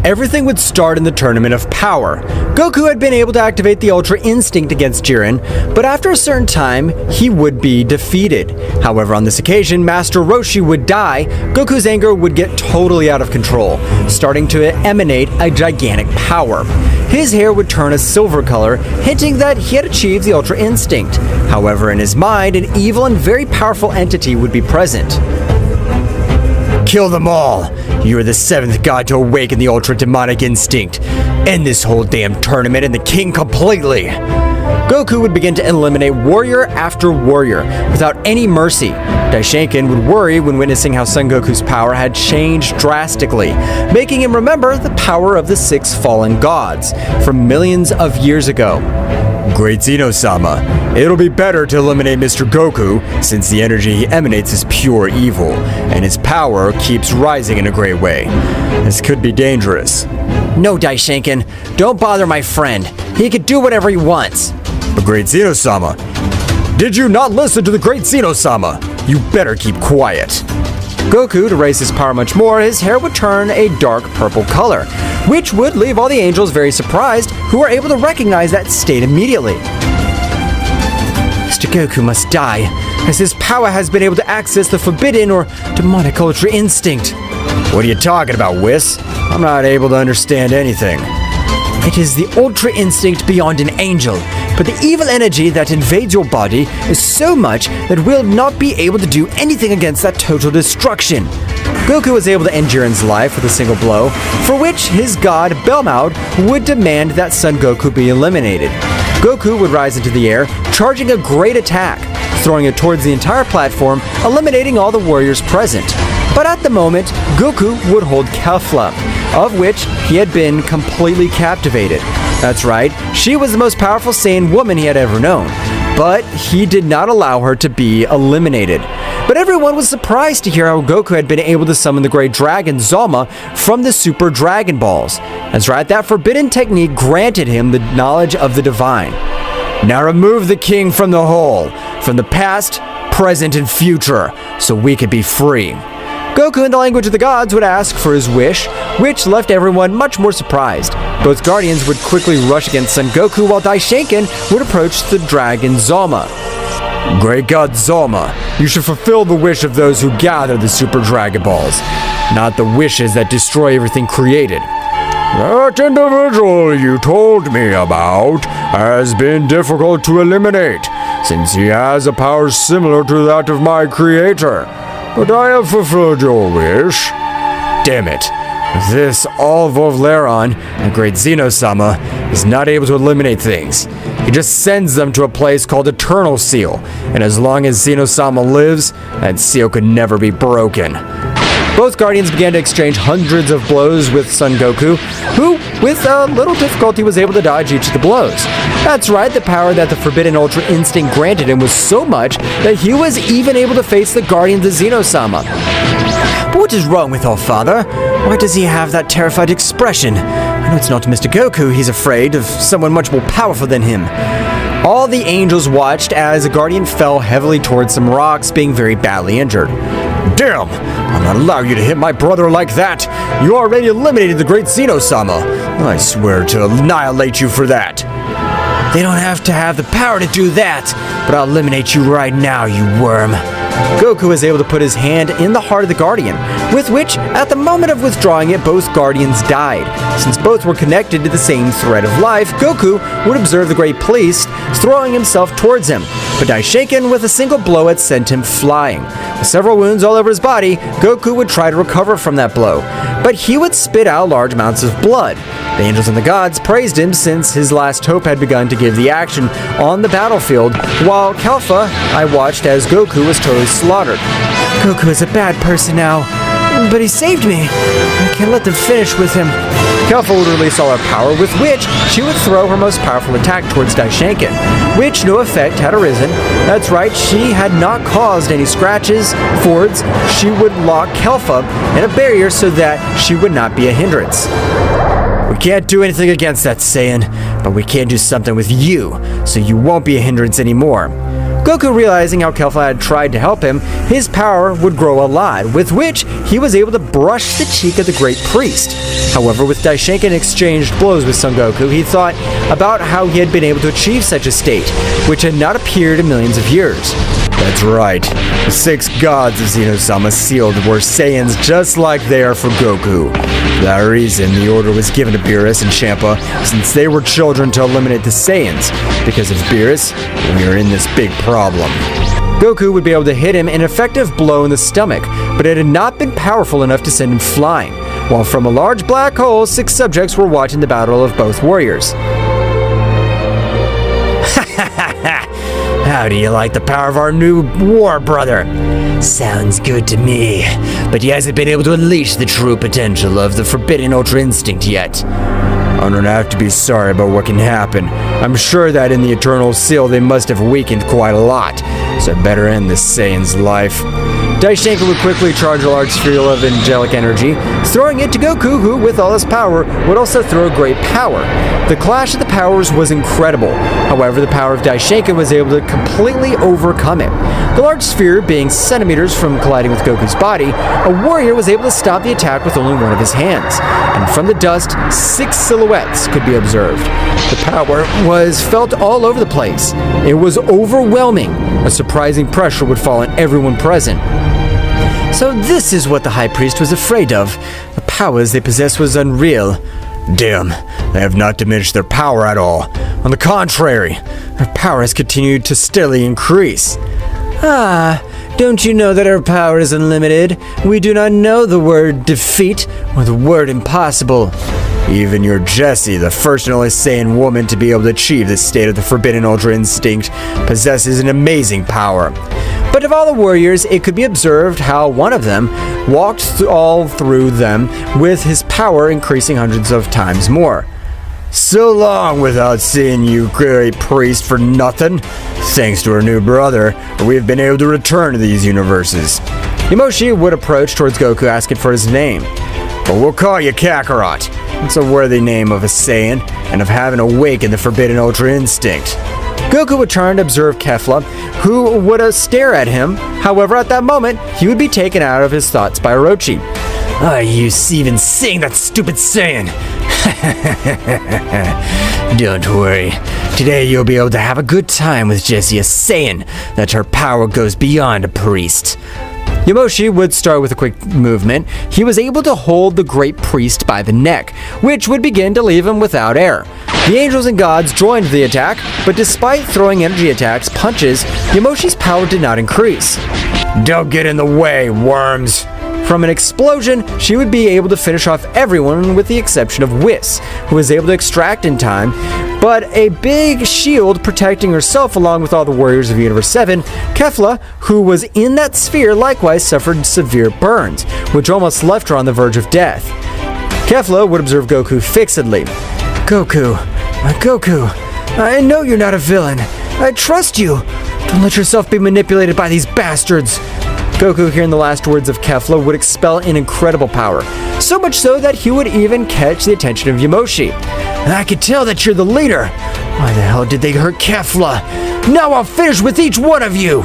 everything would start in the Tournament of Power. Goku had been able to activate the Ultra Instinct against Jiren, but after a certain time, he would be defeated. However, on this occasion, Master Roshi would die. Goku's anger would get totally out of control, starting to emanate a gigantic power. His hair would turn a silver color, hinting that he had achieved the Ultra Instinct. However, in his mind, an evil and very powerful entity would be present. Kill them all! You are the 7th god to awaken the Ultra Demonic Instinct. End this whole damn tournament and the king completely! Goku would begin to eliminate warrior after warrior, without any mercy. Daishinkan would worry when witnessing how Son Goku's power had changed drastically, making him remember the power of the 6 fallen gods from millions of years ago. Great Zeno-sama, it'll be better to eliminate Mr. Goku, since the energy he emanates is pure evil, and his power keeps rising in a great way. This could be dangerous. No, Daishinkan, don't bother my friend. He can do whatever he wants. But Great Zeno-sama, did you not listen to the Great Zeno-sama? You better keep quiet. Goku, to raise his power much more, his hair would turn a dark purple color, which would leave all the angels very surprised, who were able to recognize that state immediately. Mr. Goku must die, as his power has been able to access the forbidden or demonic Ultra Instinct. What are you talking about, Whis? I'm not able to understand anything. It is the Ultra Instinct beyond an angel, but the evil energy that invades your body is so much that we'll not be able to do anything against that total destruction. Goku was able to end Jiren's life with a single blow, for which his god Belmaud would demand that Son Goku be eliminated. Goku would rise into the air, charging a great attack, throwing it towards the entire platform, eliminating all the warriors present. But at the moment, Goku would hold Kefla, of which he had been completely captivated. That's right, she was the most powerful Saiyan woman he had ever known, but he did not allow her to be eliminated. But everyone was surprised to hear how Goku had been able to summon the Great Dragon Zama from the Super Dragon Balls. That's right, that forbidden technique granted him the knowledge of the divine. Now remove the king from the hole, from the past, present, and future, so we could be free. Goku, in the language of the gods, would ask for his wish, which left everyone much more surprised. Both guardians would quickly rush against Son Goku, while Daishinkan would approach the Dragon Zama. Great God Zama, you should fulfill the wish of those who gather the Super Dragon Balls, not the wishes that destroy everything created. That individual you told me about has been difficult to eliminate, since he has a power similar to that of my creator. But I have fulfilled your wish. Damn it. This all Volvleron, the Great Zeno-sama, is not able to eliminate things. He just sends them to a place called Eternal Seal, and as long as Zeno-sama lives, that seal could never be broken. Both guardians began to exchange hundreds of blows with Son Goku, who, with a little difficulty, was able to dodge each of the blows. That's right, the power that the Forbidden Ultra Instinct granted him was so much that he was even able to face the guardians of Zeno-sama. But what is wrong with our father? Why does he have that terrified expression? I know it's not Mr. Goku he's afraid of, someone much more powerful than him. All the angels watched as a guardian fell heavily towards some rocks, being very badly injured. Damn! I'll not allow you to hit my brother like that! You already eliminated the Great Zeno-sama! I swear to annihilate you for that! They don't have to have the power to do that, but I'll eliminate you right now, you worm. Goku was able to put his hand in the heart of the Guardian, with which, at the moment of withdrawing it, both Guardians died. Since both were connected to the same thread of life, Goku would observe the Great Priest throwing himself towards him, but Daishinkan with a single blow had sent him flying. With several wounds all over his body, Goku would try to recover from that blow, but he would spit out large amounts of blood. The angels and the gods praised him since his last hope had begun to give the action on the battlefield, while Kefla, I watched as Goku was totally slaughtered. Goku is a bad person now, but he saved me. I can't let them finish with him. Kefla would release all her power, with which she would throw her most powerful attack towards Daishinkan, which no effect had arisen. That's right, she had not caused any scratches, fords. She would lock Kefla in a barrier so that she would not be a hindrance. We can't do anything against that, Saiyan, but we can do something with you, so you won't be a hindrance anymore. Goku, realizing how Kefla had tried to help him, his power would grow a lot, with which he was able to brush the cheek of the Great Priest. However, with Daishinkan exchanged blows with Son Goku, he thought about how he had been able to achieve such a state, which had not appeared in millions of years. That's right. The 6 gods of Zeno-sama sealed were Saiyans just like they are for Goku. For that reason, the order was given to Beerus and Champa, since they were children, to eliminate the Saiyans. Because of Beerus, we are in this big problem. Goku would be able to hit him an effective blow in the stomach, but it had not been powerful enough to send him flying. While from a large black hole, 6 subjects were watching the battle of both warriors. How do you like the power of our new war brother? Sounds good to me, but he hasn't been able to unleash the true potential of the forbidden Ultra Instinct yet. I don't have to be sorry about what can happen. I'm sure that in the Eternal Seal they must have weakened quite a lot, so I better end this Saiyan's life. Daishinkan would quickly charge a large sphere of angelic energy, throwing it to Goku, who, with all his power, would also throw great power. The clash of the powers was incredible. However, the power of Daishinkan was able to completely overcome it. The large sphere being centimeters from colliding with Goku's body, a warrior was able to stop the attack with only one of his hands. And from the dust, 6 silhouettes could be observed. The power was felt all over the place. It was overwhelming. A surprising pressure would fall on everyone present. So this is what the High Priest was afraid of. The powers they possessed was unreal. Damn, they have not diminished their power at all. On the contrary, their power has continued to steadily increase. Don't you know that our power is unlimited? We do not know the word defeat or the word impossible. Even your Jessie, the first and only Saiyan woman to be able to achieve this state of the forbidden Ultra Instinct, possesses an amazing power. But of all the warriors, it could be observed how one of them walked all through them, with his power increasing hundreds of times more. So long without seeing you, Great Priest, for nothing. Thanks to our new brother, we have been able to return to these universes. Yamoshi would approach towards Goku, asking for his name. But we'll call you Kakarot. It's a worthy name of a Saiyan, and of having awakened the forbidden Ultra Instinct. Goku would turn to observe Kefla, who would stare at him. However, at that moment, he would be taken out of his thoughts by Orochi. Are you even seeing that stupid Saiyan? Don't worry. Today you'll be able to have a good time with Jessie, a Saiyan, that her power goes beyond a priest. Yamoshi would start with a quick movement. He was able to hold the Great Priest by the neck, which would begin to leave him without air. The angels and gods joined the attack, but despite throwing energy attacks, punches, Yamoshi's power did not increase. Don't get in the way, worms! From an explosion, she would be able to finish off everyone with the exception of Whis, who was able to extract in time, but a big shield protecting herself along with all the warriors of Universe 7, Kefla, who was in that sphere, likewise suffered severe burns, which almost left her on the verge of death. Kefla would observe Goku fixedly. Goku, I know you're not a villain. I trust you. Don't let yourself be manipulated by these bastards. Goku, hearing the last words of Kefla, would expel an incredible power, so much so that he would even catch the attention of Yamoshi. I could tell that you're the leader. Why the hell did they hurt Kefla? Now I'll finish with each one of you.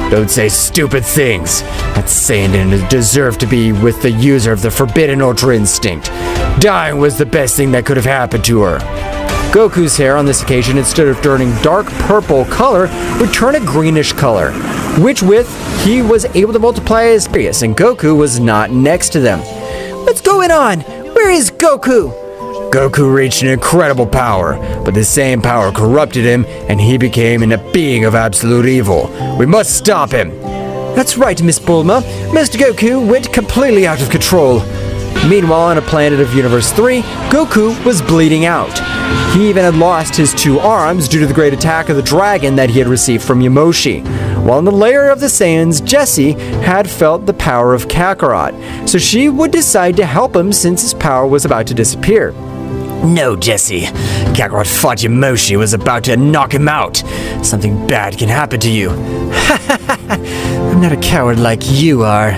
Don't say stupid things. That Saiyan didn't deserve to be with the user of the forbidden Ultra Instinct. Dying was the best thing that could have happened to her. Goku's hair on this occasion, instead of turning dark purple color, would turn a greenish color, which with he was able to multiply as Beerus, and Goku was not next to them. What's going on? Where is Goku? Goku reached an incredible power, but the same power corrupted him, and he became a being of absolute evil. We must stop him. That's right, Miss Bulma. Mr. Goku went completely out of control. Meanwhile, on a planet of Universe 3, Goku was bleeding out. He even had lost his 2 arms due to the great attack of the dragon that he had received from Yamoshi. While in the lair of the Saiyans, Jessie had felt the power of Kakarot, so she would decide to help him since his power was about to disappear. No, Jessie. Kakarot fought Yamoshi, was about to knock him out. Something bad can happen to you. I'm not a coward like you are.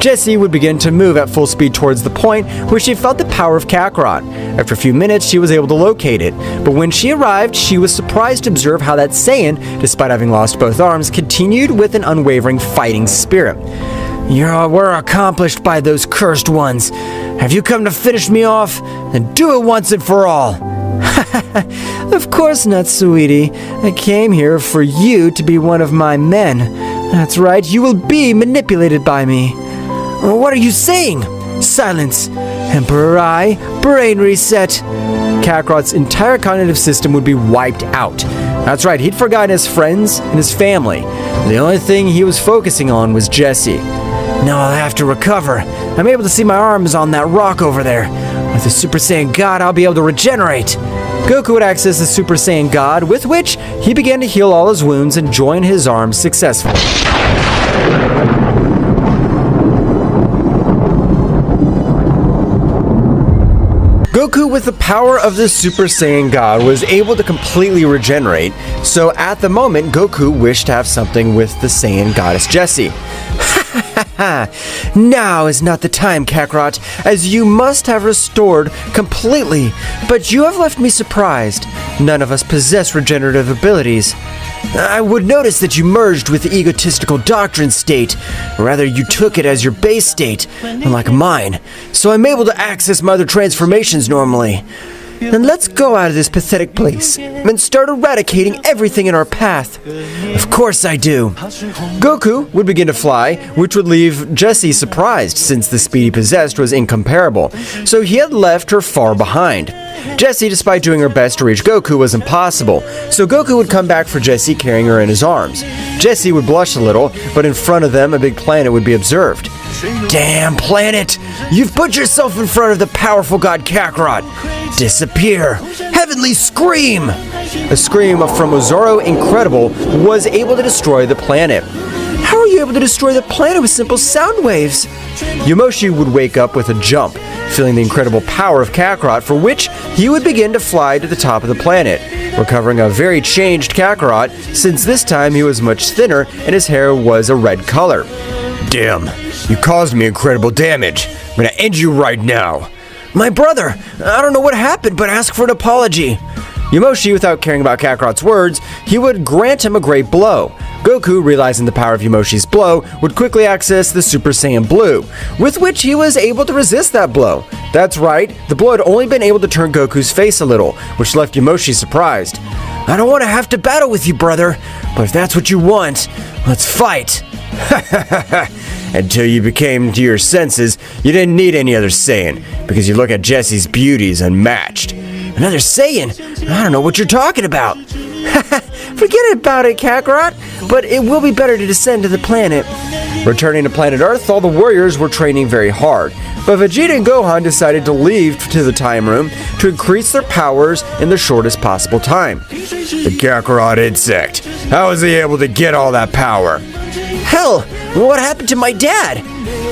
Jessie would begin to move at full speed towards the point where she felt the power of Kakarot. After a few minutes, she was able to locate it, but when she arrived, she was surprised to observe how that Saiyan, despite having lost both arms, continued with an unwavering fighting spirit. We're accomplished by those cursed ones. Have you come to finish me off? Then do it once and for all. Of course not, sweetie. I came here for you to be one of my men. That's right, you will be manipulated by me. What are you saying? Silence. Emperor Eye, brain reset. Kakarot's entire cognitive system would be wiped out. That's right, he'd forgotten his friends and his family. The only thing he was focusing on was Jessie. Now I'll have to recover. I'm able to see my arms on that rock over there. With the Super Saiyan God, I'll be able to regenerate. Goku would access the Super Saiyan God, with which he began to heal all his wounds and join his arms successfully. Goku, with the power of the Super Saiyan God, was able to completely regenerate, so at the moment, Goku wished to have something with the Saiyan goddess Jessie. Now is not the time, Kakarot, as you must have restored completely, but you have left me surprised. None of us possess regenerative abilities. I would notice that you merged with the egotistical doctrine state. Rather, you took it as your base state, unlike mine, so I'm able to access my other transformations normally. Then let's go out of this pathetic place and start eradicating everything in our path. Of course I do. Goku would begin to fly, which would leave Jessie surprised since the speed he possessed was incomparable, so he had left her far behind. Jessie, despite doing her best to reach Goku, was impossible, so Goku would come back for Jessie carrying her in his arms. Jessie would blush a little, but in front of them a big planet would be observed. Damn planet! You've put yourself in front of the powerful god Kakarot! Disappear! Heavenly scream! A scream from Zoro Incredible was able to destroy the planet. How are you able to destroy the planet with simple sound waves? Yamoshi would wake up with a jump, feeling the incredible power of Kakarot, for which he would begin to fly to the top of the planet, recovering a very changed Kakarot, since this time he was much thinner and his hair was a red color. Damn, you caused me incredible damage. I'm gonna end you right now. My brother, I don't know what happened, but ask for an apology. Yamoshi, without caring about Kakarot's words, he would grant him a great blow. Goku, realizing the power of Yamoshi's blow, would quickly access the Super Saiyan Blue, with which he was able to resist that blow. That's right, the blow had only been able to turn Goku's face a little, which left Yamoshi surprised. I don't want to have to battle with you, brother, but if that's what you want, let's fight. Until you became to your senses, you didn't need any other Saiyan, because you look at Jessie's beauty is unmatched. Another Saiyan? I don't know what you're talking about. Forget about it, Kakarot, but it will be better to descend to the planet. Returning to planet Earth, all the warriors were training very hard, but Vegeta and Gohan decided to leave to the time room to increase their powers in the shortest possible time. The Kakarot insect. How was he able to get all that power? Hell, what happened to my dad?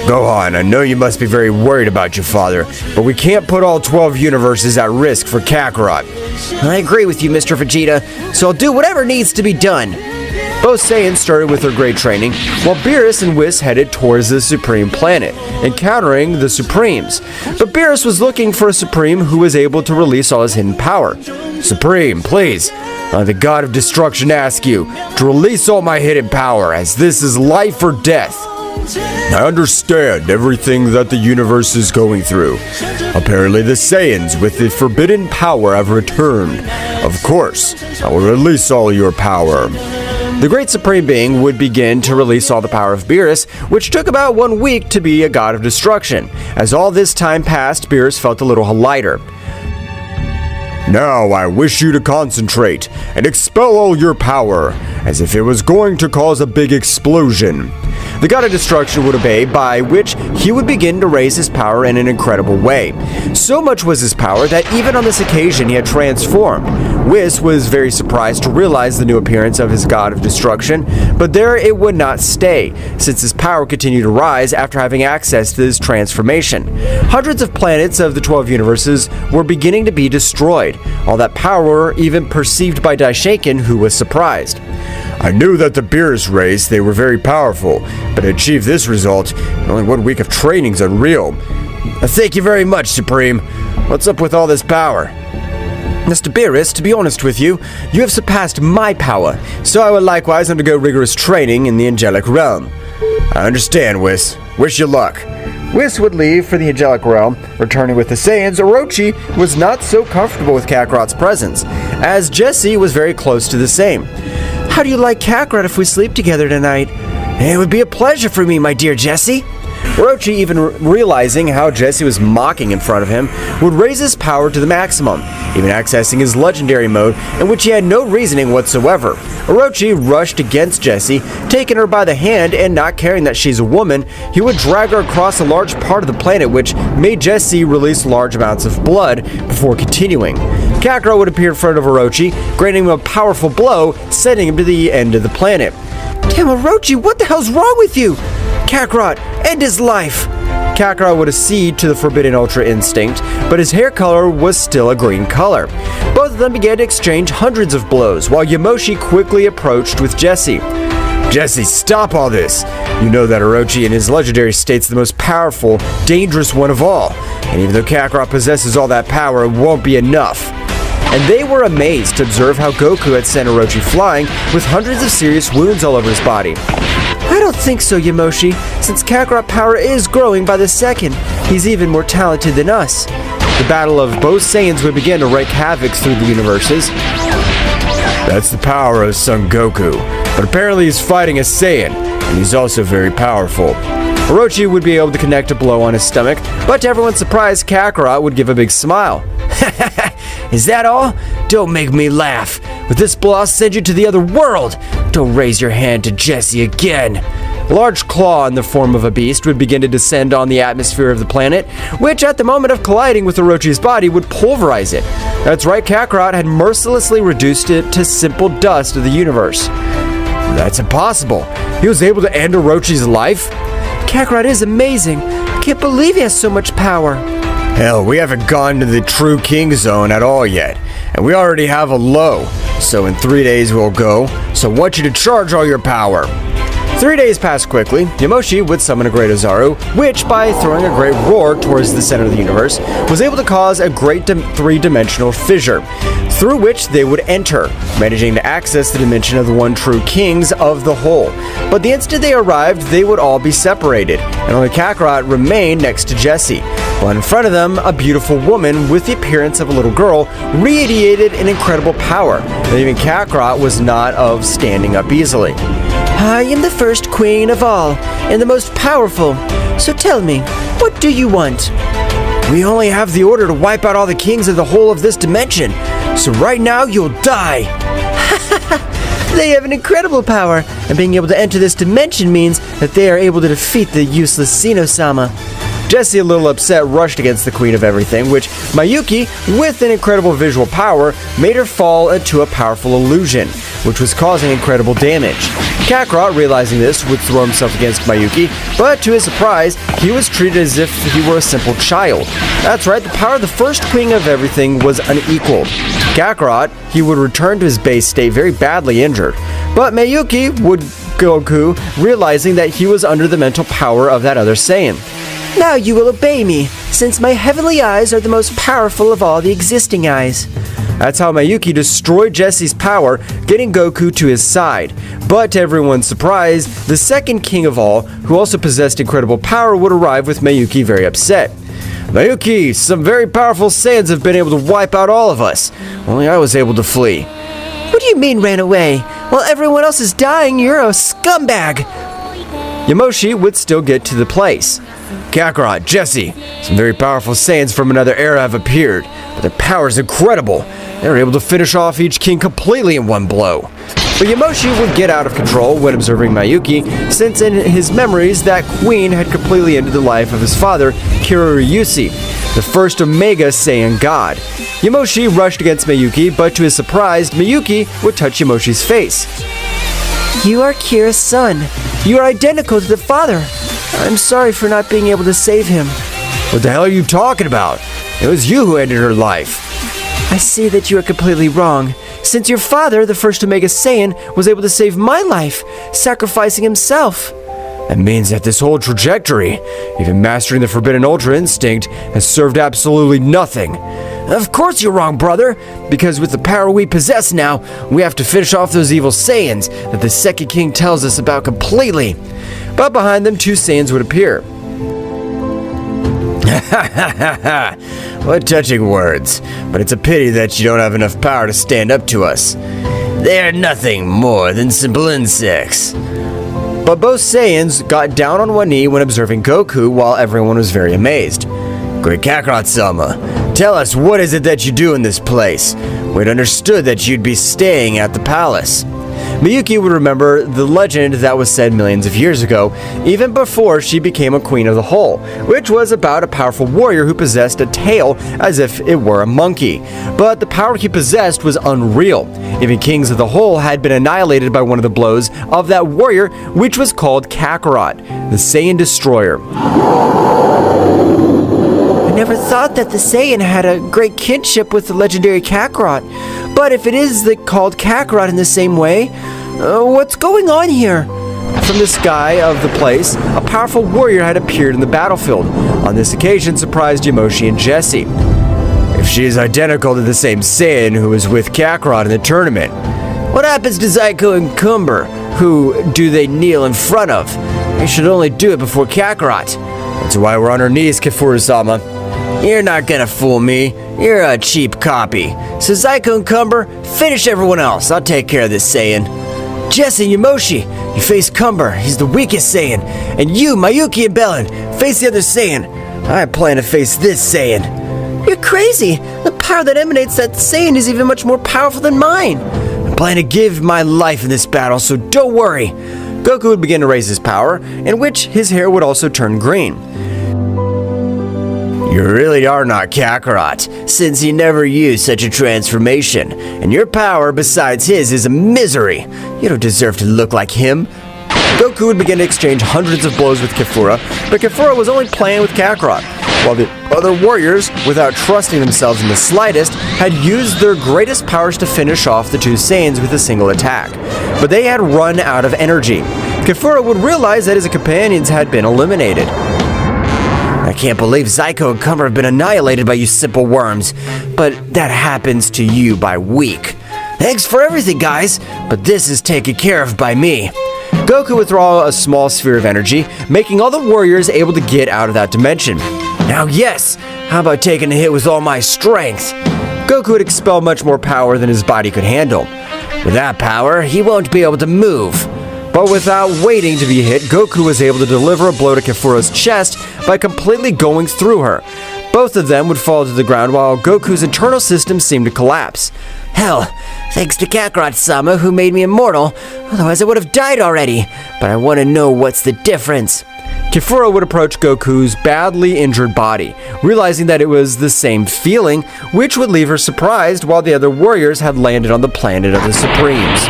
Gohan, I know you must be very worried about your father, but we can't put all 12 universes at risk for Kakarot. I agree with you, Mr. Vegeta, so I'll do whatever needs to be done. Both Saiyans started with their great training, while Beerus and Whis headed towards the Supreme Planet, encountering the Supremes. But Beerus was looking for a Supreme who was able to release all his hidden power. Supreme, please, the God of Destruction asks you to release all my hidden power, as this is life or death. I understand everything that the universe is going through. Apparently the Saiyans with the forbidden power have returned. Of course, I will release all your power. The Great Supreme Being would begin to release all the power of Beerus, which took about 1 week to be a god of destruction. As all this time passed, Beerus felt a little lighter. Now I wish you to concentrate and expel all your power, as if it was going to cause a big explosion. The god of destruction would obey, by which he would begin to raise his power in an incredible way. So much was his power that even on this occasion he had transformed. Whis was very surprised to realize the new appearance of his god of destruction, but there it would not stay, since his power continued to rise after having access to his transformation. Hundreds of planets of the 12 universes were beginning to be destroyed. All that power even perceived by Daishinkan, who was surprised. I knew that the Beerus race, they were very powerful, but to achieve this result in only 1 week of training is unreal. Thank you very much, Supreme. What's up with all this power? Mr. Beerus, to be honest with you, you have surpassed my power, so I will likewise undergo rigorous training in the angelic realm. I understand, Whis. Wish you luck. Whis would leave for the angelic realm. Returning with the Saiyans, Orochi was not so comfortable with Kakarot's presence, as Jesse was very close to the same. How do you like Kakarot if we sleep together tonight? It would be a pleasure for me, my dear Jesse. Orochi, even realizing how Jesse was mocking in front of him, would raise his power to the maximum, even accessing his legendary mode, in which he had no reasoning whatsoever. Orochi rushed against Jesse, taking her by the hand and not caring that she's a woman, he would drag her across a large part of the planet, which made Jesse release large amounts of blood before continuing. Kakarot would appear in front of Orochi, granting him a powerful blow, sending him to the end of the planet. Damn, Orochi, what the hell's wrong with you? Kakarot, end his life! Kakarot would accede to the forbidden Ultra Instinct, but his hair color was still a green color. Both of them began to exchange hundreds of blows, while Yamoshi quickly approached with Jesse. Jesse, stop all this! You know that Orochi in his legendary state's the most powerful, dangerous one of all, and even though Kakarot possesses all that power, it won't be enough. And they were amazed to observe how Goku had sent Orochi flying with hundreds of serious wounds all over his body. I don't think so, Yamoshi. Since Kakarot power is growing by the second, he's even more talented than us. The battle of both Saiyans would begin to wreak havoc through the universes. That's the power of Son Goku, but apparently he's fighting a Saiyan, and he's also very powerful. Orochi would be able to connect a blow on his stomach, but to everyone's surprise, Kakarot would give a big smile. Is that all? Don't make me laugh. With this blow, I'll send you to the other world. Don't raise your hand to Jesse again. A large claw in the form of a beast would begin to descend on the atmosphere of the planet, which at the moment of colliding with Orochi's body would pulverize it. That's right, Kakarot had mercilessly reduced it to simple dust of the universe. That's impossible. He was able to end Orochi's life? Kakarot is amazing. I can't believe he has so much power. Hell, we haven't gone to the true king zone at all yet, and we already have a low, so in 3 days we'll go, so I want you to charge all your power. 3 days passed quickly. Yamoshi would summon a great Ozaru, which, by throwing a great roar towards the center of the universe, was able to cause a great three-dimensional fissure, through which they would enter, managing to access the dimension of the one true kings of the whole. But the instant they arrived, they would all be separated, and only Kakarot remained next to Jesse. While in front of them, a beautiful woman with the appearance of a little girl radiated an incredible power that even Kakarot was not of standing up easily. I am the first queen of all, and the most powerful. So tell me, what do you want? We only have the order to wipe out all the kings of the whole of this dimension, so right now you'll die. They have an incredible power, and being able to enter this dimension means that they are able to defeat the useless Zeno-sama. Jesse, a little upset, rushed against the Queen of Everything, which Mayuki, with an incredible visual power, made her fall into a powerful illusion, which was causing incredible damage. Kakarot, realizing this, would throw himself against Mayuki, but to his surprise, he was treated as if he were a simple child. That's right, the power of the first Queen of Everything was unequaled. Kakarot, he would return to his base state very badly injured, but Mayuki would Goku, realizing that he was under the mental power of that other Saiyan. Now you will obey me, since my heavenly eyes are the most powerful of all the existing eyes. That's how Mayuki destroyed Jesse's power, getting Goku to his side. But to everyone's surprise, the second king of all, who also possessed incredible power, would arrive with Mayuki very upset. Mayuki, some very powerful Saiyans have been able to wipe out all of us. Only I was able to flee. What do you mean ran away? While everyone else is dying, you're a scumbag. Yamoshi would still get to the place. Kakarot, Jesse, some very powerful Saiyans from another era have appeared, but their power is incredible. They were able to finish off each king completely in one blow. But Yamoshi would get out of control when observing Mayuki, since in his memories that queen had completely ended the life of his father, Kiryusi, the first Omega Saiyan god. Yamoshi rushed against Mayuki, but to his surprise, Mayuki would touch Yamoshi's face. You are Kira's son. You are identical to the father. I'm sorry for not being able to save him. What the hell are you talking about? It was you who ended her life. I see that you are completely wrong, since your father, the first Omega Saiyan, was able to save my life, sacrificing himself. That means that this whole trajectory, even mastering the Forbidden Ultra Instinct, has served absolutely nothing. Of course you're wrong, brother, because with the power we possess now, we have to finish off those evil Saiyans that the Second King tells us about completely. But behind them, 2 Saiyans would appear. What touching words, but it's a pity that you don't have enough power to stand up to us. They are nothing more than simple insects. But both Saiyans got down on one knee when observing Goku while everyone was very amazed. Great Kakarot-sama, tell us, what is it that you do in this place? We'd understood that you'd be staying at the palace. Miyuki would remember the legend that was said millions of years ago, even before she became a queen of the whole, which was about a powerful warrior who possessed a tail as if it were a monkey. But the power he possessed was unreal. Even kings of the whole had been annihilated by one of the blows of that warrior, which was called Kakarot, the Saiyan destroyer. I never thought that the Saiyan had a great kinship with the legendary Kakarot. But if it is called Kakarot in the same way, what's going on here? From the sky of the place, a powerful warrior had appeared in the battlefield. On this occasion, surprised Yamoshi and Jesse. If she is identical to the same Saiyan who was with Kakarot in the tournament, what happens to Zaiko and Kumber? Who do they kneel in front of? They should only do it before Kakarot. That's why we're on our knees, Kefura-sama. You're not gonna fool me. You're a cheap copy. So Zaiko and Kumber, finish everyone else. I'll take care of this Saiyan. Jesse and Yamoshi, you face Kumber. He's the weakest Saiyan. And you, Miyuki and Bellin, face the other Saiyan. I plan to face this Saiyan. You're crazy. The power that emanates that Saiyan is even much more powerful than mine. I plan to give my life in this battle, so don't worry. Goku would begin to raise his power, in which his hair would also turn green. You really are not Kakarot, since you never used such a transformation, and your power besides his is a misery. You don't deserve to look like him. Goku would begin to exchange hundreds of blows with Kefura, but Kefura was only playing with Kakarot, while the other warriors, without trusting themselves in the slightest, had used their greatest powers to finish off the 2 Saiyans with a single attack. But they had run out of energy. Kefura would realize that his companions had been eliminated. I can't believe Zaiko and Kumber have been annihilated by you simple worms, but that happens to you by week. Thanks for everything, guys, but this is taken care of by me. Goku would throw a small sphere of energy, making all the warriors able to get out of that dimension. Now yes, how about taking a hit with all my strength? Goku would expel much more power than his body could handle. With that power, he won't be able to move. But without waiting to be hit, Goku was able to deliver a blow to Kefura's chest by completely going through her. Both of them would fall to the ground while Goku's internal system seemed to collapse. Hell, thanks to Kakarot-sama who made me immortal, otherwise I would have died already. But I want to know what's the difference. Kefura would approach Goku's badly injured body, realizing that it was the same feeling, which would leave her surprised while the other warriors had landed on the planet of the Supremes.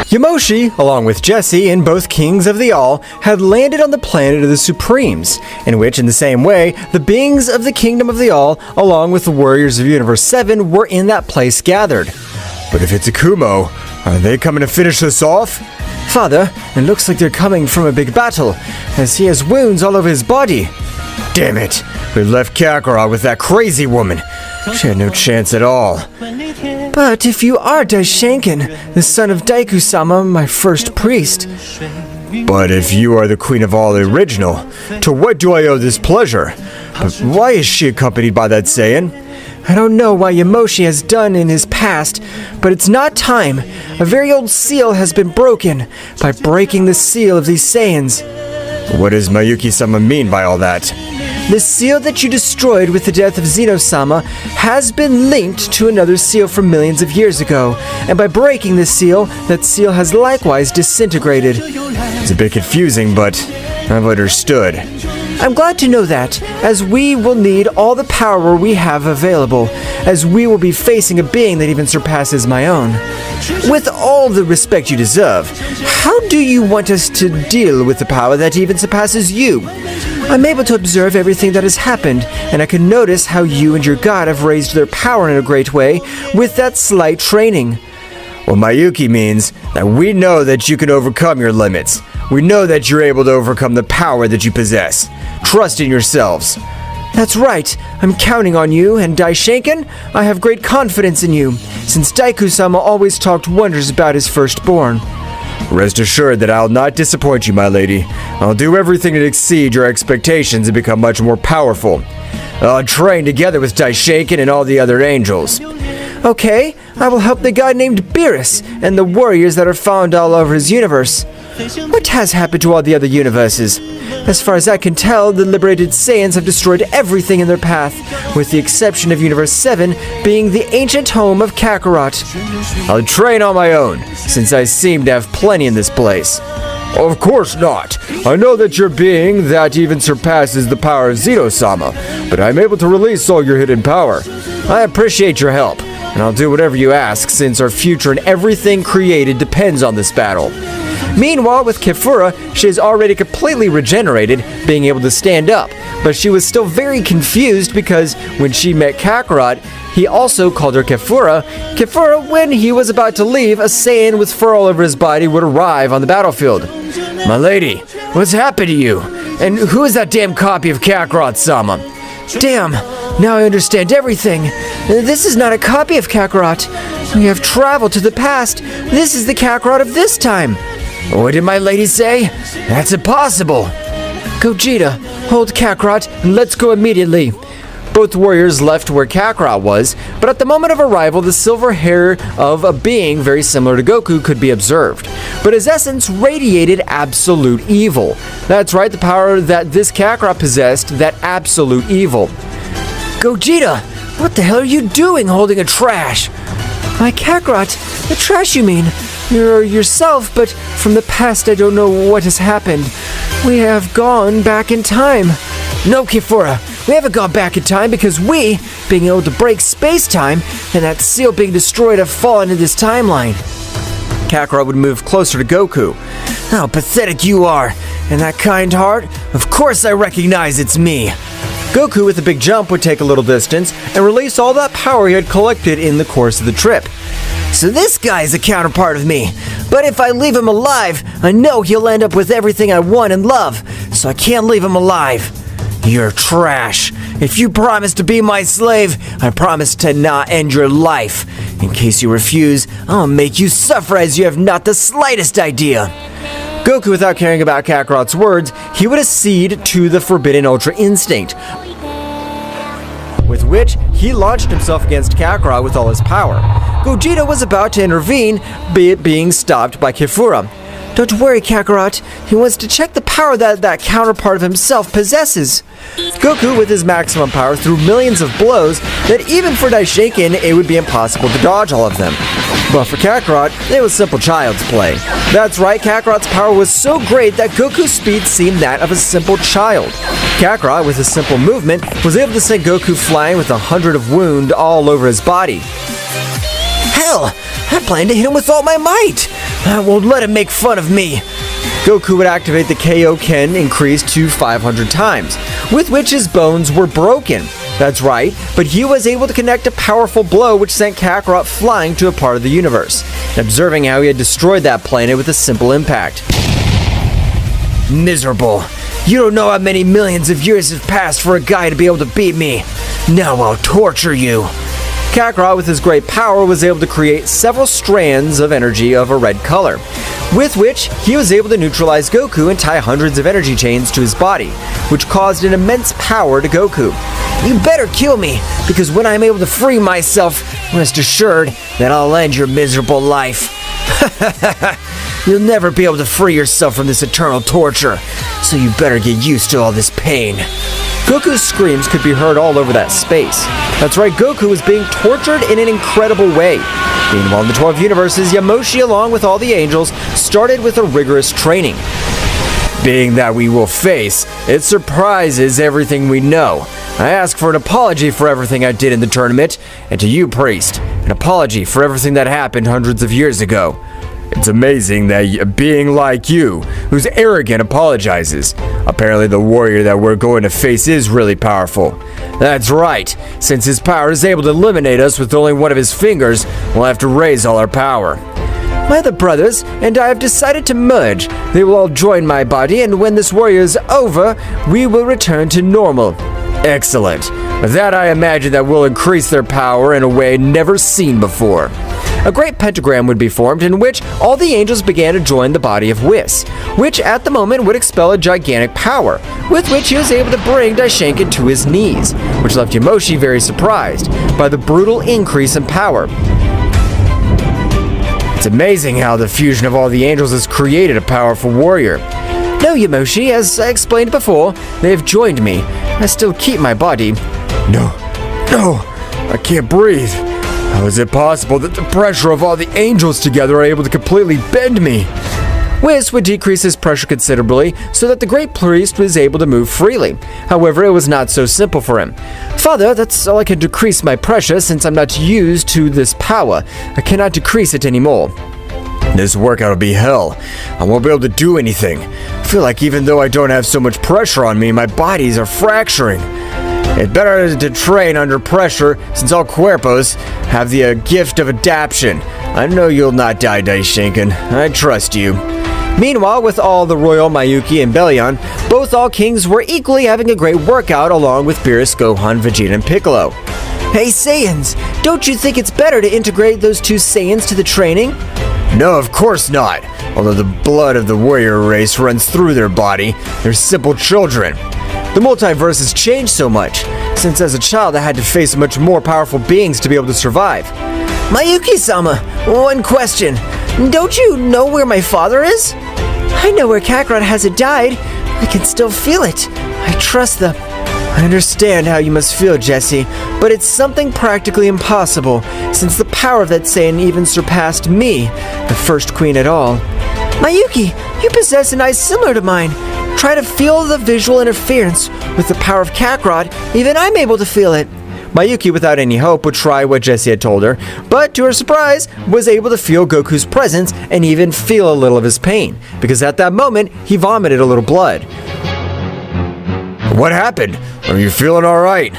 Yamoshi, along with Jesse and both kings of the All, had landed on the planet of the Supremes, in which, in the same way, the beings of the Kingdom of the All, along with the warriors of Universe 7, were in that place gathered. But if it's Akumo, are they coming to finish this off? Father, it looks like they're coming from a big battle, as he has wounds all over his body. Damn it, we left Kakarot with that crazy woman. She had no chance at all. But if you are Daishanken, the son of Daiku-sama, my first priest. But if you are the Queen of All original, to what do I owe this pleasure? But why is she accompanied by that Saiyan? I don't know what Yamoshi has done in his past, but it's not time. A very old seal has been broken by breaking the seal of these Saiyans. What does Miyuki-sama mean by all that? The seal that you destroyed with the death of Zeno-sama has been linked to another seal from millions of years ago, and by breaking this seal, that seal has likewise disintegrated. It's a bit confusing, but I've understood. I'm glad to know that, as we will need all the power we have available, as we will be facing a being that even surpasses my own. With all the respect you deserve, how do you want us to deal with the power that even surpasses you? I'm able to observe everything that has happened, and I can notice how you and your god have raised their power in a great way with that slight training. Well, Mayuki means that we know that you can overcome your limits. We know that you're able to overcome the power that you possess. Trust in yourselves. That's right. I'm counting on you, and Daishinken, I have great confidence in you, since Daiku-sama always talked wonders about his firstborn. Rest assured that I'll not disappoint you, my lady. I'll do everything to exceed your expectations and become much more powerful. I'll train together with Daishinken and all the other angels. Okay, I will help the guy named Beerus and the warriors that are found all over his universe. What has happened to all the other universes? As far as I can tell, the liberated Saiyans have destroyed everything in their path, with the exception of Universe 7 being the ancient home of Kakarot. I'll train on my own, since I seem to have plenty in this place. Of course not. I know that your being that even surpasses the power of Zeno-sama, but I'm able to release all your hidden power. I appreciate your help, and I'll do whatever you ask, since our future and everything created depends on this battle. Meanwhile, with Kefla, she is already completely regenerated, being able to stand up, but she was still very confused because when she met Kakarot, he also called her Kefla. Kefla, when he was about to leave, a Saiyan with fur all over his body would arrive on the battlefield. My lady, what's happened to you? And who is that damn copy of Kakarot-sama? Damn, now I understand everything. This is not a copy of Kakarot. We have traveled to the past. This is the Kakarot of this time. What did my lady say? That's impossible. Gogeta, hold Kakarot and let's go immediately. Both warriors left where Kakarot was, but at the moment of arrival, the silver hair of a being very similar to Goku could be observed. But his essence radiated absolute evil. That's right, the power that this Kakarot possessed, that absolute evil. Gogeta, what the hell are you doing holding a trash? My Kakarot, the trash you mean? You're yourself, but from the past I don't know what has happened. We have gone back in time. No, Kefla, we haven't gone back in time because we, being able to break space-time, and that seal being destroyed have fallen in this timeline. Kakarot would move closer to Goku. How pathetic you are, and that kind heart? Of course I recognize it's me. Goku, with a big jump, would take a little distance and release all that power he had collected in the course of the trip. So this guy is a counterpart of me, but if I leave him alive, I know he'll end up with everything I want and love, so I can't leave him alive. You're trash. If you promise to be my slave, I promise to not end your life. In case you refuse, I'll make you suffer as you have not the slightest idea. Goku, without caring about Kakarot's words, he would accede to the forbidden Ultra Instinct, with which he launched himself against Kakarot with all his power. Gogeta was about to intervene, being stopped by Kefla. Don't worry, Kakarot. He wants to check the power that counterpart of himself possesses. Goku, with his maximum power, threw millions of blows that even for Daishinken, it would be impossible to dodge all of them. But for Kakarot, it was simple child's play. That's right, Kakarot's power was so great that Goku's speed seemed that of a simple child. Kakarot, with a simple movement, was able to send Goku flying with 100 of wound all over his body. Hell, I plan to hit him with all my might. I won't let him make fun of me. Goku would activate the Kaioken increase to 500 times, with which his bones were broken. That's right, but he was able to connect a powerful blow which sent Kakarot flying to a part of the universe, observing how he had destroyed that planet with a simple impact. Miserable. You don't know how many millions of years have passed for a guy to be able to beat me. Now I'll torture you. Kakarot, with his great power, was able to create several strands of energy of a red color, with which he was able to neutralize Goku and tie hundreds of energy chains to his body, which caused an immense power to Goku. You better kill me, because when I'm able to free myself, rest assured that I'll end your miserable life. You'll never be able to free yourself from this eternal torture, so you better get used to all this pain. Goku's screams could be heard all over that space. That's right, Goku was being tortured in an incredible way. Meanwhile, in the 12 universes, Yamoshi, along with all the angels, started with a rigorous training. Being that we will face, it surprises everything we know. I ask for an apology for everything I did in the tournament, and to you, priest, an apology for everything that happened hundreds of years ago. It's amazing that a being like you, who's arrogant, apologizes. Apparently the warrior that we're going to face is really powerful. That's right, since his power is able to eliminate us with only one of his fingers, we'll have to raise all our power. My other brothers and I have decided to merge. They will all join my body, and when this warrior is over, we will return to normal. Excellent. With that, I imagine that will increase their power in a way never seen before. A great pentagram would be formed in which all the angels began to join the body of Whis, which at the moment would expel a gigantic power, with which he was able to bring Daishinkan to his knees, which left Yamoshi very surprised by the brutal increase in power. It's amazing how the fusion of all the angels has created a powerful warrior. No, Yamoshi, as I explained before, they have joined me. I still keep my body. No, I can't breathe. How is it possible that the pressure of all the angels together are able to completely bend me? Whis would decrease his pressure considerably so that the great priest was able to move freely. However, it was not so simple for him. Father, that's all I can decrease my pressure since I'm not used to this power. I cannot decrease it anymore. This workout will be hell. I won't be able to do anything. I feel like even though I don't have so much pressure on me, my bodies are fracturing. It's better to train under pressure since all cuerpos have the gift of adaptation. I know you'll not die, Daishinkan. I trust you. Meanwhile, with all the royal Mayuki and Belian, both all kings were equally having a great workout along with Beerus, Gohan, Vegeta, and Piccolo. Hey Saiyans, don't you think it's better to integrate those two Saiyans to the training? No, of course not. Although the blood of the warrior race runs through their body, they're simple children. The multiverse has changed so much, since as a child I had to face much more powerful beings to be able to survive. Mayuki-sama, one question. Don't you know where my father is? I know where Kakarot hasn't died. I can still feel it. I trust the... I understand how you must feel, Jesse, but it's something practically impossible, since the power of that Saiyan even surpassed me, the first queen at all. Mayuki, you possess an eye similar to mine. Try to feel the visual interference. With the power of Kakarot, even I'm able to feel it. Mayuki, without any hope, would try what Jessie had told her, but to her surprise, was able to feel Goku's presence and even feel a little of his pain, because at that moment, he vomited a little blood. What happened? Are you feeling alright?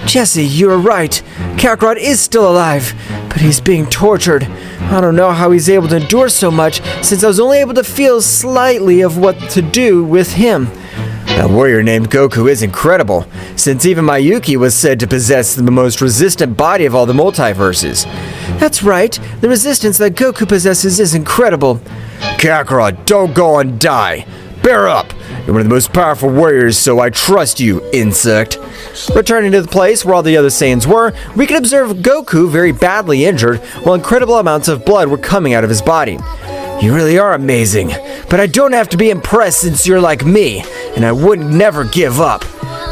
Jesse, you are right. Kakarot is still alive, but he's being tortured. I don't know how he's able to endure so much, since I was only able to feel slightly of what to do with him. That warrior named Goku is incredible, since even Mayuki was said to possess the most resistant body of all the multiverses. That's right, the resistance that Goku possesses is incredible. Kakarot, don't go and die. Bear up! You're one of the most powerful warriors, so I trust you, insect. Returning to the place where all the other Saiyans were, we can observe Goku very badly injured, while incredible amounts of blood were coming out of his body. You really are amazing, but I don't have to be impressed since you're like me, and I would never give up.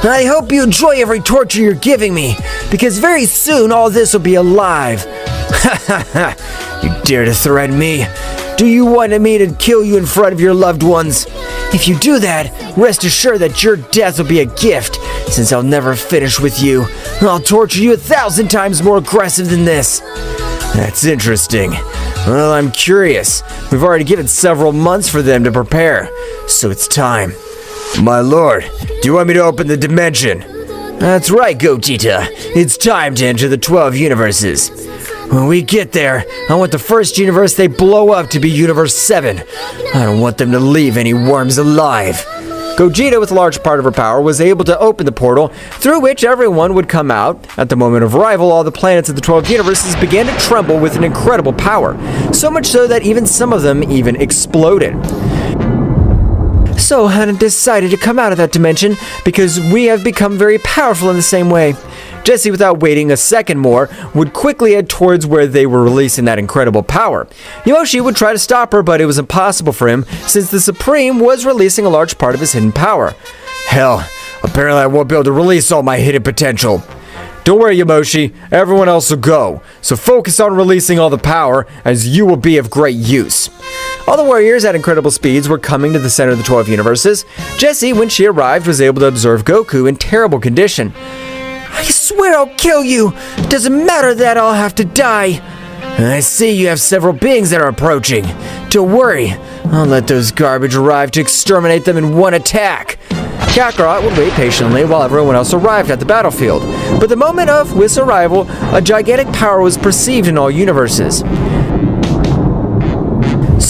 I hope you enjoy every torture you're giving me, because very soon all this will be alive. Ha ha ha! You dare to threaten me? Do you want me to kill you in front of your loved ones? If you do that, rest assured that your death will be a gift, since I'll never finish with you. I'll torture you 1,000 times more aggressive than this. That's interesting. Well, I'm curious. We've already given several months for them to prepare, so it's time. My lord, do you want me to open the dimension? That's right, Gogeta. It's time to enter the 12 universes. When we get there, I want the first universe they blow up to be Universe 7. I don't want them to leave any worms alive. Gogeta, with a large part of her power, was able to open the portal, through which everyone would come out. At the moment of arrival, all the planets of the 12 universes began to tremble with an incredible power, so much so that even some of them even exploded. So I decided to come out of that dimension because we have become very powerful in the same way. Jesse, without waiting a second more, would quickly head towards where they were releasing that incredible power. Yamoshi would try to stop her, but it was impossible for him, since the Supreme was releasing a large part of his hidden power. Hell, apparently I won't be able to release all my hidden potential. Don't worry, Yamoshi, everyone else will go, so focus on releasing all the power, as you will be of great use. All the warriors at incredible speeds were coming to the center of the 12 universes. Jessie, when she arrived, was able to observe Goku in terrible condition. I swear I'll kill you! Doesn't matter that I'll have to die! I see you have several beings that are approaching. Don't worry, I'll let those garbage arrive to exterminate them in one attack. Kakarot would wait patiently while everyone else arrived at the battlefield. But the moment of Whis' arrival, a gigantic power was perceived in all universes.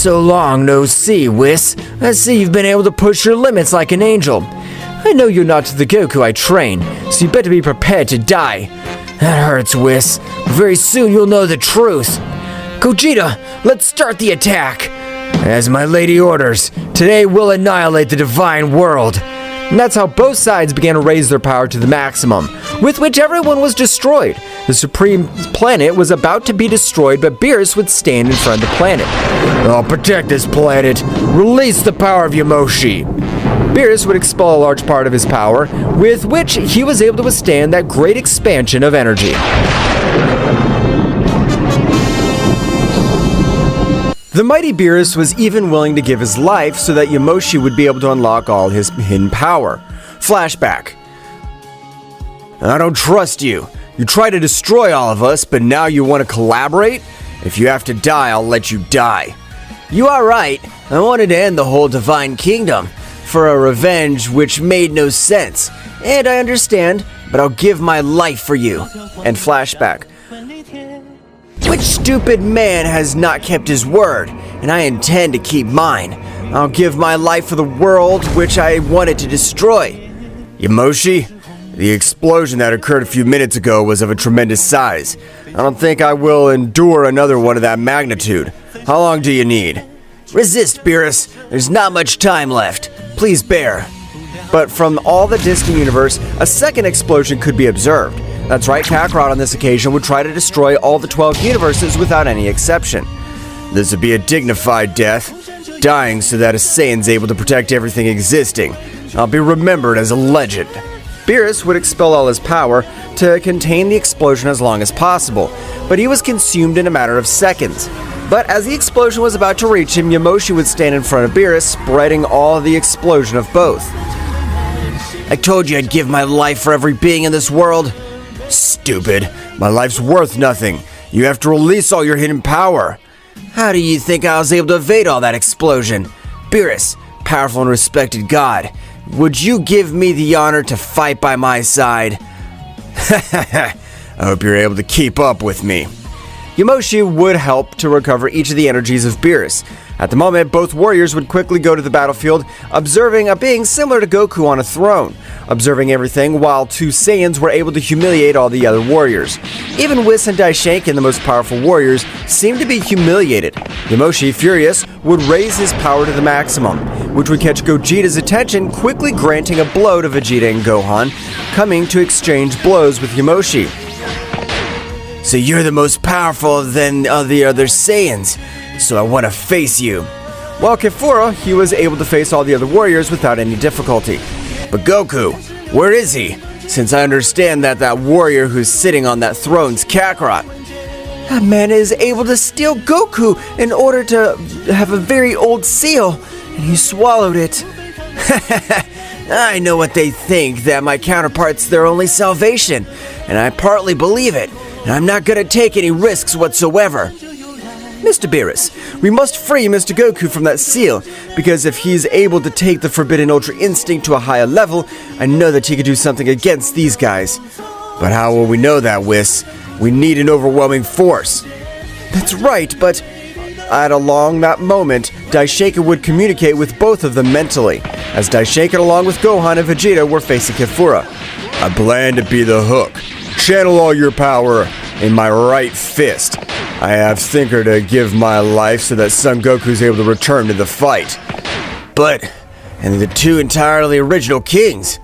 So long no see, Whis. I see you've been able to push your limits like an angel. I know you're not the Goku I train, so you better be prepared to die. That hurts, Whis. Very soon you'll know the truth. Gogeta, let's start the attack. As my lady orders, today we'll annihilate the divine world. And that's how both sides began to raise their power to the maximum, with which everyone was destroyed. The supreme planet was about to be destroyed, but Beerus would stand in front of the planet. I'll protect this planet. Release the power of Yamoshi. Beerus would expel a large part of his power, with which he was able to withstand that great expansion of energy. The mighty Beerus was even willing to give his life so that Yamoshi would be able to unlock all his hidden power. Flashback. I don't trust you. You tried to destroy all of us, but now you want to collaborate? If you have to die, I'll let you die. You are right. I wanted to end the whole divine kingdom for a revenge which made no sense. And I understand, but I'll give my life for you. And flashback. Which stupid man has not kept his word? And I intend to keep mine. I'll give my life for the world which I wanted to destroy. Yamoshi, the explosion that occurred a few minutes ago was of a tremendous size. I don't think I will endure another one of that magnitude. How long do you need? Resist, Beerus. There's not much time left. Please bear. But from all the distant universe, a second explosion could be observed. That's right, Kakarot on this occasion would try to destroy all the 12 universes without any exception. This would be a dignified death, dying so that a Saiyan's able to protect everything existing. I'll be remembered as a legend. Beerus would expel all his power to contain the explosion as long as possible, but he was consumed in a matter of seconds. But as the explosion was about to reach him, Yamoshi would stand in front of Beerus, spreading all the explosion of both. I told you I'd give my life for every being in this world. Stupid. My life's worth nothing. You have to release all your hidden power. How do you think I was able to evade all that explosion? Beerus, powerful and respected god, would you give me the honor to fight by my side? I hope you're able to keep up with me. Yamoshi would help to recover each of the energies of Beerus. At the moment, both warriors would quickly go to the battlefield, observing a being similar to Goku on a throne, observing everything while two Saiyans were able to humiliate all the other warriors. Even Whis and Daishinken, the most powerful warriors, seemed to be humiliated. Yamoshi, furious, would raise his power to the maximum, which would catch Gogeta's attention, quickly granting a blow to Vegeta and Gohan, coming to exchange blows with Yamoshi. So you're the most powerful than the other Saiyans, so I want to face you. While Kefla, he was able to face all the other warriors without any difficulty. But Goku, where is he? Since I understand that warrior who's sitting on that throne's Kakarot. That man is able to steal Goku in order to have a very old seal, and he swallowed it. I know what they think, that my counterpart's their only salvation, and I partly believe it. And I'm not gonna take any risks whatsoever. Mr. Beerus, we must free Mr. Goku from that seal, because if he's able to take the Forbidden Ultra Instinct to a higher level, I know that he could do something against these guys. But how will we know that, Whis? We need an overwhelming force. That's right, but along that moment, Daishinken would communicate with both of them mentally, as Daishinken along with Gohan and Vegeta were facing Kefla. I plan to be the hook. Channel all your power in my right fist. I have Thinker to give my life so that Son Goku's able to return to the fight. And the two entirely original kings.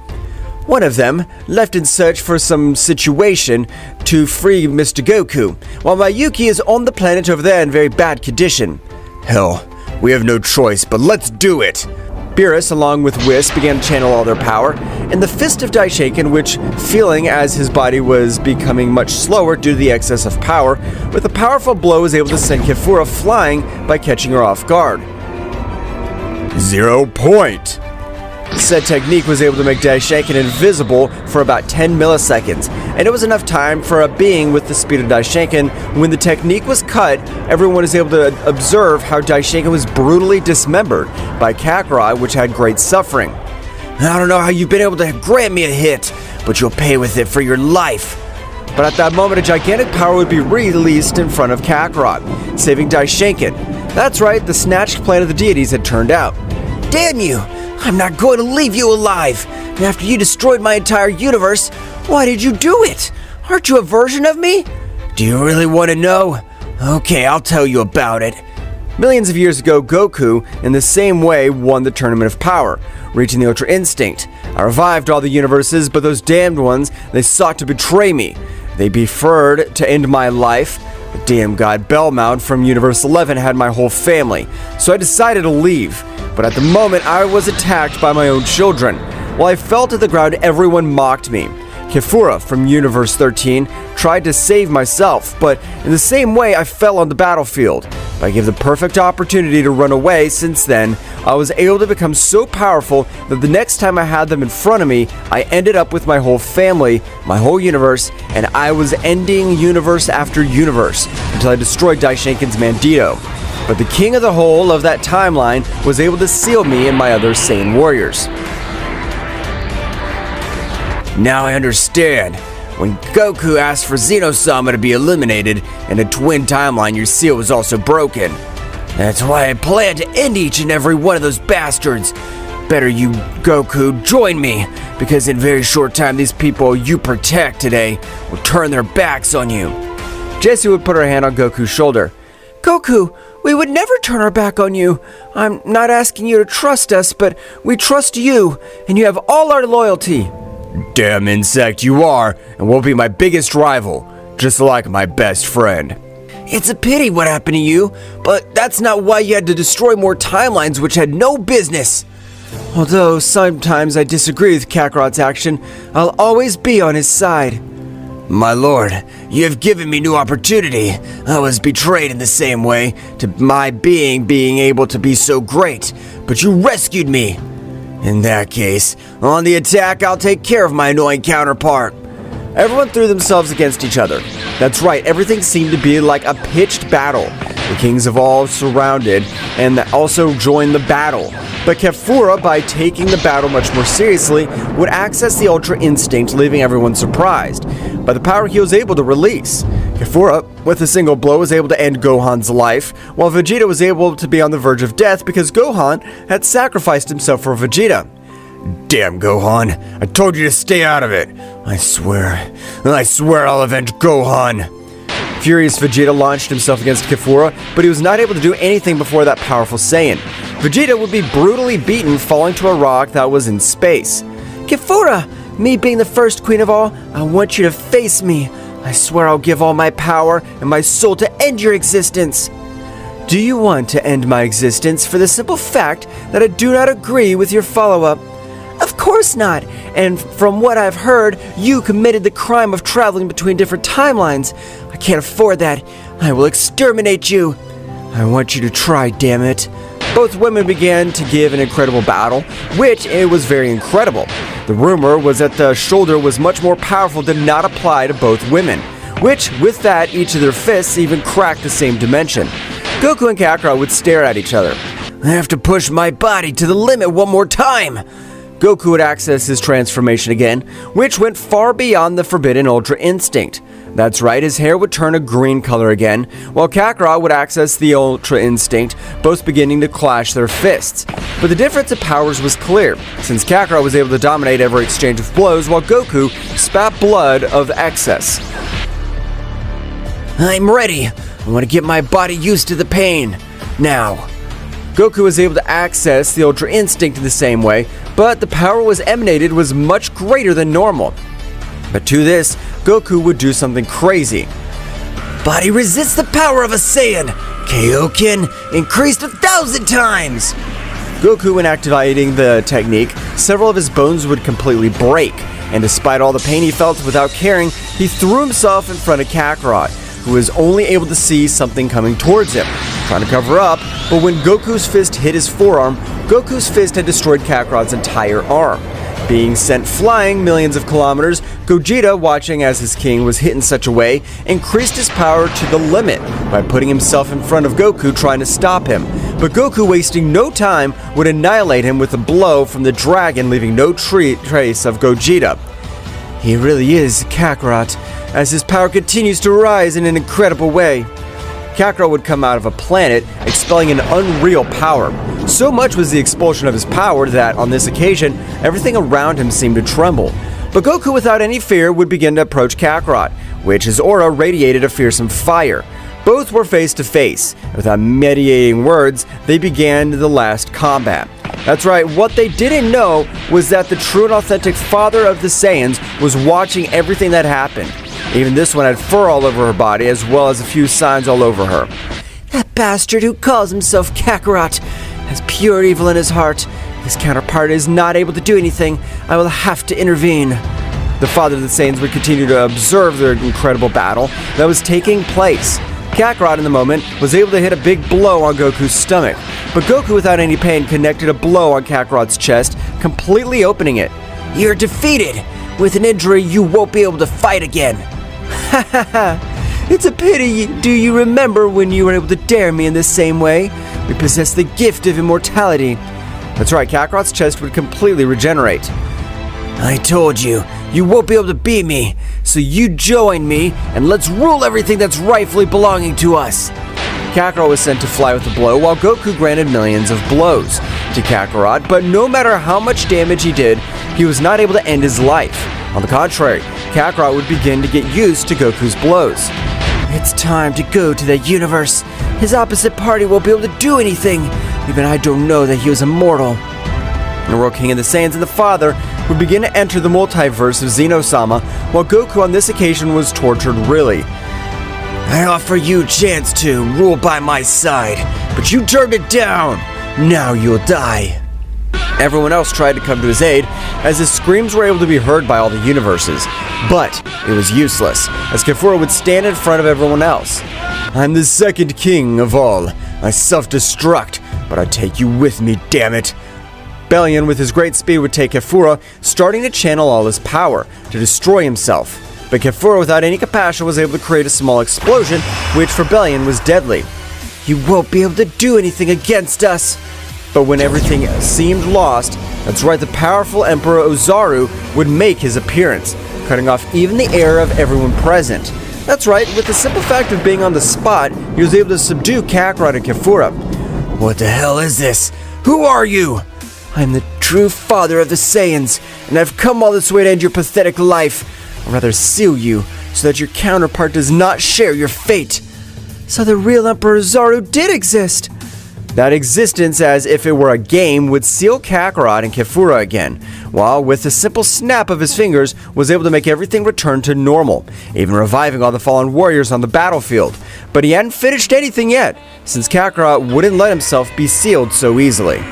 One of them left in search for some situation to free Mr. Goku, while Mayuki is on the planet over there in very bad condition. Hell, we have no choice, but let's do it. Beerus, along with Whis, began to channel all their power, and the fist of Daishinken, which, feeling as his body was becoming much slower due to the excess of power, with a powerful blow was able to send Kefla flying by catching her off guard. 0 point. Said technique was able to make Daishinken invisible for about 10 milliseconds, and it was enough time for a being with the speed of Daishinken. When the technique was cut, everyone was able to observe how Daishinken was brutally dismembered by Kakarot, which had great suffering. I don't know how you've been able to grant me a hit, but you'll pay with it for your life. But at that moment, a gigantic power would be released in front of Kakarot, saving Daishinken. That's right, the snatched plan of the deities had turned out. Damn you! I'm not going to leave you alive! And after you destroyed my entire universe, why did you do it? Aren't you a version of me? Do you really want to know? Okay, I'll tell you about it. Millions of years ago, Goku, in the same way, won the Tournament of Power, reaching the Ultra Instinct. I revived all the universes, but those damned ones, they sought to betray me. They preferred to end my life. The damn god Belmont from Universe 11 had my whole family, so I decided to leave. But at the moment, I was attacked by my own children. While I fell to the ground, everyone mocked me. Kefla from Universe 13 tried to save myself, but in the same way, I fell on the battlefield. I gave the perfect opportunity to run away. Since then, I was able to become so powerful that the next time I had them in front of me, I ended up with my whole family, my whole universe, and I was ending universe after universe until I destroyed Daishinkan's Mandito. But the king of the whole of that timeline was able to seal me and my other Saiyan warriors. Now I understand. When Goku asked for Zeno-sama to be eliminated, in a twin timeline your seal was also broken. That's why I plan to end each and every one of those bastards. Better you, Goku, join me, because in a very short time these people you protect today will turn their backs on you. Jessie would put her hand on Goku's shoulder. Goku, we would never turn our back on you. I'm not asking you to trust us, but we trust you, and you have all our loyalty. Damn insect you are, and will be my biggest rival, just like my best friend. It's a pity what happened to you, but that's not why you had to destroy more timelines which had no business. Although sometimes I disagree with Kakarot's action, I'll always be on his side. My lord, you have given me new opportunity. I was betrayed in the same way to my being able to be so great, but you rescued me. In that case, on the attack, I'll take care of my annoying counterpart. Everyone threw themselves against each other. That's right, everything seemed to be like a pitched battle. The kings of all surrounded and also joined the battle. But Kefla, by taking the battle much more seriously, would access the Ultra Instinct, leaving everyone surprised by the power he was able to release. Kefla, with a single blow, was able to end Gohan's life, while Vegeta was able to be on the verge of death because Gohan had sacrificed himself for Vegeta. Damn, Gohan. I told you to stay out of it. I swear I'll avenge Gohan. Furious, Vegeta launched himself against Kefla, but he was not able to do anything before that powerful Saiyan. Vegeta would be brutally beaten, falling to a rock that was in space. Kefla, me being the first queen of all, I want you to face me. I swear I'll give all my power and my soul to end your existence. Do you want to end my existence for the simple fact that I do not agree with your follow-up? Of course not, and from what I've heard, you committed the crime of traveling between different timelines. I can't afford that. I will exterminate you. I want you to try, damn it. Both women began to give an incredible battle, which it was very incredible. The rumor was that the shoulder was much more powerful, did not apply to both women, which, with that, each of their fists even cracked the same dimension. Goku and Kakarot would stare at each other. I have to push my body to the limit one more time. Goku would access his transformation again, which went far beyond the forbidden Ultra Instinct. That's right, his hair would turn a green color again, while Kakarot would access the Ultra Instinct, both beginning to clash their fists. But the difference of powers was clear, since Kakarot was able to dominate every exchange of blows, while Goku spat blood of excess. I'm ready. I want to get my body used to the pain. Now. Goku was able to access the Ultra Instinct in the same way, but the power was emanated was much greater than normal. But to this, Goku would do something crazy. Body resists the power of a Saiyan. Kaioken increased 1,000 times. Goku, when activating the technique, several of his bones would completely break, and despite all the pain he felt without caring, he threw himself in front of Kakarot, who was only able to see something coming towards him, trying to cover up, but when Goku's fist hit his forearm, Goku's fist had destroyed Kakarot's entire arm. Being sent flying millions of kilometers, Gogeta, watching as his king was hit in such a way, increased his power to the limit by putting himself in front of Goku trying to stop him. But Goku, wasting no time, would annihilate him with a blow from the dragon, leaving no trace of Gogeta. He really is Kakarot, as his power continues to rise in an incredible way. Kakarot would come out of a planet, expelling an unreal power. So much was the expulsion of his power that, on this occasion, everything around him seemed to tremble. But Goku, without any fear, would begin to approach Kakarot, which his aura radiated a fearsome fire. Both were face to face. Without mediating words, they began the last combat. That's right, what they didn't know was that the true and authentic father of the Saiyans was watching everything that happened. Even this one had fur all over her body, as well as a few signs all over her. That bastard who calls himself Kakarot has pure evil in his heart. His counterpart is not able to do anything. I will have to intervene. The father of the Saiyans would continue to observe their incredible battle that was taking place. Kakarot, in the moment, was able to hit a big blow on Goku's stomach, but Goku, without any pain, connected a blow on Kakarot's chest, completely opening it. You're defeated. With an injury, you won't be able to fight again. Ha ha ha. It's a pity. Do you remember when you were able to dare me in this same way? We possess the gift of immortality. That's right, Kakarot's chest would completely regenerate. I told you, you won't be able to beat me, so you join me, and let's rule everything that's rightfully belonging to us. Kakarot was sent to fly with a blow, while Goku granted millions of blows to Kakarot, but no matter how much damage he did, he was not able to end his life. On the contrary, Kakarot would begin to get used to Goku's blows. It's time to go to that universe. His opposite party won't be able to do anything. Even I don't know that he was immortal. The World King and the Saiyans and the Father would begin to enter the multiverse of Zeno-sama, while Goku on this occasion was tortured really. I offer you a chance to rule by my side, but you turned it down. Now you'll die. Everyone else tried to come to his aid, as his screams were able to be heard by all the universes. But it was useless, as Kefla would stand in front of everyone else. I'm the second king of all. I self-destruct, but I take you with me, damn it. Bellion, with his great speed, would take Kefla, starting to channel all his power to destroy himself. But Kefla, without any compassion, was able to create a small explosion, which for Bellion was deadly. You won't be able to do anything against us. But when everything seemed lost, that's right, the powerful Emperor Ozaru would make his appearance, cutting off even the air of everyone present. That's right, with the simple fact of being on the spot, he was able to subdue Kakarot and Kefla. What the hell is this? Who are you? I'm the true father of the Saiyans, and I've come all this way to end your pathetic life. Or rather seal you, so that your counterpart does not share your fate. So the real Emperor Ozaru did exist. That existence, as if it were a game, would seal Kakarot and Kefla again, while with a simple snap of his fingers was able to make everything return to normal, even reviving all the fallen warriors on the battlefield. But he hadn't finished anything yet, since Kakarot wouldn't let himself be sealed so easily.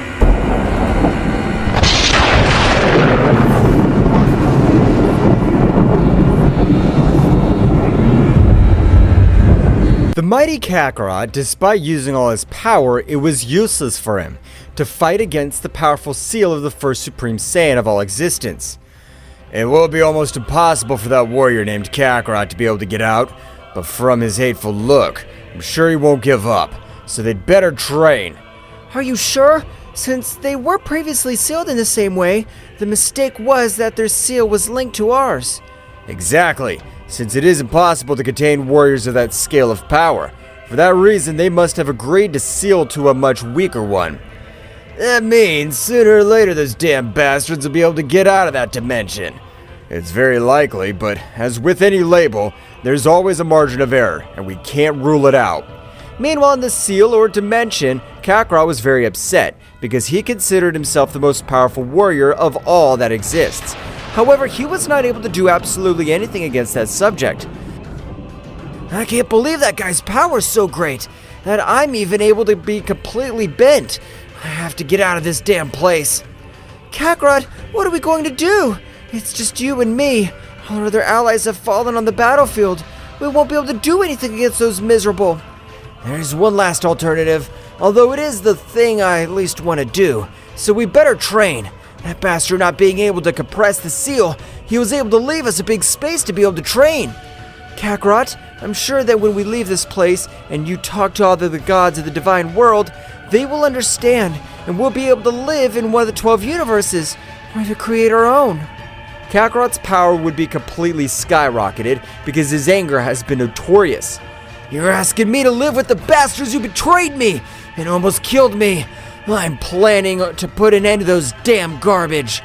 The mighty Kakarot, despite using all his power, it was useless for him to fight against the powerful seal of the first Supreme Saiyan of all existence. It will be almost impossible for that warrior named Kakarot to be able to get out, but from his hateful look, I'm sure he won't give up, so they'd better train. Are you sure? Since they were previously sealed in the same way, the mistake was that their seal was linked to ours. Exactly. Since it is impossible to contain warriors of that scale of power. For that reason, they must have agreed to seal to a much weaker one. That means, sooner or later, those damn bastards will be able to get out of that dimension. It's very likely, but as with any label, there's always a margin of error, and we can't rule it out. Meanwhile, in the seal or dimension, Kakarot was very upset, because he considered himself the most powerful warrior of all that exists. However, he was not able to do absolutely anything against that subject. I can't believe that guy's power is so great, that I'm even able to be completely bent. I have to get out of this damn place. Kakarot, what are we going to do? It's just you and me. All our other allies have fallen on the battlefield. We won't be able to do anything against those miserable. There's one last alternative, although it is the thing I at least want to do, so we better train. That bastard not being able to compress the seal, he was able to leave us a big space to be able to train. Kakarot, I'm sure that when we leave this place and you talk to all the gods of the divine world, they will understand and we'll be able to live in one of the 12 universes, or to create our own. Kakarot's power would be completely skyrocketed because his anger has been notorious. You're asking me to live with the bastards who betrayed me and almost killed me. I'm planning to put an end to those damn garbage.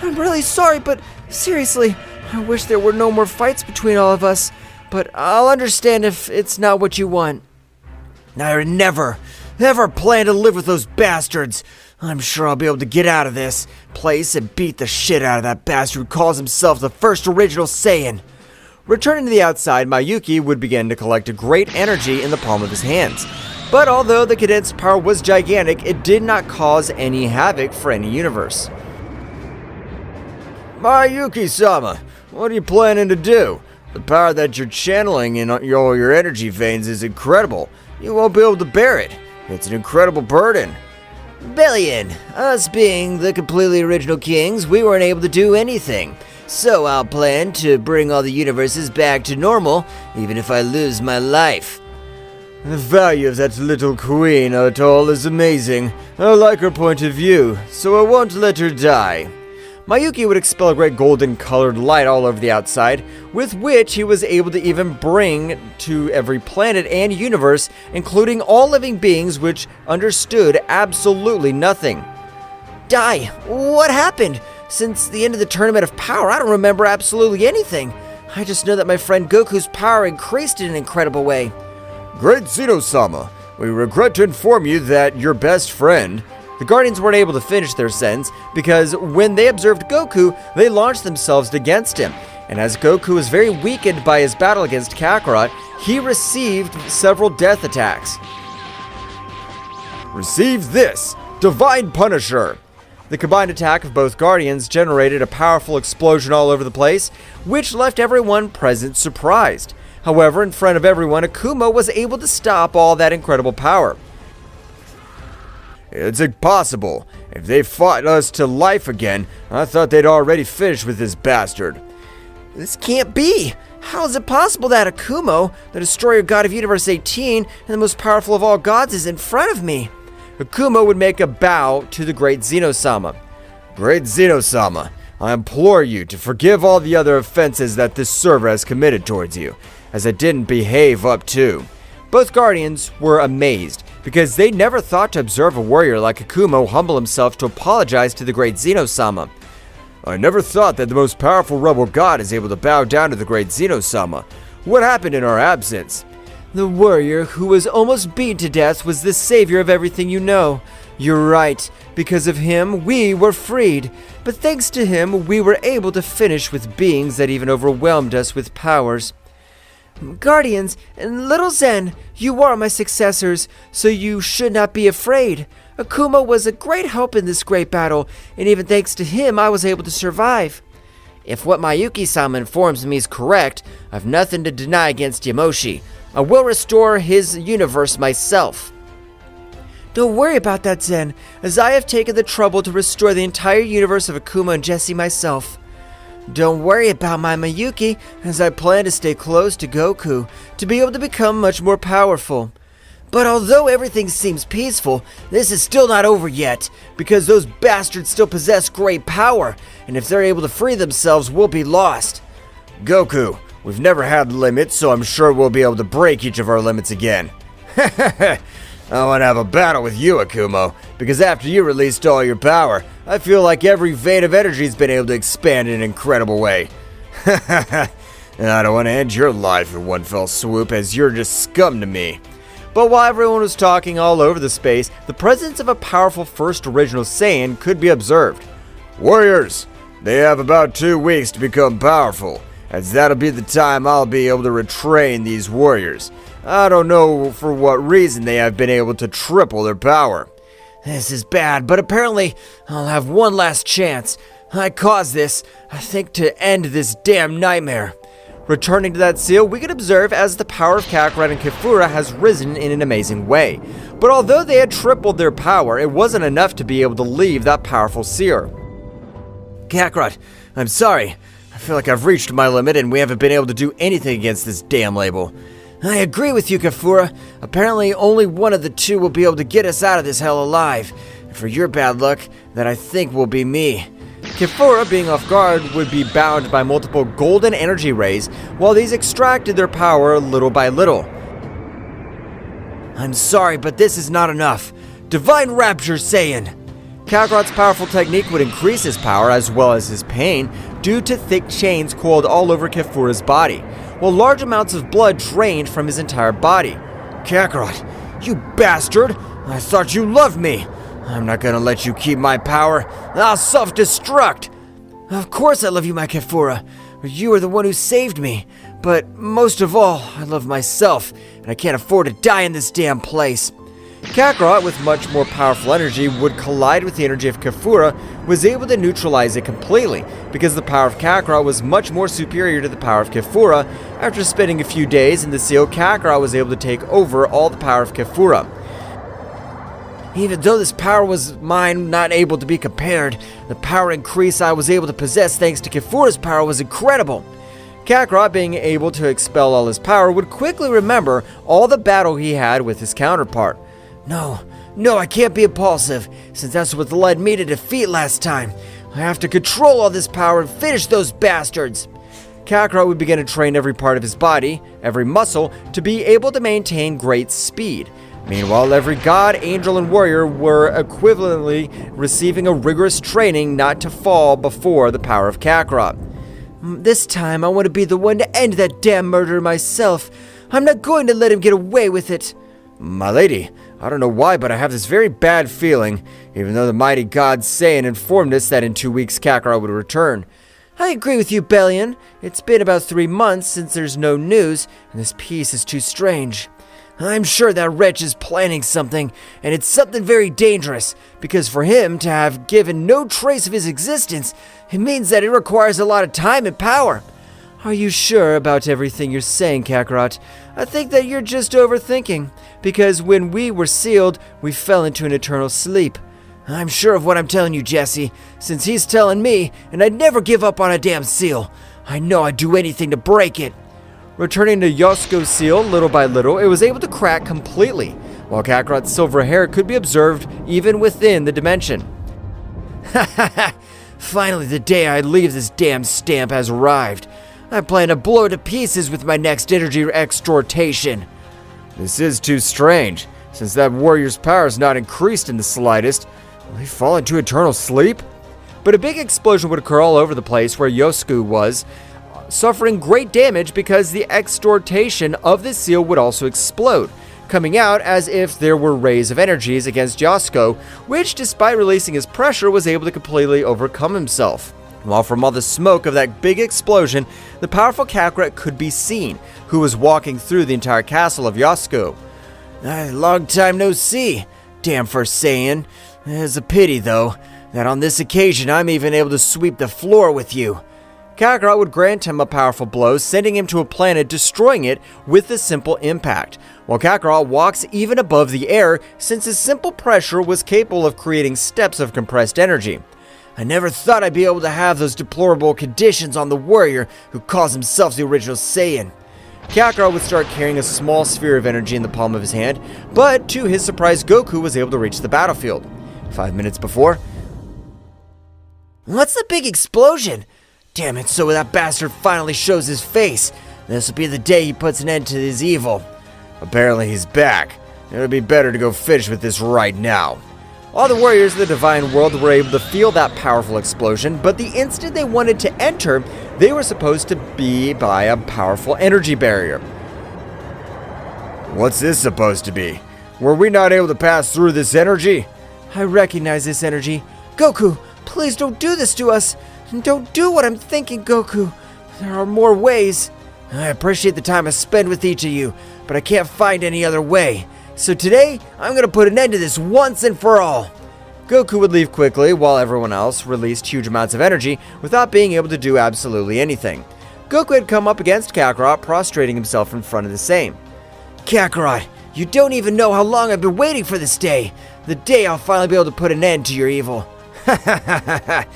I'm really sorry, but seriously, I wish there were no more fights between all of us, but I'll understand if it's not what you want. I never plan to live with those bastards. I'm sure I'll be able to get out of this place and beat the shit out of that bastard who calls himself the first original Saiyan. Returning to the outside, Mayuki would begin to collect a great energy in the palm of his hands. But although the condensed power was gigantic, it did not cause any havoc for any universe. Mayuki-sama, what are you planning to do? The power that you're channeling in all your energy veins is incredible. You won't be able to bear it. It's an incredible burden. Billion, us being the completely original kings, we weren't able to do anything. So I'll plan to bring all the universes back to normal, even if I lose my life. The value of that little queen at all is amazing. I like her point of view, so I won't let her die. Mayuki would expel a great golden colored light all over the outside, with which he was able to even bring to every planet and universe, including all living beings which understood absolutely nothing. Die! What happened? Since the end of the Tournament of Power, I don't remember absolutely anything. I just know that my friend Goku's power increased in an incredible way. Great Zeno-sama, we regret to inform you that your best friend... The Guardians weren't able to finish their sentence because when they observed Goku, they launched themselves against him. And as Goku was very weakened by his battle against Kakarot, he received several death attacks. Receive this, Divine Punisher. The combined attack of both Guardians generated a powerful explosion all over the place, which left everyone present surprised. However, in front of everyone, Akuma was able to stop all that incredible power. It's impossible. If they fought us to life again, I thought they'd already finished with this bastard. This can't be! How is it possible that Akuma, the destroyer god of Universe 18, and the most powerful of all gods, is in front of me? Akuma would make a bow to the great Zeno-sama. Great Zeno-sama, I implore you to forgive all the other offenses that this server has committed towards you, as I didn't behave up to. Both Guardians were amazed, because they never thought to observe a warrior like Akuma humble himself to apologize to the great Zeno-sama. I never thought that the most powerful rebel god is able to bow down to the great Zeno-sama. What happened in our absence? The warrior who was almost beaten to death was the savior of everything you know. You're right. Because of him, we were freed. But thanks to him, we were able to finish with beings that even overwhelmed us with powers. Guardians, and Little Zen, you are my successors, so you should not be afraid. Akuma was a great help in this great battle, and even thanks to him, I was able to survive. If what Mayuki-sama informs me is correct, I've nothing to deny against Yamoshi. I will restore his universe myself. Don't worry about that, Zen, as I have taken the trouble to restore the entire universe of Akuma and Jesse myself. Don't worry about my Mayuki, as I plan to stay close to Goku, to be able to become much more powerful. But although everything seems peaceful, this is still not over yet, because those bastards still possess great power, and if they're able to free themselves, we'll be lost. Goku, we've never had limits, so I'm sure we'll be able to break each of our limits again. I want to have a battle with you, Akuma, because after you released all your power, I feel like every vein of energy has been able to expand in an incredible way. I don't want to end your life in one fell swoop, as you're just scum to me. But while everyone was talking all over the space, the presence of a powerful first original Saiyan could be observed. Warriors, they have about 2 weeks to become powerful, as that'll be the time I'll be able to retrain these warriors. I don't know for what reason they have been able to triple their power. This is bad, but apparently I'll have one last chance. I caused this, I think, to end this damn nightmare. Returning to that seal, we can observe as the power of Kakarot and Kefla has risen in an amazing way. But although they had tripled their power, it wasn't enough to be able to leave that powerful seer. Kakarot, I'm sorry. I feel like I've reached my limit and we haven't been able to do anything against this damn label. I agree with you, Kefla. Apparently only one of the two will be able to get us out of this hell alive. And for your bad luck, that I think will be me. Kefla, being off guard, would be bound by multiple golden energy rays, while these extracted their power little by little. I'm sorry, but this is not enough. Divine Rapture Saiyan! Kakarot's powerful technique would increase his power as well as his pain due to thick chains coiled all over Kefura's body, while large amounts of blood drained from his entire body. Kakarot, you bastard! I thought you loved me! I'm not gonna let you keep my power. I'll self-destruct! Of course I love you, my Kefura. You are the one who saved me. But most of all, I love myself, and I can't afford to die in this damn place. Kakarot, with much more powerful energy, would collide with the energy of Kefura, was able to neutralize it completely, because the power of Kakarot was much more superior to the power of Kefura. After spending a few days in the seal, Kakarot was able to take over all the power of Kefura. Even though this power was mine, not able to be compared, the power increase I was able to possess thanks to Kefura's power was incredible. Kakarot, being able to expel all his power, would quickly remember all the battle he had with his counterpart. No, I can't be impulsive, since that's what led me to defeat last time. I have to control all this power and finish those bastards. Kakarot would begin to train every part of his body, every muscle, to be able to maintain great speed. Meanwhile, every god, angel, and warrior were equivalently receiving a rigorous training not to fall before the power of Kakarot. This time, I want to be the one to end that damn murder myself. I'm not going to let him get away with it. My lady, I don't know why, but I have this very bad feeling, even though the mighty god Saiyan informed us that in 2 weeks Kakarot would return. I agree with you, Bellion. It's been about 3 months since there's no news, and this peace is too strange. I'm sure that wretch is planning something, and it's something very dangerous, because for him to have given no trace of his existence, it means that it requires a lot of time and power. Are you sure about everything you're saying, Kakarot? I think that you're just overthinking, because when we were sealed, we fell into an eternal sleep. I'm sure of what I'm telling you, Jesse, since he's telling me, and I'd never give up on a damn seal. I know I'd do anything to break it. Returning to Yosuke's seal, little by little, it was able to crack completely, while Kakarot's silver hair could be observed even within the dimension. Ha ha ha! Finally, the day I leave this damn stamp has arrived. I plan to blow it to pieces with my next energy extortation. This is too strange. Since that warrior's power is not increased in the slightest, will he fall into eternal sleep? But a big explosion would occur all over the place where Yosuke was, suffering great damage because the extortation of the seal would also explode, coming out as if there were rays of energies against Yosuke, which, despite releasing his pressure, was able to completely overcome himself. While from all the smoke of that big explosion, the powerful Kakarot could be seen, who was walking through the entire castle of Yosuke. Long time no see, damn first Saiyan. It's a pity, though, that on this occasion I'm even able to sweep the floor with you. Kakarot would grant him a powerful blow, sending him to a planet, destroying it with a simple impact, while Kakarot walks even above the air since his simple pressure was capable of creating steps of compressed energy. I never thought I'd be able to have those deplorable conditions on the warrior who calls himself the original Saiyan. Kakarot would start carrying a small sphere of energy in the palm of his hand, but to his surprise, Goku was able to reach the battlefield. 5 minutes before... What's the big explosion? Damn it, so that bastard finally shows his face. This will be the day he puts an end to his evil. Apparently he's back. It would be better to go finish with this right now. All the warriors of the divine world were able to feel that powerful explosion, but the instant they wanted to enter, they were supposed to be by a powerful energy barrier. What's this supposed to be? Were we not able to pass through this energy? I recognize this energy. Goku, please don't do this to us. Don't do what I'm thinking, Goku. There are more ways. I appreciate the time I spend with each of you, but I can't find any other way. So today, I'm gonna put an end to this once and for all. Goku would leave quickly while everyone else released huge amounts of energy without being able to do absolutely anything. Goku had come up against Kakarot, prostrating himself in front of the same. Kakarot, you don't even know how long I've been waiting for this day. The day I'll finally be able to put an end to your evil. Ha ha ha ha.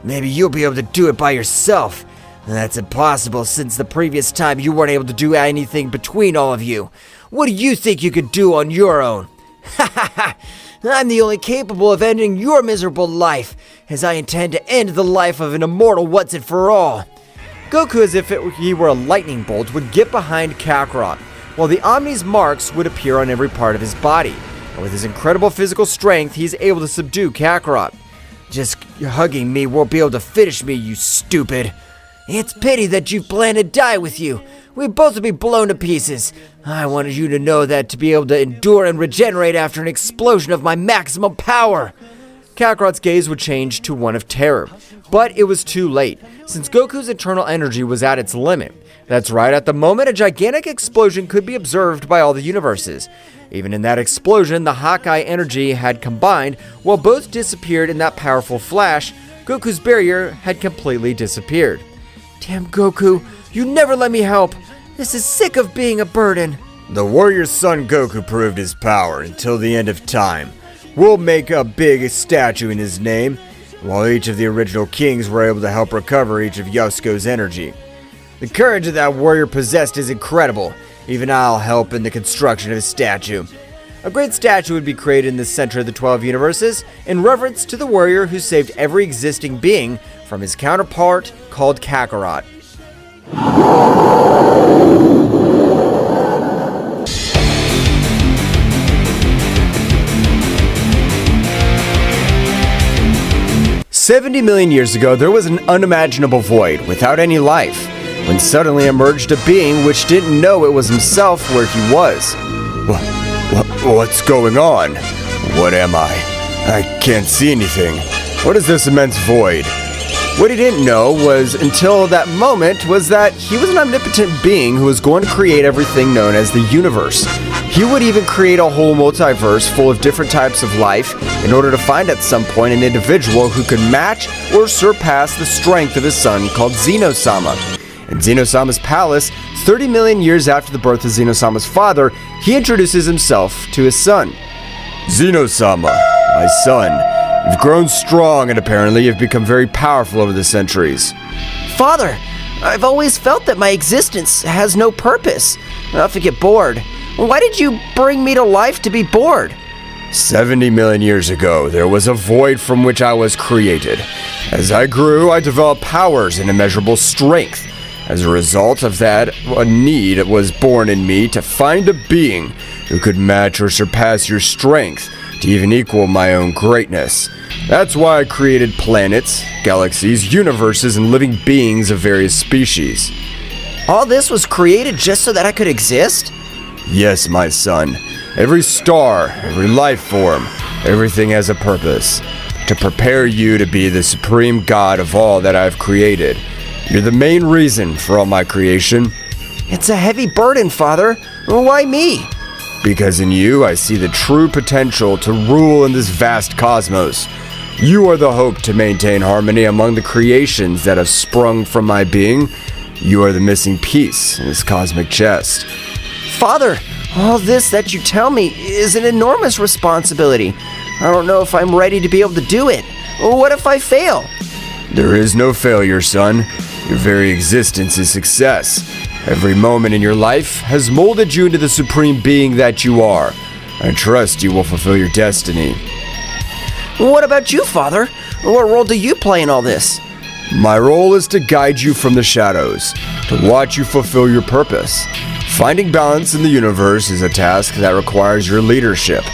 Maybe you'll be able to do it by yourself. That's impossible since the previous time you weren't able to do anything between all of you. What do you think you could do on your own? Ha ha ha! I'm the only capable of ending your miserable life, as I intend to end the life of an immortal once and for all. Goku, as if he were a lightning bolt, would get behind Kakarot, while the Omni's marks would appear on every part of his body. And with his incredible physical strength, he's able to subdue Kakarot. Just hugging me won't be able to finish me, you stupid. It's pity that you plan to die with you. We both would be blown to pieces. I wanted you to know that to be able to endure and regenerate after an explosion of my maximum power. Kakarot's gaze would change to one of terror. But it was too late, since Goku's eternal energy was at its limit. That's right, at the moment, a gigantic explosion could be observed by all the universes. Even in that explosion, the Hawkeye energy had combined. While both disappeared in that powerful flash, Goku's barrier had completely disappeared. Damn Goku, you never let me help. This is sick of being a burden. The warrior's son Goku proved his power until the end of time. We'll make a big statue in his name, while each of the original kings were able to help recover each of Yosuke's energy. The courage of that warrior possessed is incredible. Even I'll help in the construction of his statue. A great statue would be created in the center of the 12 universes in reverence to the warrior who saved every existing being from his counterpart called Kakarot. $70 million years ago, there was an unimaginable void without any life, when suddenly emerged a being which didn't know it was himself where he was. What's going on? What am I? I can't see anything. What is this immense void? What he didn't know was, until that moment, was that he was an omnipotent being who was going to create everything known as the universe. He would even create a whole multiverse full of different types of life in order to find at some point an individual who could match or surpass the strength of his son called Zeno-sama. In Zeno-sama's palace, 30 million years after the birth of Zeno-sama's father, he introduces himself to his son. Zeno-sama, my son, you've grown strong and apparently you've become very powerful over the centuries. Father, I've always felt that my existence has no purpose. I often get bored. Why did you bring me to life to be bored? 70 million years ago, there was a void from which I was created. As I grew, I developed powers and immeasurable strength. As a result of that, a need was born in me to find a being who could match or surpass your strength, to even equal my own greatness. That's why I created planets, galaxies, universes, and living beings of various species. All this was created just so that I could exist? Yes, my son. Every star, every life form, everything has a purpose. To prepare you to be the supreme god of all that I've created. You're the main reason for all my creation. It's a heavy burden, Father. Why me? Because in you, I see the true potential to rule in this vast cosmos. You are the hope to maintain harmony among the creations that have sprung from my being. You are the missing piece in this cosmic chest. Father, all this that you tell me is an enormous responsibility. I don't know if I'm ready to be able to do it. What if I fail? There is no failure, son. Your very existence is success. Every moment in your life has molded you into the supreme being that you are. I trust you will fulfill your destiny. What about you, Father? What role do you play in all this? My role is to guide you from the shadows, to watch you fulfill your purpose. Finding balance in the universe is a task that requires your leadership.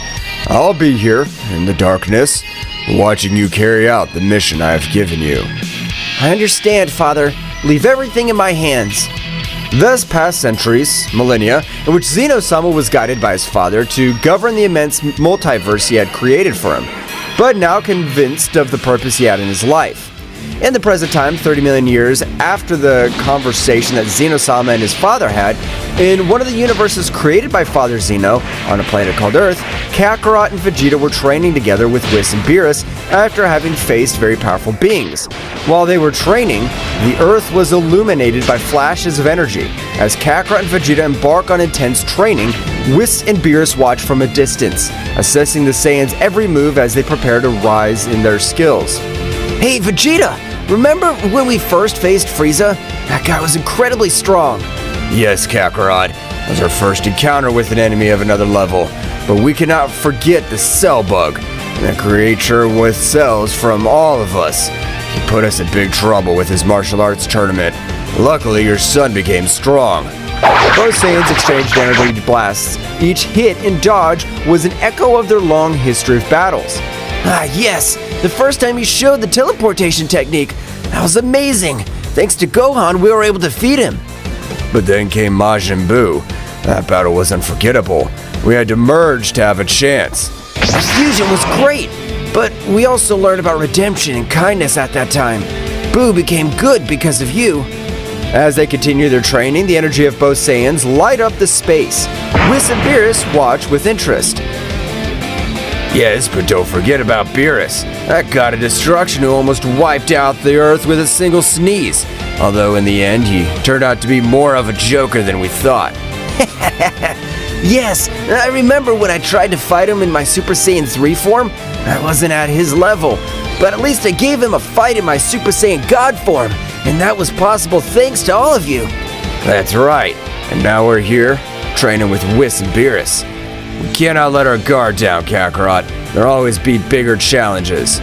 I'll be here, in the darkness, watching you carry out the mission I have given you. I understand, Father. Leave everything in my hands. Thus passed centuries, millennia, in which Zeno-sama was guided by his father to govern the immense multiverse he had created for him, but now convinced of the purpose he had in his life. In the present time, 30 million years after the conversation that Zeno-sama and his father had, in one of the universes created by Father Zeno, on a planet called Earth, Kakarot and Vegeta were training together with Whis and Beerus after having faced very powerful beings. While they were training, the Earth was illuminated by flashes of energy. As Kakarot and Vegeta embark on intense training, Whis and Beerus watch from a distance, assessing the Saiyans' every move as they prepare to rise in their skills. Hey, Vegeta! Remember when we first faced Frieza? That guy was incredibly strong. Yes, Kakarot. It was our first encounter with an enemy of another level. But we cannot forget the Cell Bug, that creature with cells from all of us. He put us in big trouble with his martial arts tournament. Luckily, your son became strong. Both Saiyans exchanged energy blasts. Each hit and dodge was an echo of their long history of battles. Ah, yes! The first time you showed the teleportation technique. That was amazing! Thanks to Gohan, we were able to defeat him. But then came Majin Buu. That battle was unforgettable. We had to merge to have a chance. The fusion was great, but we also learned about redemption and kindness at that time. Buu became good because of you. As they continue their training, the energy of both Saiyans light up the space. Whis and Beerus watch with interest. Yes, but don't forget about Beerus. That god of destruction who almost wiped out the earth with a single sneeze. Although in the end, he turned out to be more of a joker than we thought. Yes, I remember when I tried to fight him in my Super Saiyan 3 form. I wasn't at his level, but at least I gave him a fight in my Super Saiyan God form, and that was possible thanks to all of you. That's right. And now we're here, training with Whis and Beerus. We cannot let our guard down, Kakarot. There'll always be bigger challenges.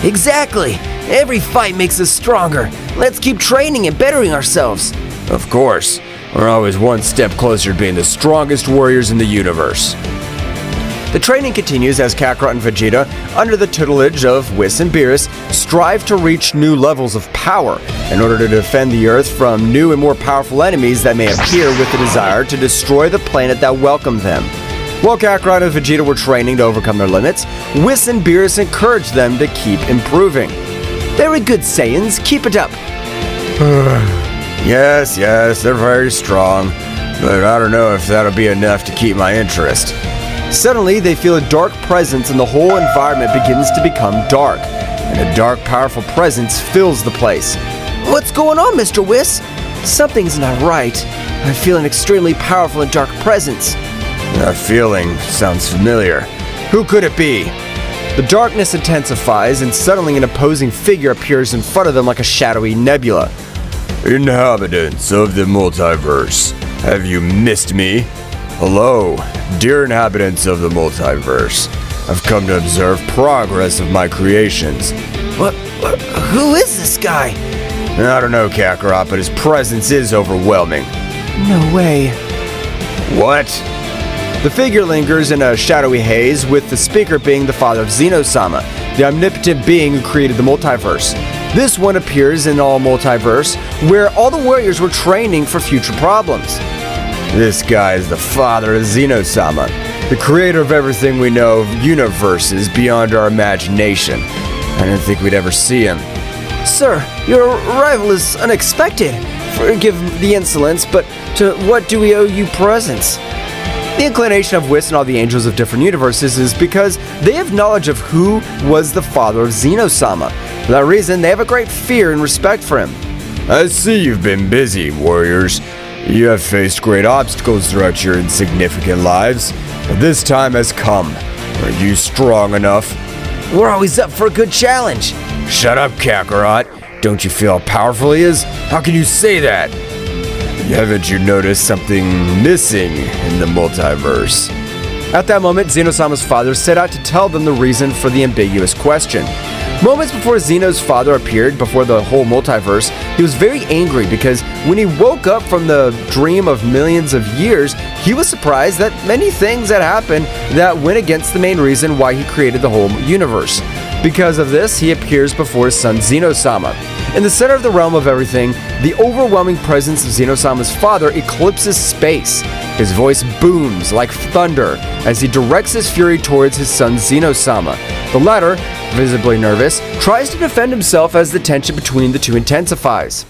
Exactly. Every fight makes us stronger. Let's keep training and bettering ourselves. Of course. We're always one step closer to being the strongest warriors in the universe. The training continues as Kakarot and Vegeta, under the tutelage of Whis and Beerus, strive to reach new levels of power in order to defend the Earth from new and more powerful enemies that may appear with the desire to destroy the planet that welcomed them. While Kakarot and Vegeta were training to overcome their limits, Whis and Beerus encouraged them to keep improving. Very good, Saiyans. Keep it up. Yes, they're very strong, but I don't know if that'll be enough to keep my interest. Suddenly, they feel a dark presence and the whole environment begins to become dark, and a dark, powerful presence fills the place. What's going on, Mr. Whis? Something's not right. I feel an extremely powerful and dark presence. That feeling sounds familiar. Who could it be? The darkness intensifies, and suddenly an opposing figure appears in front of them like a shadowy nebula. Inhabitants of the multiverse, have you missed me? Hello, dear inhabitants of the multiverse. I've come to observe progress of my creations. What? Who is this guy? I don't know, Kakarot, but his presence is overwhelming. No way. What? The figure lingers in a shadowy haze, with the speaker being the father of Zeno-sama, the omnipotent being who created the multiverse. This one appears in all multiverse, where all the warriors were training for future problems. This guy is the father of Zeno-sama, the creator of everything we know of universes beyond our imagination. I didn't think we'd ever see him. Sir, your arrival is unexpected. Forgive the insolence, but to what do we owe you presents? The inclination of Whis and all the angels of different universes is because they have knowledge of who was the father of Zeno-sama. For that reason, they have a great fear and respect for him. I see you've been busy, warriors. You have faced great obstacles throughout your insignificant lives, but this time has come. Are you strong enough? We're always up for a good challenge. Shut up, Kakarot. Don't you feel how powerful he is? How can you say that? Haven't you noticed something missing in the multiverse? At that moment, Zeno-sama's father set out to tell them the reason for the ambiguous question. Moments before Zeno's father appeared before the whole multiverse, he was very angry because when he woke up from the dream of millions of years, he was surprised that many things had happened that went against the main reason why he created the whole universe. Because of this, he appears before his son Zeno-sama. In the center of the realm of everything, the overwhelming presence of Zeno-sama's father eclipses space. His voice booms like thunder as he directs his fury towards his son Zeno-sama. The latter, visibly nervous, tries to defend himself as the tension between the two intensifies.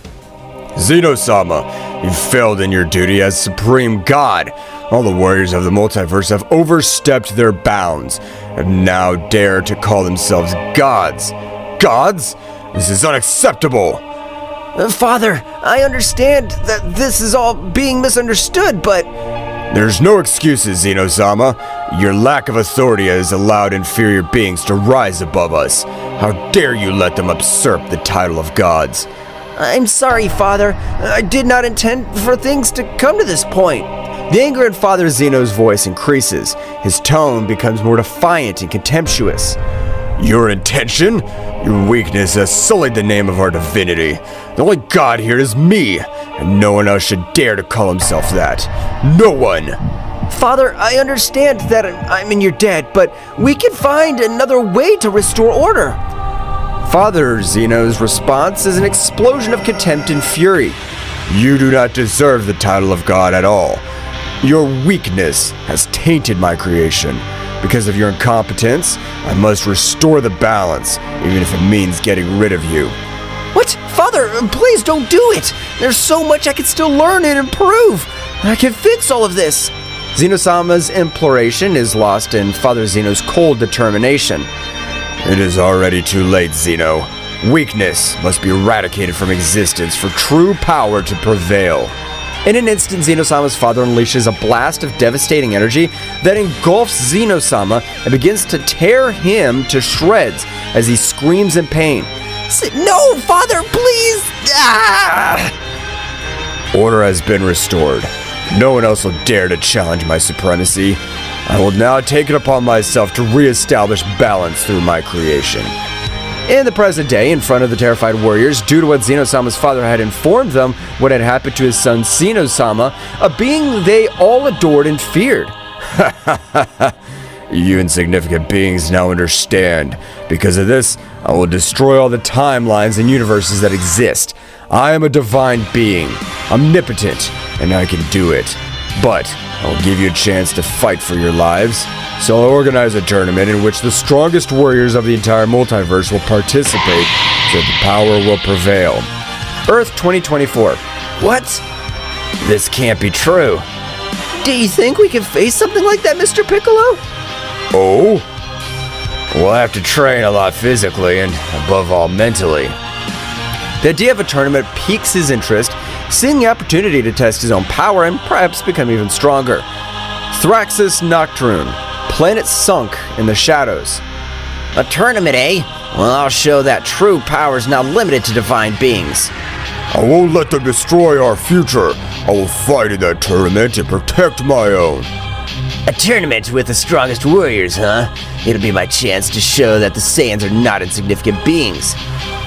Zeno-sama, you failed in your duty as Supreme God. All the warriors of the multiverse have overstepped their bounds and now dare to call themselves gods. Gods? This is unacceptable! Father, I understand that this is all being misunderstood, but... There's no excuses, Zeno-sama. Your lack of authority has allowed inferior beings to rise above us. How dare you let them usurp the title of gods? I'm sorry, Father. I did not intend for things to come to this point. The anger in Father Zeno's voice increases. His tone becomes more defiant and contemptuous. Your intention? Your weakness has sullied the name of our divinity. The only god here is me, and no one else should dare to call himself that. No one! Father, I understand that I'm in your debt, but we can find another way to restore order. Father Zeno's response is an explosion of contempt and fury. You do not deserve the title of god at all. Your weakness has tainted my creation. Because of your incompetence, I must restore the balance, even if it means getting rid of you. What? Father, please don't do it! There's so much I can still learn and improve! I can fix all of this! Zeno-sama's imploration is lost in Father Zeno's cold determination. It is already too late, Zeno. Weakness must be eradicated from existence for true power to prevail. In an instant, Zeno-sama's father unleashes a blast of devastating energy that engulfs Zeno-sama and begins to tear him to shreds as he screams in pain. No, Father, please! Ah! Order has been restored. No one else will dare to challenge my supremacy. I will now take it upon myself to re-establish balance through my creation. In the present day, in front of the terrified warriors, due to what Zeno-sama's father had informed them what had happened to his son Zeno-sama, a being they all adored and feared. You insignificant beings now understand. Because of this, I will destroy all the timelines and universes that exist. I am a divine being, omnipotent, and I can do it. But I will give you a chance to fight for your lives. So I'll organize a tournament in which the strongest warriors of the entire multiverse will participate so that the power will prevail. Earth 2024. What? This can't be true. Do you think we can face something like that, Mr. Piccolo? Oh? We'll have to train a lot physically and, above all, mentally. The idea of a tournament piques his interest, seeing the opportunity to test his own power and perhaps become even stronger. Thraxis Nocturne. Planet sunk in the shadows. A tournament, eh? Well, I'll show that true power is not limited to divine beings. I won't let them destroy our future. I will fight in that tournament and protect my own. A tournament with the strongest warriors, huh? It'll be my chance to show that the Saiyans are not insignificant beings.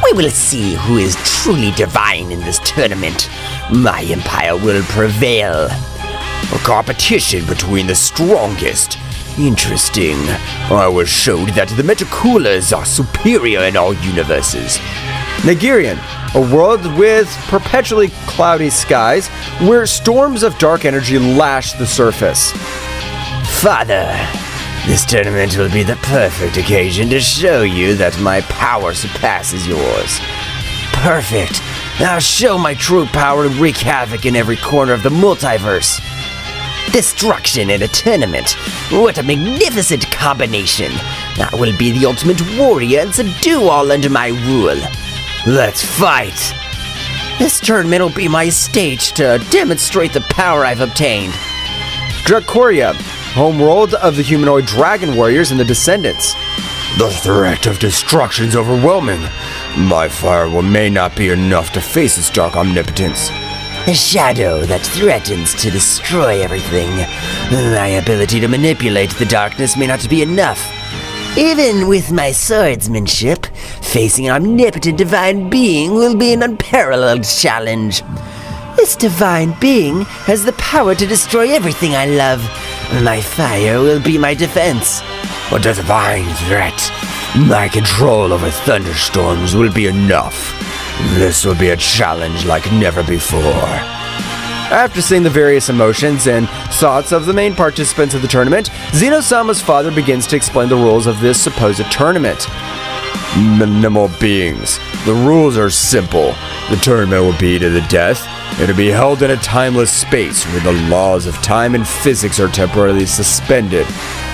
We will see who is truly divine in this tournament. My empire will prevail. A competition between the strongest. Interesting. I was showed that the Metacoolers are superior in all universes. Nigerian, a world with perpetually cloudy skies where storms of dark energy lash the surface. Father, this tournament will be the perfect occasion to show you that my power surpasses yours. Perfect. I'll show my true power and wreak havoc in every corner of the multiverse. Destruction in a tournament. What a magnificent combination. I will be the ultimate warrior and subdue all under my rule. Let's fight. This tournament will be my stage to demonstrate the power I've obtained. Dracoria, homeworld of the humanoid dragon warriors and the descendants. The threat of destruction is overwhelming. My fire may not be enough to face its dark omnipotence. A shadow that threatens to destroy everything. My ability to manipulate the darkness may not be enough. Even with my swordsmanship, facing an omnipotent divine being will be an unparalleled challenge. This divine being has the power to destroy everything I love. My fire will be my defense. A divine threat. My control over thunderstorms will be enough. This will be a challenge like never before. After seeing the various emotions and thoughts of the main participants of the tournament, Zeno-sama's father begins to explain the rules of this supposed tournament. Minimal beings. The rules are simple. The tournament will be to the death. It'll be held in a timeless space where the laws of time and physics are temporarily suspended.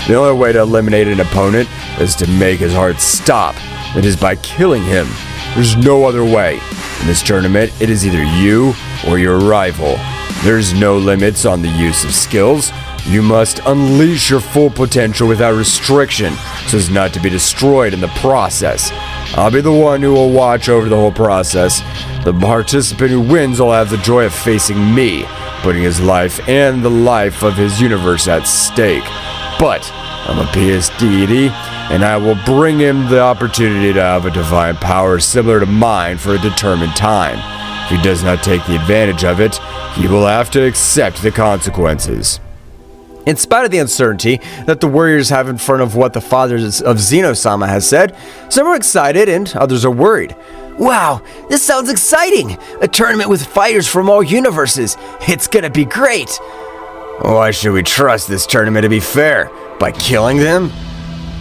The only way to eliminate an opponent is to make his heart stop. It is by killing him. There's no other way. In this tournament, it is either you or your rival. There's no limits on the use of skills. You must unleash your full potential without restriction, so as not to be destroyed in the process. I'll be the one who will watch over the whole process. The participant who wins will have the joy of facing me, putting his life and the life of his universe at stake. But I'm a PS deity, and I will bring him the opportunity to have a divine power similar to mine for a determined time. If he does not take the advantage of it, he will have to accept the consequences. In spite of the uncertainty that the warriors have in front of what the father of Zeno-sama has said, some are excited and others are worried. Wow, this sounds exciting! A tournament with fighters from all universes. It's gonna be great! Why should we trust this tournament to be fair? By killing them?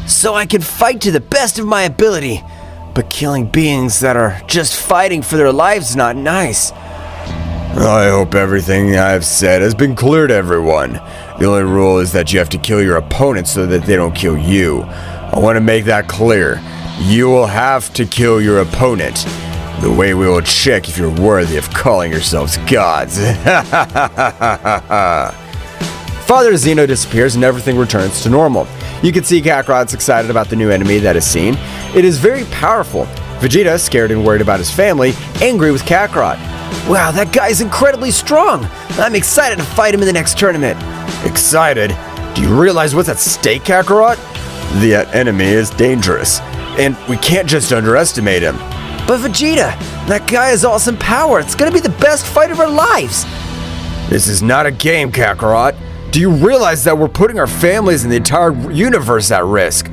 So I can fight to the best of my ability. But killing beings that are just fighting for their lives is not nice. I hope everything I've said has been clear to everyone. The only rule is that you have to kill your opponent so that they don't kill you. I want to make that clear. You will have to kill your opponent. The way we will check if you're worthy of calling yourselves gods. Father Zeno disappears and everything returns to normal. You can see Kakarot's excited about the new enemy that is seen. It is very powerful. Vegeta, scared and worried about his family, angry with Kakarot. Wow, that guy's incredibly strong. I'm excited to fight him in the next tournament. Excited? Do you realize what's at stake, Kakarot? The enemy is dangerous, and we can't just underestimate him. But Vegeta, that guy has awesome power. It's gonna be the best fight of our lives. This is not a game, Kakarot. Do you realize that we're putting our families and the entire universe at risk?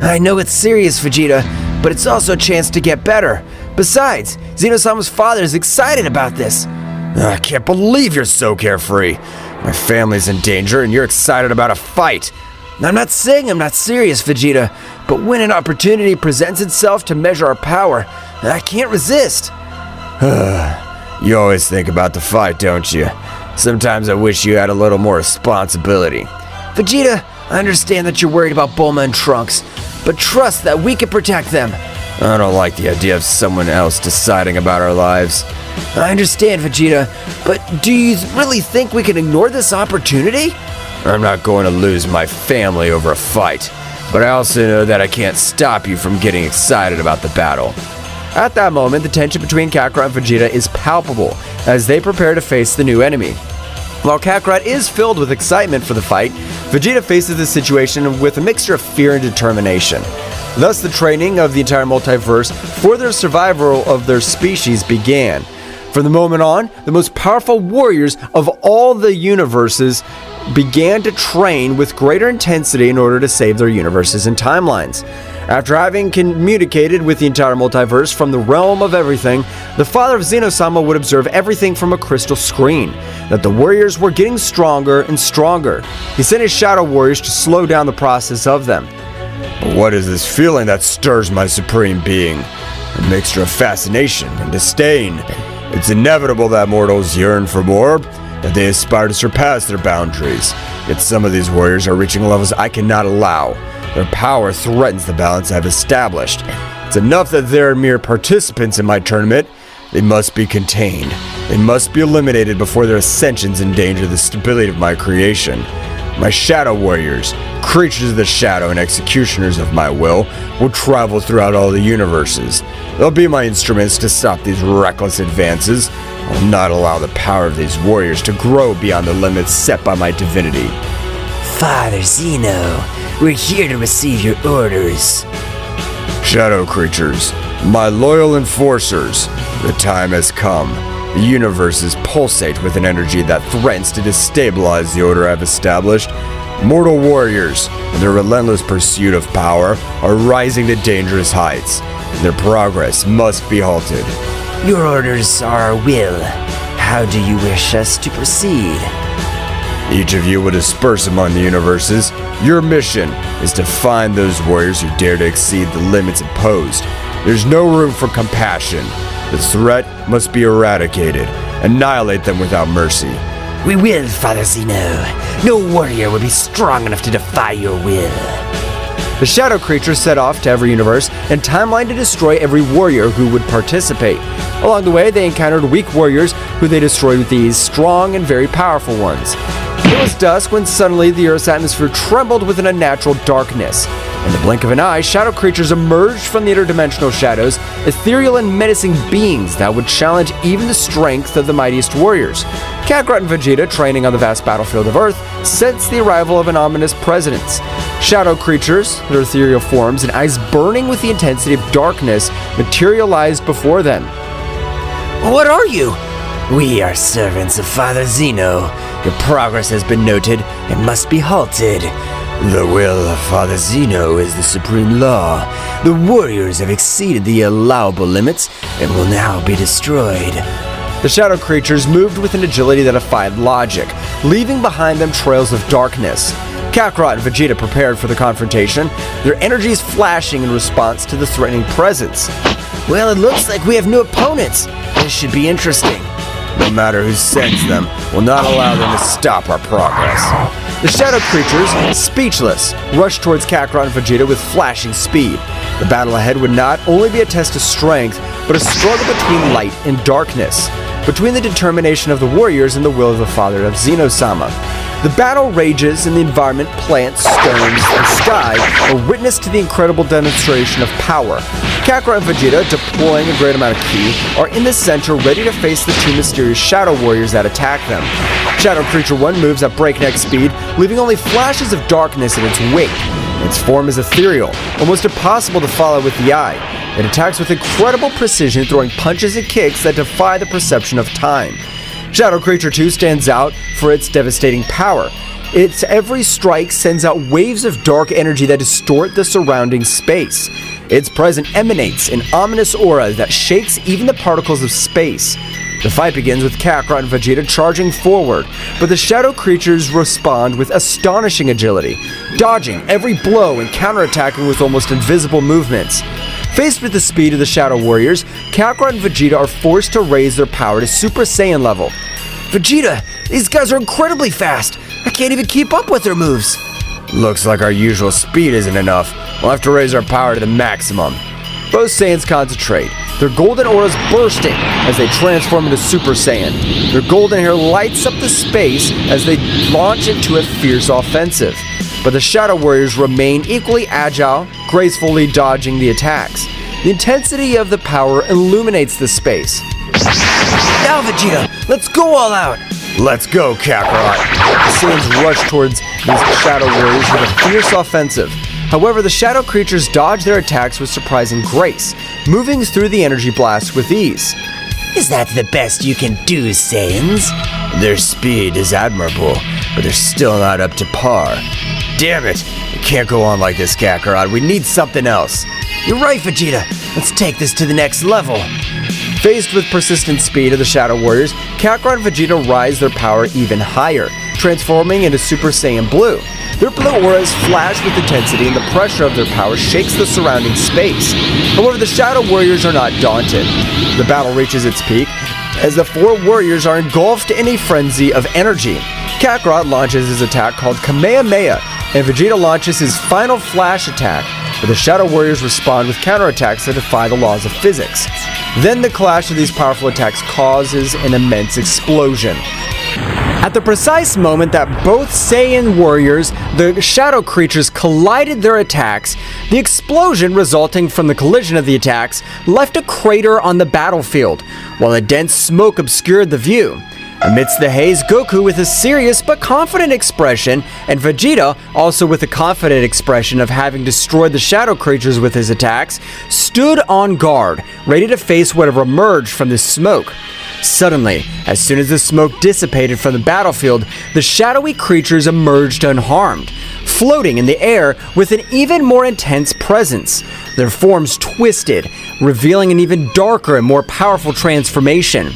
I know it's serious, Vegeta, but it's also a chance to get better. Besides, Zeno-sama's father is excited about this. I can't believe you're so carefree. My family's in danger and you're excited about a fight. I'm not saying I'm not serious, Vegeta, but when an opportunity presents itself to measure our power, I can't resist. You always think about the fight, don't you? Sometimes I wish you had a little more responsibility. Vegeta, I understand that you're worried about Bulma and Trunks, but trust that we can protect them. I don't like the idea of someone else deciding about our lives. I understand, Vegeta, but do you really think we can ignore this opportunity? I'm not going to lose my family over a fight, but I also know that I can't stop you from getting excited about the battle. At that moment, the tension between Kakarot and Vegeta is palpable as they prepare to face the new enemy. While Kakarot is filled with excitement for the fight, Vegeta faces the situation with a mixture of fear and determination. Thus, the training of the entire multiverse for their survival of their species began. From the moment on, the most powerful warriors of all the universes began to train with greater intensity in order to save their universes and timelines. After having communicated with the entire multiverse from the realm of everything, the father of Zeno-sama would observe everything from a crystal screen, that the warriors were getting stronger and stronger. He sent his shadow warriors to slow down the process of them. But what is this feeling that stirs my supreme being? A mixture of fascination and disdain. It's inevitable that mortals yearn for more, that they aspire to surpass their boundaries. Yet some of these warriors are reaching levels I cannot allow. Their power threatens the balance I've established. It's enough that they're mere participants in my tournament. They must be contained. They must be eliminated before their ascensions endanger the stability of my creation. My shadow warriors, creatures of the shadow and executioners of my will travel throughout all the universes. They'll be my instruments to stop these reckless advances. I'll not allow the power of these warriors to grow beyond the limits set by my divinity. Father Zeno, we're here to receive your orders. Shadow creatures, my loyal enforcers, the time has come. The universes pulsate with an energy that threatens to destabilize the order I've established. Mortal warriors, in their relentless pursuit of power, are rising to dangerous heights. Their progress must be halted. Your orders are our will. How do you wish us to proceed? Each of you will disperse among the universes. Your mission is to find those warriors who dare to exceed the limits imposed. There's no room for compassion. The threat must be eradicated. Annihilate them without mercy. We will, Father Zeno. No warrior will be strong enough to defy your will. The shadow creatures set off to every universe and timeline to destroy every warrior who would participate. Along the way, they encountered weak warriors who they destroyed with these strong and very powerful ones. It was dusk when suddenly the Earth's atmosphere trembled with an unnatural darkness. In the blink of an eye, shadow creatures emerged from the interdimensional shadows, ethereal and menacing beings that would challenge even the strength of the mightiest warriors. Kakarot and Vegeta, training on the vast battlefield of Earth, sensed the arrival of an ominous presence. Shadow creatures, their ethereal forms and eyes burning with the intensity of darkness, materialized before them. What are you? We are servants of Father Zeno. Your progress has been noted and must be halted. The will of Father Zeno is the supreme law. The warriors have exceeded the allowable limits and will now be destroyed. The shadow creatures moved with an agility that defied logic, leaving behind them trails of darkness. Kakarot and Vegeta prepared for the confrontation, their energies flashing in response to the threatening presence. Well, it looks like we have new opponents. This should be interesting. No matter who sends them, we'll not allow them to stop our progress. The shadow creatures, speechless, rushed towards Kakarot and Vegeta with flashing speed. The battle ahead would not only be a test of strength, but a struggle between light and darkness, between the determination of the warriors and the will of the father of Zeno-sama. The battle rages and the environment, plants, stones, and sky are witness to the incredible demonstration of power. Kakarot and Vegeta, deploying a great amount of ki, are in the center ready to face the two mysterious shadow warriors that attack them. Shadow Creature 1 moves at breakneck speed, leaving only flashes of darkness in its wake. Its form is ethereal, almost impossible to follow with the eye. It attacks with incredible precision, throwing punches and kicks that defy the perception of time. Shadow Creature 2 stands out for its devastating power. Its every strike sends out waves of dark energy that distort the surrounding space. Its presence emanates an ominous aura that shakes even the particles of space. The fight begins with Kakarot and Vegeta charging forward, but the shadow creatures respond with astonishing agility, dodging every blow and counterattacking with almost invisible movements. Faced with the speed of the Shadow Warriors, Kakarot and Vegeta are forced to raise their power to Super Saiyan level. Vegeta, these guys are incredibly fast. I can't even keep up with their moves. Looks like our usual speed isn't enough. We'll have to raise our power to the maximum. Both Saiyans concentrate, their golden auras bursting as they transform into Super Saiyan. Their golden hair lights up the space as they launch into a fierce offensive. But the Shadow Warriors remain equally agile, gracefully dodging the attacks. The intensity of the power illuminates the space. Now, Vegeta, let's go all out. Let's go, Kakarot. The Saiyans rush towards these Shadow Warriors with a fierce offensive. However, the shadow creatures dodge their attacks with surprising grace, moving through the energy blast with ease. Is that the best you can do, Saiyans? Their speed is admirable, but they're still not up to par. Damn it! It can't go on like this, Kakarot. We need something else. You're right, Vegeta. Let's take this to the next level. Faced with persistent speed of the Shadow Warriors, Kakarot and Vegeta rise their power even higher, transforming into Super Saiyan Blue. Their blue auras flash with intensity and the pressure of their power shakes the surrounding space. However, the Shadow Warriors are not daunted. The battle reaches its peak as the four warriors are engulfed in a frenzy of energy. Kakarot launches his attack called Kamehameha, and Vegeta launches his final flash attack, but the Shadow Warriors respond with counterattacks that defy the laws of physics. Then the clash of these powerful attacks causes an immense explosion. At the precise moment that both Saiyan warriors, the shadow creatures, collided their attacks, the explosion resulting from the collision of the attacks left a crater on the battlefield, while a dense smoke obscured the view. Amidst the haze, Goku with a serious but confident expression, and Vegeta, also with a confident expression of having destroyed the shadow creatures with his attacks, stood on guard, ready to face whatever emerged from this smoke. Suddenly, as soon as the smoke dissipated from the battlefield, the shadowy creatures emerged unharmed, floating in the air with an even more intense presence. Their forms twisted, revealing an even darker and more powerful transformation.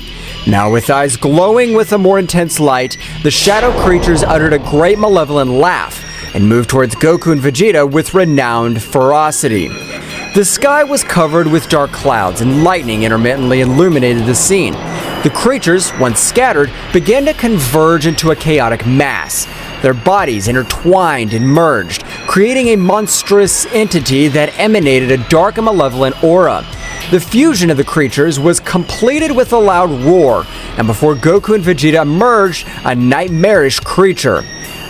Now with eyes glowing with a more intense light, the shadow creatures uttered a great malevolent laugh and moved towards Goku and Vegeta with renowned ferocity. The sky was covered with dark clouds and lightning intermittently illuminated the scene. The creatures, once scattered, began to converge into a chaotic mass. Their bodies intertwined and merged, creating a monstrous entity that emanated a dark and malevolent aura. The fusion of the creatures was completed with a loud roar, and before Goku and Vegeta emerged, a nightmarish creature.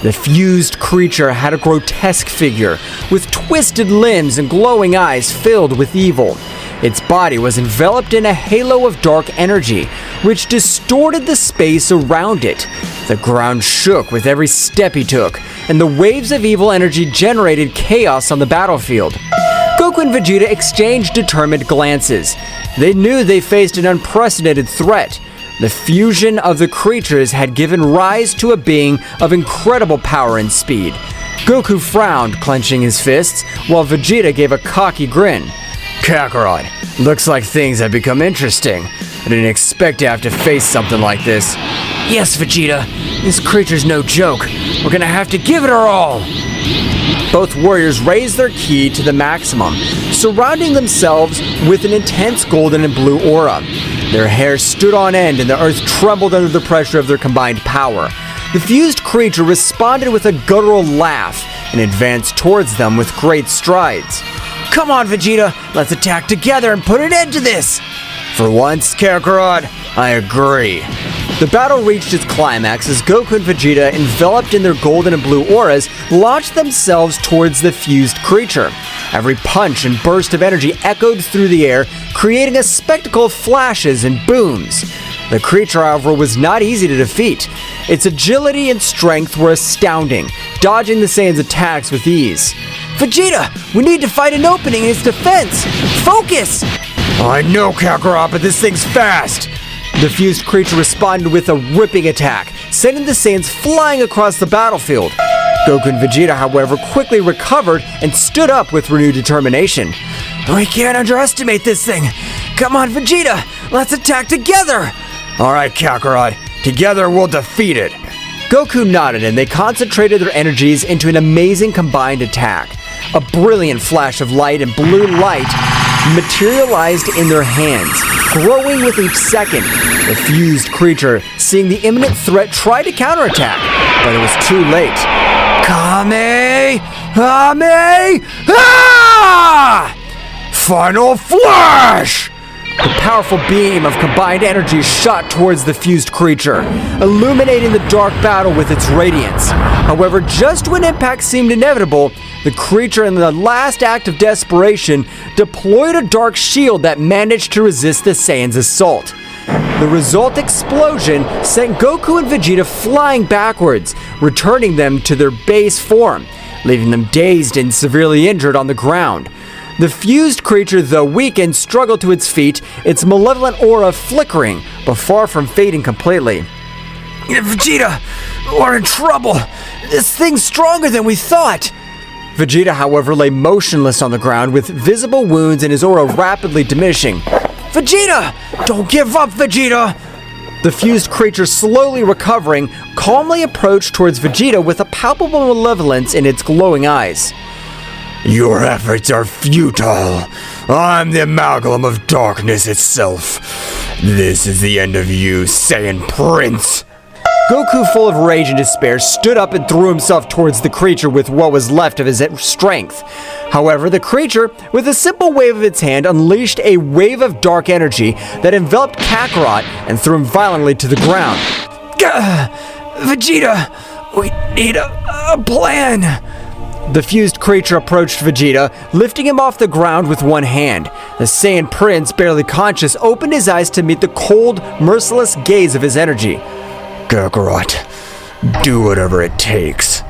The fused creature had a grotesque figure, with twisted limbs and glowing eyes filled with evil. Its body was enveloped in a halo of dark energy, which distorted the space around it. The ground shook with every step he took, and the waves of evil energy generated chaos on the battlefield. Goku and Vegeta exchanged determined glances. They knew they faced an unprecedented threat. The fusion of the creatures had given rise to a being of incredible power and speed. Goku frowned, clenching his fists, while Vegeta gave a cocky grin. Kakarot, looks like things have become interesting. I didn't expect to have to face something like this. Yes, Vegeta, this creature's no joke. We're gonna have to give it our all. Both warriors raised their ki to the maximum, surrounding themselves with an intense golden and blue aura. Their hair stood on end and the earth trembled under the pressure of their combined power. The fused creature responded with a guttural laugh and advanced towards them with great strides. Come on, Vegeta, let's attack together and put an end to this. For once, Kakarot, I agree. The battle reached its climax as Goku and Vegeta, enveloped in their golden and blue auras, launched themselves towards the fused creature. Every punch and burst of energy echoed through the air, creating a spectacle of flashes and booms. The creature, however, was not easy to defeat. Its agility and strength were astounding, dodging the Saiyan's attacks with ease. Vegeta, we need to find an opening in its defense. Focus! I know, Kakarot, but this thing's fast. The fused creature responded with a ripping attack, sending the Saiyans flying across the battlefield. Goku and Vegeta, however, quickly recovered and stood up with renewed determination. We can't underestimate this thing. Come on, Vegeta, let's attack together. All right, Kakarot, together we'll defeat it. Goku nodded and they concentrated their energies into an amazing combined attack. A brilliant flash of light and blue light materialized in their hands, growing with each second. The fused creature, seeing the imminent threat, tried to counterattack, but it was too late. Kame! Final Flash! The powerful beam of combined energy shot towards the fused creature, illuminating the dark battle with its radiance. However, just when impact seemed inevitable, the creature, in the last act of desperation, deployed a dark shield that managed to resist the Saiyan's assault. The result explosion sent Goku and Vegeta flying backwards, returning them to their base form, leaving them dazed and severely injured on the ground. The fused creature, though weakened, struggled to its feet, its malevolent aura flickering, but far from fading completely. Vegeta, we're in trouble. This thing's stronger than we thought. Vegeta, however, lay motionless on the ground with visible wounds and his aura rapidly diminishing. Vegeta! Don't give up, Vegeta! The fused creature, slowly recovering, calmly approached towards Vegeta with a palpable malevolence in its glowing eyes. Your efforts are futile. I'm the amalgam of darkness itself. This is the end of you, Saiyan Prince. Goku, full of rage and despair, stood up and threw himself towards the creature with what was left of his strength. However, the creature, with a simple wave of its hand, unleashed a wave of dark energy that enveloped Kakarot and threw him violently to the ground. Vegeta, we need a plan. The fused creature approached Vegeta, lifting him off the ground with one hand. The Saiyan Prince, barely conscious, opened his eyes to meet the cold, merciless gaze of his energy. Kakarot, do whatever it takes.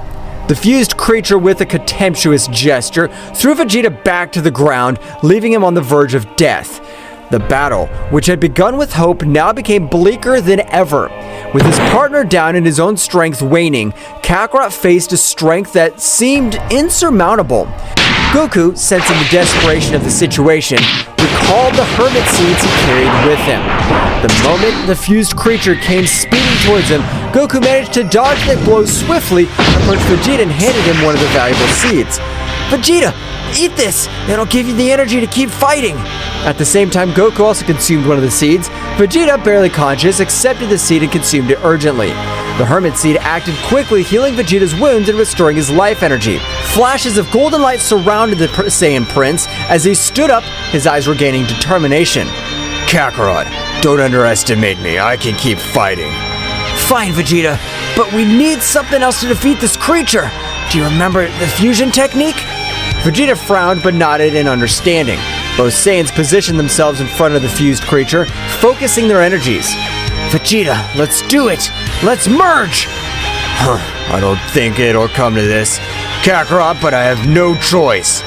The fused creature, with a contemptuous gesture, threw Vegeta back to the ground, leaving him on the verge of death. The battle, which had begun with hope, now became bleaker than ever. With his partner down and his own strength waning, Kakarot faced a strength that seemed insurmountable. Goku, sensing the desperation of the situation, recalled the hermit seeds he carried with him. The moment the fused creature came speeding towards him, Goku managed to dodge that blow swiftly, approached Vegeta and handed him one of the valuable seeds. Vegeta, eat this! It'll give you the energy to keep fighting! At the same time, Goku also consumed one of the seeds. Vegeta, barely conscious, accepted the seed and consumed it urgently. The hermit seed acted quickly, healing Vegeta's wounds and restoring his life energy. Flashes of golden light surrounded the Saiyan Prince. As he stood up, his eyes were gaining determination. Kakarot, don't underestimate me. I can keep fighting. Fine, Vegeta. But we need something else to defeat this creature. Do you remember the fusion technique? Vegeta frowned but nodded in understanding. Both Saiyans positioned themselves in front of the fused creature, focusing their energies. Vegeta, let's do it! Let's merge! I don't think it'll come to this, Kakarot, but I have no choice.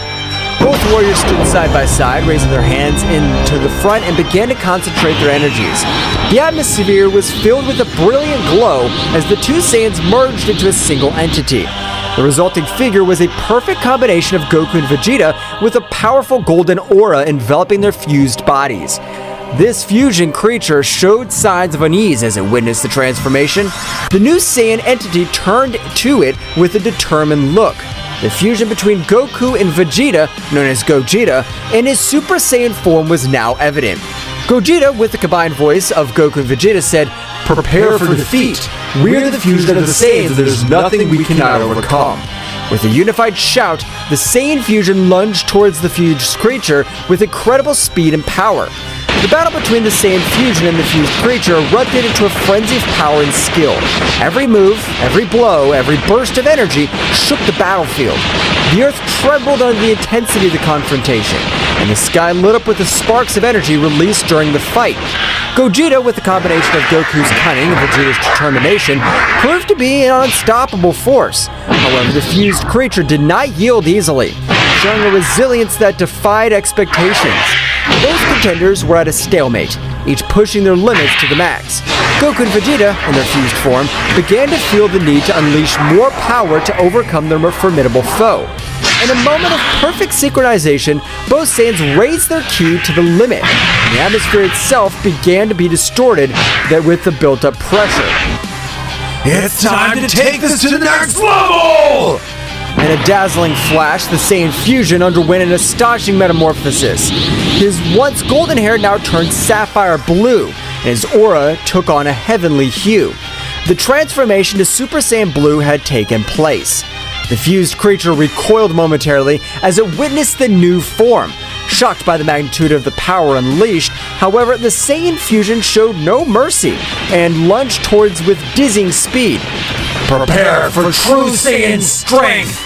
Both warriors stood side by side, raising their hands into the front and began to concentrate their energies. The atmosphere was filled with a brilliant glow as the two Saiyans merged into a single entity. The resulting figure was a perfect combination of Goku and Vegeta with a powerful golden aura enveloping their fused bodies. This fusion creature showed signs of unease as it witnessed the transformation. The new Saiyan entity turned to it with a determined look. The fusion between Goku and Vegeta, known as Gogeta, and his Super Saiyan form was now evident. Gogeta, with the combined voice of Goku and Vegeta, said, "Prepare for defeat. We are the fusion of the Saiyans, and there's nothing we cannot overcome." With a unified shout, the Saiyan fusion lunged towards the fused creature with incredible speed and power. The battle between the Saiyan fusion and the fused creature erupted into a frenzy of power and skill. Every move, every blow, every burst of energy shook the battlefield. The earth trembled under the intensity of the confrontation, and the sky lit up with the sparks of energy released during the fight. Gogeta, with the combination of Goku's cunning and Vegeta's determination, proved to be an unstoppable force. However, the fused creature did not yield easily, showing a resilience that defied expectations. Both contenders were at a stalemate, each pushing their limits to the max. Goku and Vegeta, in their fused form, began to feel the need to unleash more power to overcome their more formidable foe. In a moment of perfect synchronization, both Saiyans raised their ki to the limit, and the atmosphere itself began to be distorted with the built-up pressure. It's time to take this to the next level! In a dazzling flash, the Saiyan fusion underwent an astonishing metamorphosis. His once golden hair now turned sapphire blue, and his aura took on a heavenly hue. The transformation to Super Saiyan Blue had taken place. The fused creature recoiled momentarily as it witnessed the new form. Shocked by the magnitude of the power unleashed, however, the Saiyan fusion showed no mercy and lunged towards with dizzying speed. Prepare for true Saiyan strength!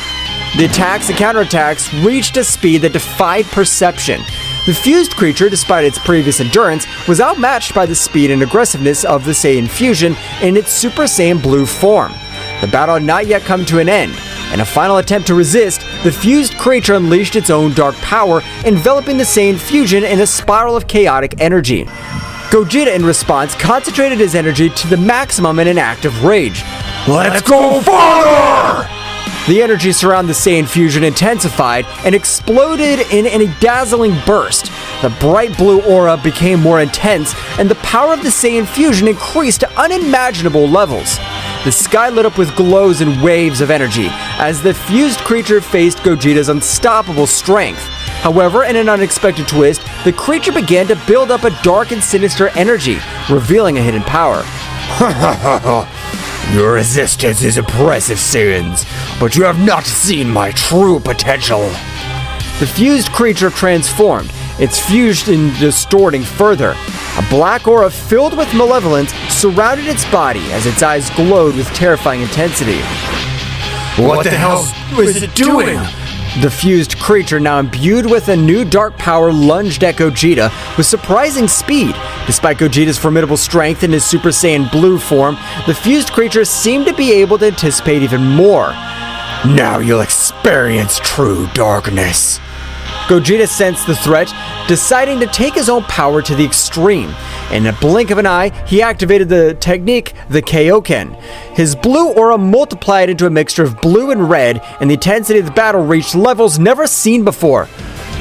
The attacks and counterattacks reached a speed that defied perception. The fused creature, despite its previous endurance, was outmatched by the speed and aggressiveness of the Saiyan fusion in its Super Saiyan Blue form. The battle had not yet come to an end. In a final attempt to resist, the fused creature unleashed its own dark power, enveloping the Saiyan fusion in a spiral of chaotic energy. Gogeta, in response, concentrated his energy to the maximum in an act of rage. Let's go farther! The energy surrounding the Saiyan fusion intensified and exploded in a dazzling burst. The bright blue aura became more intense, and the power of the Saiyan fusion increased to unimaginable levels. The sky lit up with glows and waves of energy as the fused creature faced Gogeta's unstoppable strength. However, in an unexpected twist, the creature began to build up a dark and sinister energy, revealing a hidden power. Your resistance is impressive, Saiyans, but you have not seen my true potential. The fused creature transformed, its fusion distorting further. A black aura filled with malevolence surrounded its body as its eyes glowed with terrifying intensity. What the hell is it doing? The fused creature, now imbued with a new dark power, lunged at Gogeta with surprising speed. Despite Gogeta's formidable strength in his Super Saiyan Blue form, the fused creature seemed to be able to anticipate even more. Now you'll experience true darkness. Gogeta sensed the threat, deciding to take his own power to the extreme. In a blink of an eye, he activated the technique, the Kaioken. His blue aura multiplied into a mixture of blue and red, and the intensity of the battle reached levels never seen before.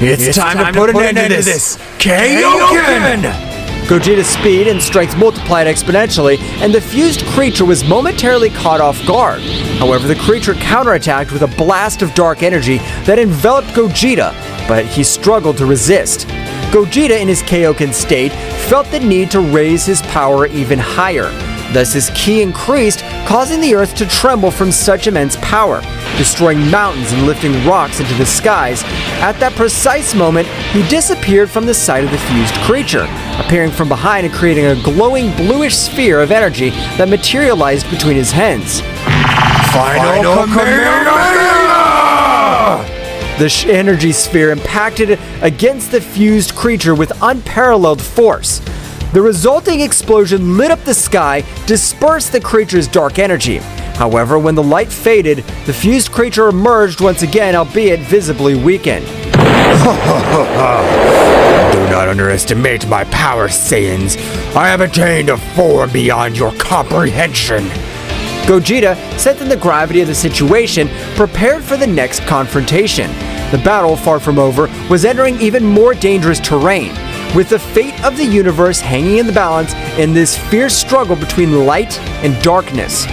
It's time to put an end to this! Kaioken! Gogeta's speed and strength multiplied exponentially, and the fused creature was momentarily caught off guard. However, the creature counterattacked with a blast of dark energy that enveloped Gogeta, but he struggled to resist. Gogeta, in his Kaioken state, felt the need to raise his power even higher. Thus his ki increased, causing the earth to tremble from such immense power, destroying mountains and lifting rocks into the skies. At that precise moment, he disappeared from the sight of the fused creature. appearing from behind and creating a glowing bluish sphere of energy that materialized between his hands. Final Kamehameha! The energy sphere impacted against the fused creature with unparalleled force. The resulting explosion lit up the sky, dispersed the creature's dark energy. However, when the light faded, the fused creature emerged once again, albeit visibly weakened. Do not underestimate my power, Saiyans. I have attained a form beyond your comprehension. Gogeta, sensing the gravity of the situation, prepared for the next confrontation. The battle, far from over, was entering even more dangerous terrain, with the fate of the universe hanging in the balance in this fierce struggle between light and darkness.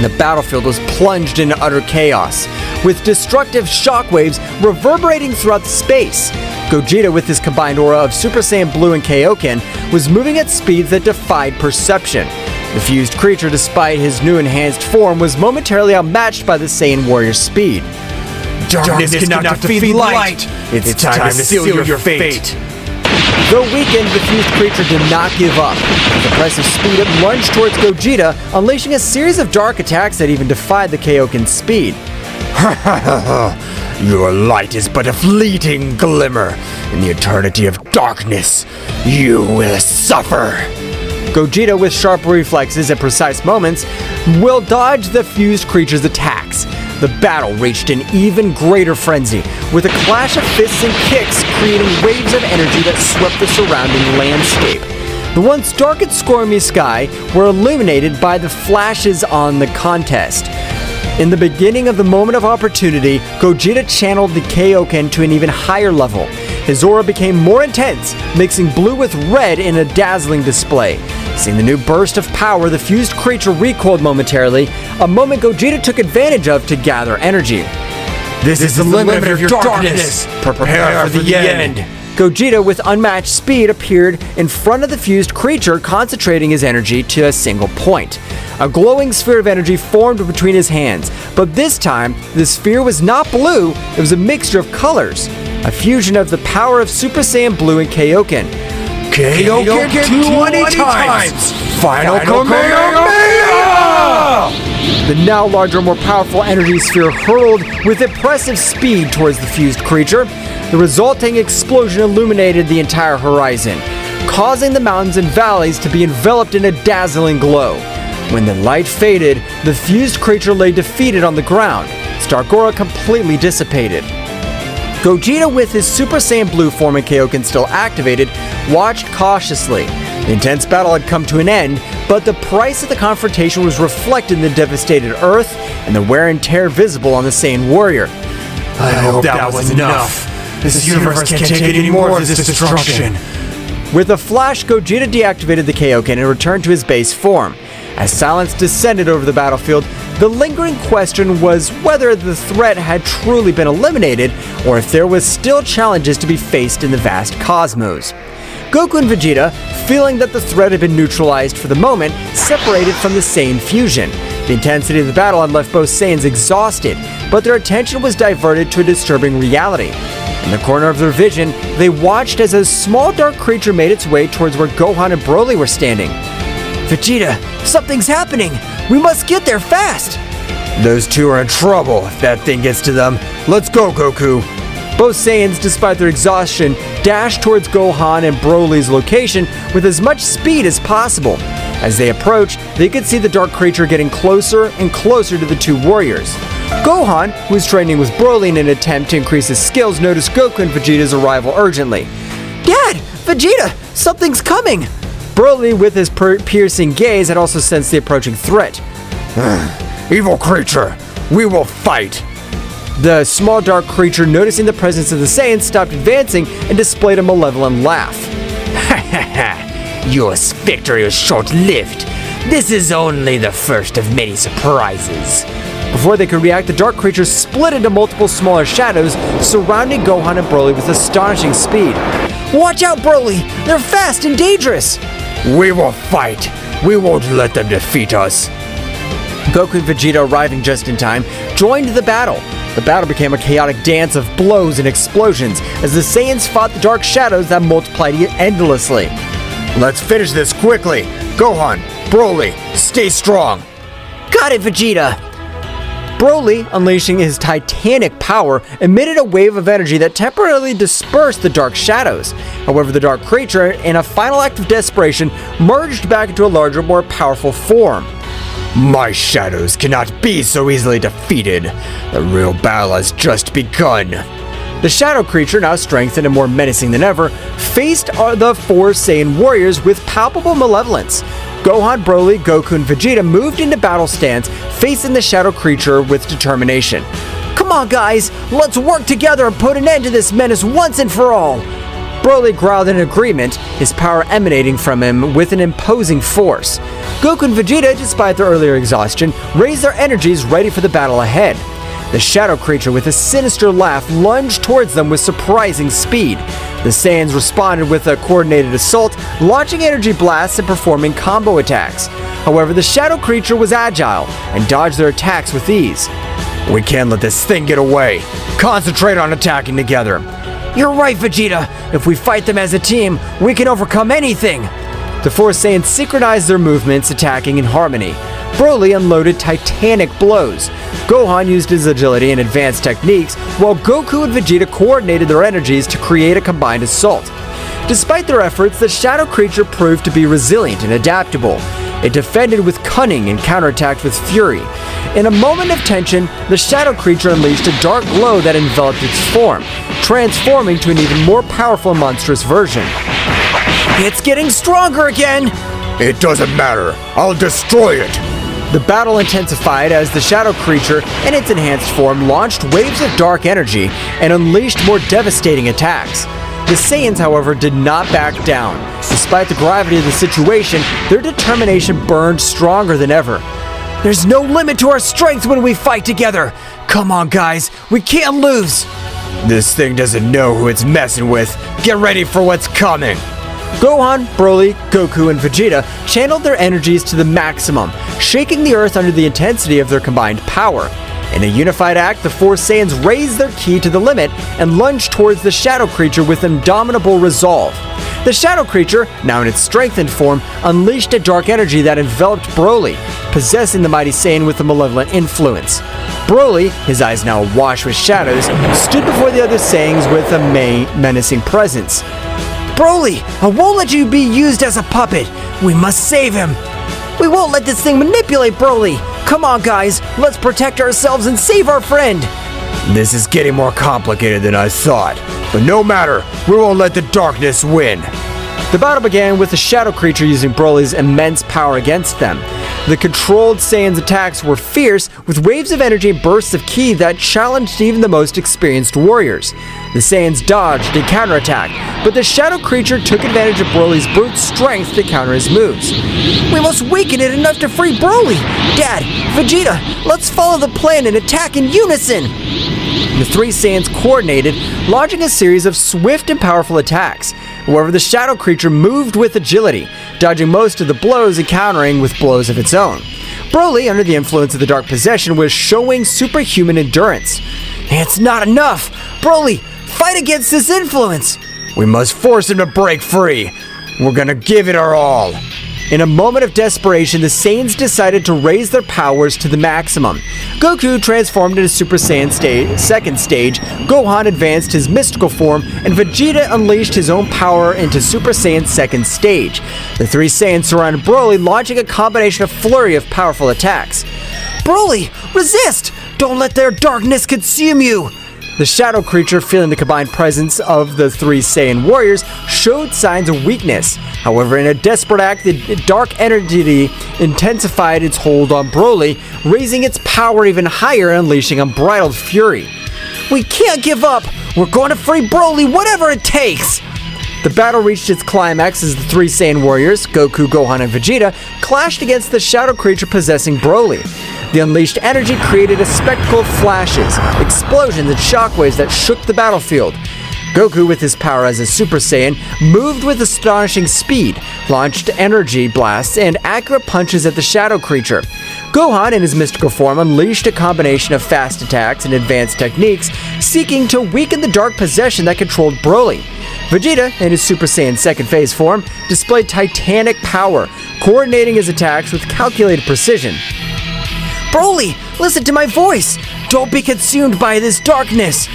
The battlefield was plunged into utter chaos, with destructive shockwaves reverberating throughout space. Gogeta, with his combined aura of Super Saiyan Blue and Kaioken, was moving at speeds that defied perception. The fused creature, despite his new enhanced form, was momentarily outmatched by the Saiyan warrior's speed. Darkness cannot defeat light. It's time to seal your fate. Though weakened, the fused creature did not give up. With impressive speed, it lunged towards Gogeta, unleashing a series of dark attacks that even defied the Kaioken's speed. Your light is but a fleeting glimmer. In the eternity of darkness, you will suffer. Gogeta, with sharp reflexes at precise moments, will dodge the fused creature's attacks. The battle reached an even greater frenzy, with a clash of fists and kicks creating waves of energy that swept the surrounding landscape. The once dark and stormy sky were illuminated by the flashes on the contest. In the beginning of the moment of opportunity, Gogeta channeled the Kaioken to an even higher level. His aura became more intense, mixing blue with red in a dazzling display. Seeing the new burst of power, the fused creature recoiled momentarily, a moment Gogeta took advantage of to gather energy. This is the limit of your darkness. Prepare for the end. Gogeta, with unmatched speed, appeared in front of the fused creature, concentrating his energy to a single point. A glowing sphere of energy formed between his hands, but this time, the sphere was not blue, it was a mixture of colors. A fusion of the power of Super Saiyan Blue and Kaioken. Kaioken 20 times! Final Kamehameha! The now larger, more powerful energy sphere hurled with impressive speed towards the fused creature. The resulting explosion illuminated the entire horizon, causing the mountains and valleys to be enveloped in a dazzling glow. When the light faded, the fused creature lay defeated on the ground. Its dark aura completely dissipated. Gogeta, with his Super Saiyan Blue form and Kaioken still activated, watched cautiously. The intense battle had come to an end, but the price of the confrontation was reflected in the devastated Earth and the wear and tear visible on the Saiyan warrior. I hope that was enough. This universe can't take any more of this destruction. With a flash, Gogeta deactivated the Kaioken and returned to his base form. As silence descended over the battlefield, the lingering question was whether the threat had truly been eliminated or if there was still challenges to be faced in the vast cosmos. Goku and Vegeta, feeling that the threat had been neutralized for the moment, separated from the Saiyan fusion. The intensity of the battle had left both Saiyans exhausted, but their attention was diverted to a disturbing reality. In the corner of their vision, they watched as a small dark creature made its way towards where Gohan and Broly were standing. Vegeta, something's happening! We must get there fast! Those two are in trouble if that thing gets to them. Let's go, Goku! Both Saiyans, despite their exhaustion, dashed towards Gohan and Broly's location with as much speed as possible. As they approached, they could see the dark creature getting closer and closer to the two warriors. Gohan, who was training with Broly in an attempt to increase his skills, noticed Goku and Vegeta's arrival urgently. Dad! Vegeta! Something's coming! Broly, with his piercing gaze, had also sensed the approaching threat. Evil creature, we will fight! The small dark creature, noticing the presence of the Saiyans, stopped advancing and displayed a malevolent laugh. Ha ha ha! Your victory was short-lived. This is only the first of many surprises. Before they could react, the dark creature split into multiple smaller shadows, surrounding Gohan and Broly with astonishing speed. Watch out, Broly! They're fast and dangerous! We will fight! We won't let them defeat us! Goku and Vegeta, arriving just in time, joined the battle. The battle became a chaotic dance of blows and explosions as the Saiyans fought the dark shadows that multiplied endlessly. Let's finish this quickly. Gohan, Broly, stay strong. Got it, Vegeta! Broly, unleashing his titanic power, emitted a wave of energy that temporarily dispersed the dark shadows. However, the dark creature, in a final act of desperation, merged back into a larger, more powerful form. My shadows cannot be so easily defeated. The real battle has just begun. The shadow creature, now strengthened and more menacing than ever, faced the four Saiyan warriors with palpable malevolence. Gohan, Broly, Goku, and Vegeta moved into battle stance, facing the shadow creature with determination. Come on, guys! Let's work together and put an end to this menace once and for all! Broly growled in agreement, his power emanating from him with an imposing force. Goku and Vegeta, despite their earlier exhaustion, raised their energies ready for the battle ahead. The shadow creature, with a sinister laugh, lunged towards them with surprising speed. The Saiyans responded with a coordinated assault, launching energy blasts and performing combo attacks. However, the shadow creature was agile and dodged their attacks with ease. We can't let this thing get away. Concentrate on attacking together. You're right, Vegeta! If we fight them as a team, we can overcome anything! The four Saiyans synchronized their movements, attacking in harmony. Broly unloaded titanic blows. Gohan used his agility and advanced techniques, while Goku and Vegeta coordinated their energies to create a combined assault. Despite their efforts, the shadow creature proved to be resilient and adaptable. It defended with cunning and counterattacked with fury. In a moment of tension, the shadow creature unleashed a dark glow that enveloped its form, transforming to an even more powerful and monstrous version. It's getting stronger again! It doesn't matter. I'll destroy it. The battle intensified as the shadow creature, in its enhanced form, launched waves of dark energy and unleashed more devastating attacks. The Saiyans, however, did not back down. Despite the gravity of the situation, their determination burned stronger than ever. There's no limit to our strength when we fight together! Come on, guys, we can't lose! This thing doesn't know who it's messing with. Get ready for what's coming. Gohan, Broly, Goku, and Vegeta channeled their energies to the maximum, shaking the earth under the intensity of their combined power. In a unified act, the four Saiyans raised their ki to the limit and lunged towards the shadow creature with indomitable resolve. The shadow creature, now in its strengthened form, unleashed a dark energy that enveloped Broly, possessing the mighty Saiyan with a malevolent influence. Broly, his eyes now awash with shadows, stood before the other Saiyans with a menacing presence. Broly, I won't let you be used as a puppet. We must save him. We won't let this thing manipulate Broly. Come on, guys, let's protect ourselves and save our friend. This is getting more complicated than I thought. But no matter, we won't let the darkness win. The battle began with the shadow creature using Broly's immense power against them. The controlled Saiyans' attacks were fierce, with waves of energy and bursts of ki that challenged even the most experienced warriors. The Saiyans dodged and counterattacked, but the shadow creature took advantage of Broly's brute strength to counter his moves. We must weaken it enough to free Broly! Dad, Vegeta, let's follow the plan and attack in unison! The three Saiyans coordinated, launching a series of swift and powerful attacks. However, the shadow creature moved with agility, dodging most of the blows and countering with blows of its own. Broly, under the influence of the dark possession, was showing superhuman endurance. It's not enough! Broly, fight against this influence! We must force him to break free. We're gonna give it our all. In a moment of desperation, the Saiyans decided to raise their powers to the maximum. Goku transformed into Super Saiyan second stage, Gohan advanced his mystical form, and Vegeta unleashed his own power into Super Saiyan second stage. The three Saiyans surrounded Broly, launching a combination of flurry of powerful attacks. Broly, resist! Don't let their darkness consume you! The shadow creature, feeling the combined presence of the three Saiyan warriors, showed signs of weakness. However, in a desperate act, the dark energy intensified its hold on Broly, raising its power even higher and unleashing unbridled fury. We can't give up! We're going to free Broly, whatever it takes! The battle reached its climax as the three Saiyan warriors, Goku, Gohan, and Vegeta, clashed against the shadow creature possessing Broly. The unleashed energy created a spectacle of flashes, explosions, and shockwaves that shook the battlefield. Goku, with his power as a Super Saiyan, moved with astonishing speed, launched energy blasts and accurate punches at the shadow creature. Gohan, in his mystical form, unleashed a combination of fast attacks and advanced techniques, seeking to weaken the dark possession that controlled Broly. Vegeta, in his Super Saiyan second phase form, displayed titanic power, coordinating his attacks with calculated precision. Broly, listen to my voice! Don't be consumed by this darkness!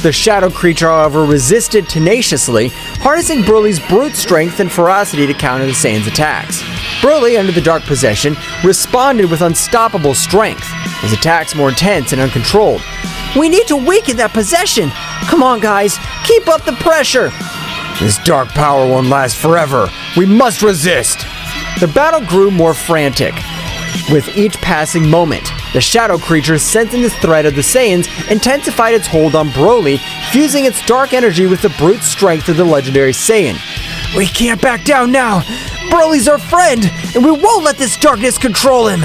The shadow creature, however, resisted tenaciously, harnessing Broly's brute strength and ferocity to counter the Saiyan's attacks. Broly, under the dark possession, responded with unstoppable strength, his attacks more intense and uncontrolled. We need to weaken that possession! Come on, guys, keep up the pressure! This dark power won't last forever. We must resist. The battle grew more frantic. With each passing moment, the shadow creature, sensing the threat of the Saiyans, intensified its hold on Broly, fusing its dark energy with the brute strength of the legendary Saiyan. We can't back down now! Broly's our friend, and we won't let this darkness control him!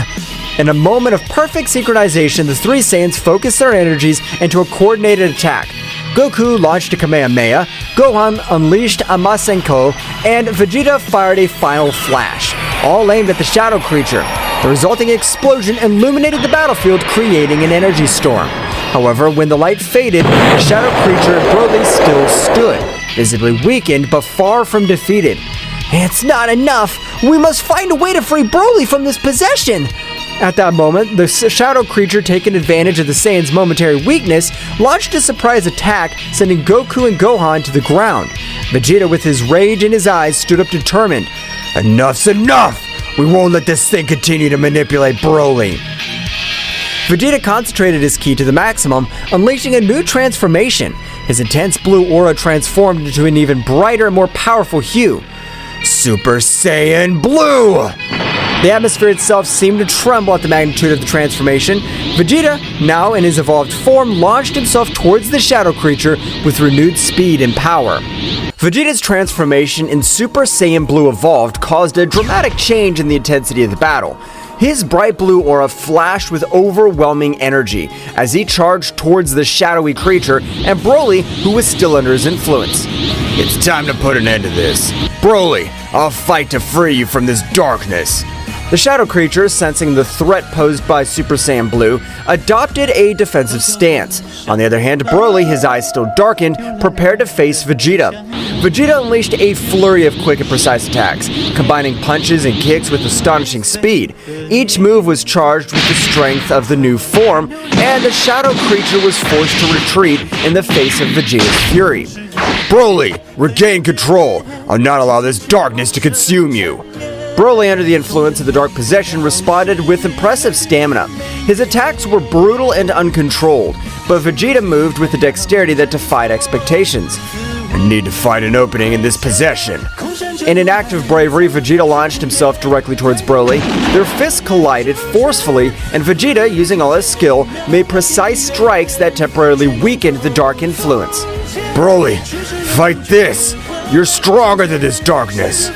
In a moment of perfect synchronization, the three Saiyans focused their energies into a coordinated attack. Goku launched a Kamehameha, Gohan unleashed a Masenko, and Vegeta fired a final flash, all aimed at the shadow creature. The resulting explosion illuminated the battlefield, creating an energy storm. However, when the light faded, the shadow creature Broly still stood, visibly weakened but far from defeated. It's not enough! We must find a way to free Broly from this possession! At that moment, the shadow creature, taking advantage of the Saiyan's momentary weakness, launched a surprise attack, sending Goku and Gohan to the ground. Vegeta, with his rage in his eyes, stood up determined. Enough's enough! We won't let this thing continue to manipulate Broly. Vegeta concentrated his ki to the maximum, unleashing a new transformation. His intense blue aura transformed into an even brighter and more powerful hue. Super Saiyan Blue! The atmosphere itself seemed to tremble at the magnitude of the transformation. Vegeta, now in his evolved form, launched himself towards the shadow creature with renewed speed and power. Vegeta's transformation in Super Saiyan Blue Evolved caused a dramatic change in the intensity of the battle. His bright blue aura flashed with overwhelming energy as he charged towards the shadowy creature and Broly, who was still under his influence. It's time to put an end to this. Broly, I'll fight to free you from this darkness. The shadow creature, sensing the threat posed by Super Saiyan Blue, adopted a defensive stance. On the other hand, Broly, his eyes still darkened, prepared to face Vegeta. Vegeta unleashed a flurry of quick and precise attacks, combining punches and kicks with astonishing speed. Each move was charged with the strength of the new form, and the shadow creature was forced to retreat in the face of Vegeta's fury. Broly, regain control. I'll not allow this darkness to consume you. Broly, under the influence of the dark possession, responded with impressive stamina. His attacks were brutal and uncontrolled, but Vegeta moved with a dexterity that defied expectations. I need to find an opening in this possession. In an act of bravery, Vegeta launched himself directly towards Broly. Their fists collided forcefully, and Vegeta, using all his skill, made precise strikes that temporarily weakened the dark influence. Broly, fight this! You're stronger than this darkness!